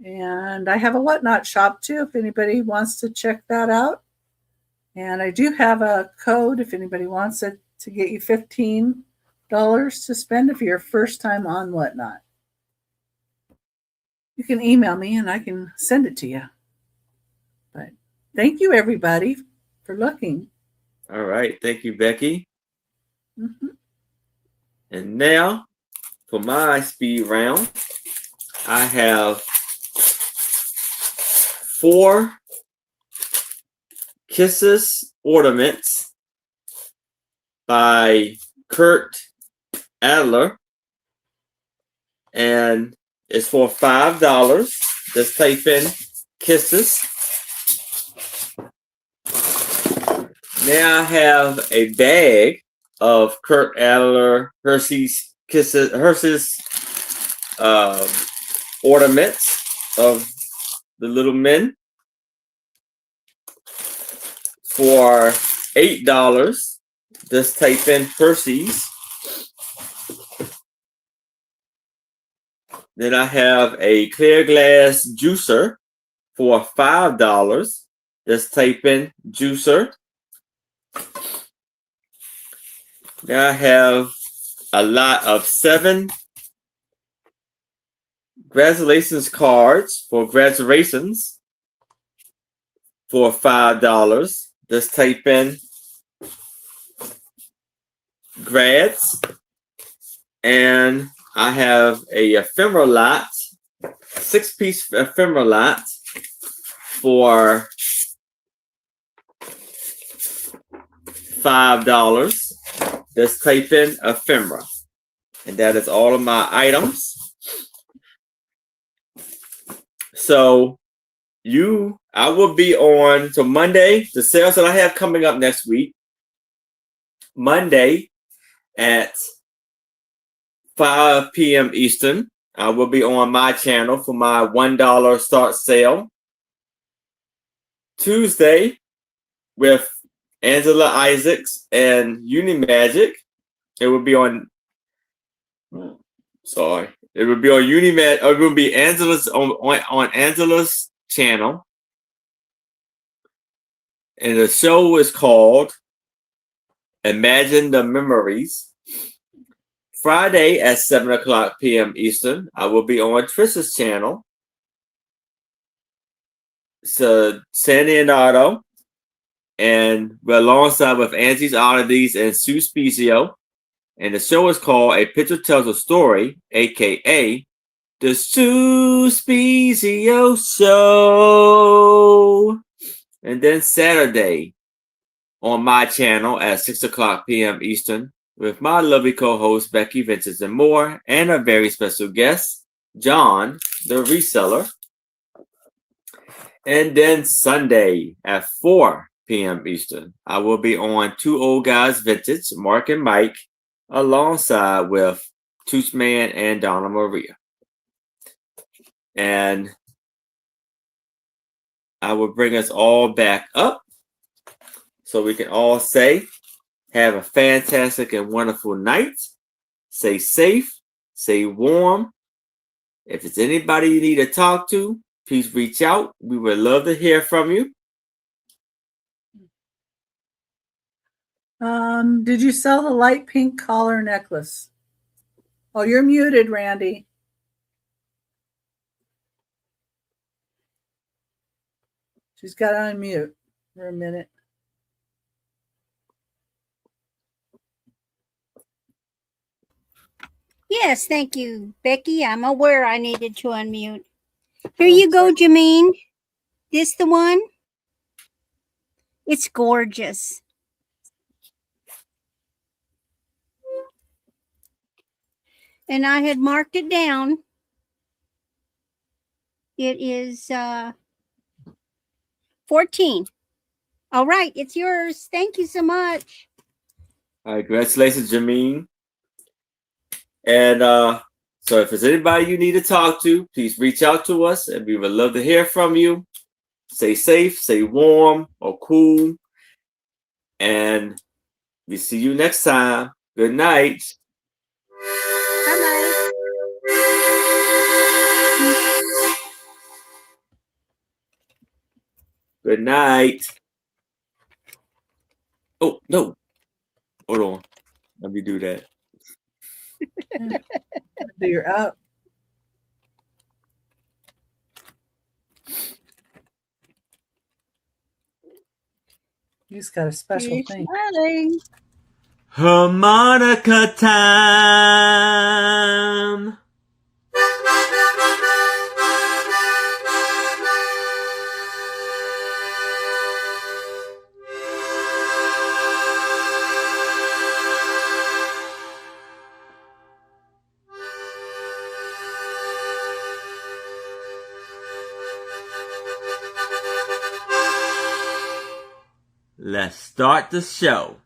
And I have a Whatnot shop too, if anybody wants to check that out. And I do have a code if anybody wants it to get you $15 to spend if you're first time on Whatnot. You can email me and I can send it to you. But thank you, everybody, for looking. All right. Thank you, Becky. Mm-hmm. And now for my speed round, I have 4 Kisses ornaments by Kurt Adler. And it's for $5. Just type in Kisses. Now I have a bag of Kurt Adler Hershey's Kisses, ornaments of the little men for $8. Just type in Hershey's. Then I have a clear glass juicer for $5. Just type in juicer. Now I have a lot of 7 congratulations cards for graduations for $5. Just type in grads. And I have a ephemera lot, 6-piece ephemera lot for $5. Just type in ephemera. And that is all of my items. So I will be on, so Monday, the sales that I have coming up next week, Monday at 5 p.m. Eastern, I will be on my channel for my $1 start sale. Tuesday with Angela Isaacs and Unimagic. It will be on, it will be on Unimagic, it will be Angela's on Angela's channel. And the show is called Imagine the Memories. Friday at 7 o'clock p.m. Eastern, I will be on Trisha's channel. So San Leonardo, and we're alongside with Angie's Oddities and Sue Spezio. And the show is called A Picture Tells a Story, aka The Sue Spezio Show. And then Saturday on my channel at 6 o'clock p.m. Eastern with my lovely co-host Becky, Vinces, and more, and a very special guest, John, the reseller. And then Sunday at 4 p.m. Eastern, I will be on Two Old Guys Vintage, Mark and Mike, alongside with Tooch Man and Donna Maria. And I will bring us all back up so we can all say, have a fantastic and wonderful night. Stay safe, stay warm. If it's anybody you need to talk to, please reach out. We would love to hear from you. Did you sell the light pink collar necklace? Oh, you're muted, Randy. She's got to unmute for a minute. Yes, thank you, Becky. I'm aware I needed to unmute. Here you go, Jameen. This the one? It's gorgeous. And I had marked it down. It is 14. All right, it's yours. Thank you so much. All right, congratulations, Jameen. And so if there's anybody you need to talk to, please reach out to us, and we would love to hear from you. Stay safe, stay warm or cool. And we see you next time. Good night. Bye-bye. Good night. Oh, no. Hold on. Let me do that. You're up. You just got a special thing. Smiling. Harmonica time. Let's start the show.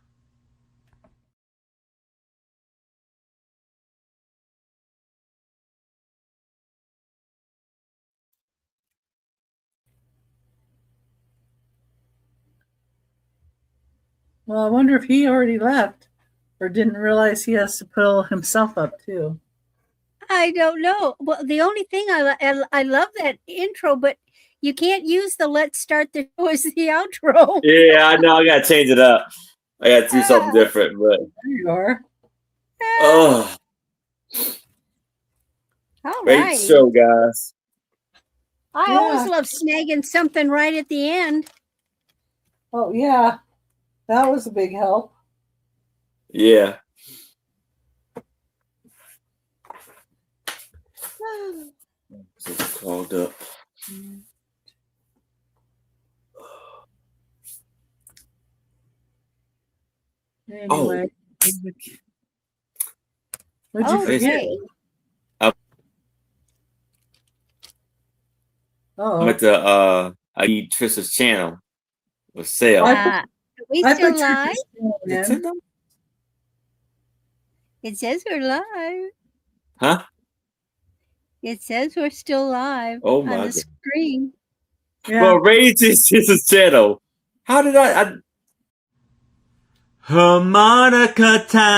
Well, I wonder if he already left or didn't realize he has to pull himself up too. I don't know. Well, the only thing I love that intro, but You can't use the "Let's start the show" as the outro. Yeah, I know. I gotta change it up. I gotta do something different. But There you are. oh, All great right. show, guys. I Yeah. always love snagging something right at the end. Oh yeah, that was a big help. Yeah. So it's called up. Anyway, what'd you Okay. forget? I Oh, went to I need Trista's channel with sale. Are we I still put live? Is in. it $10? It says we're live. Huh? It says we're still live Oh on my the God. screen. Yeah. Well, raise Trista's channel. How did I Harmonica time.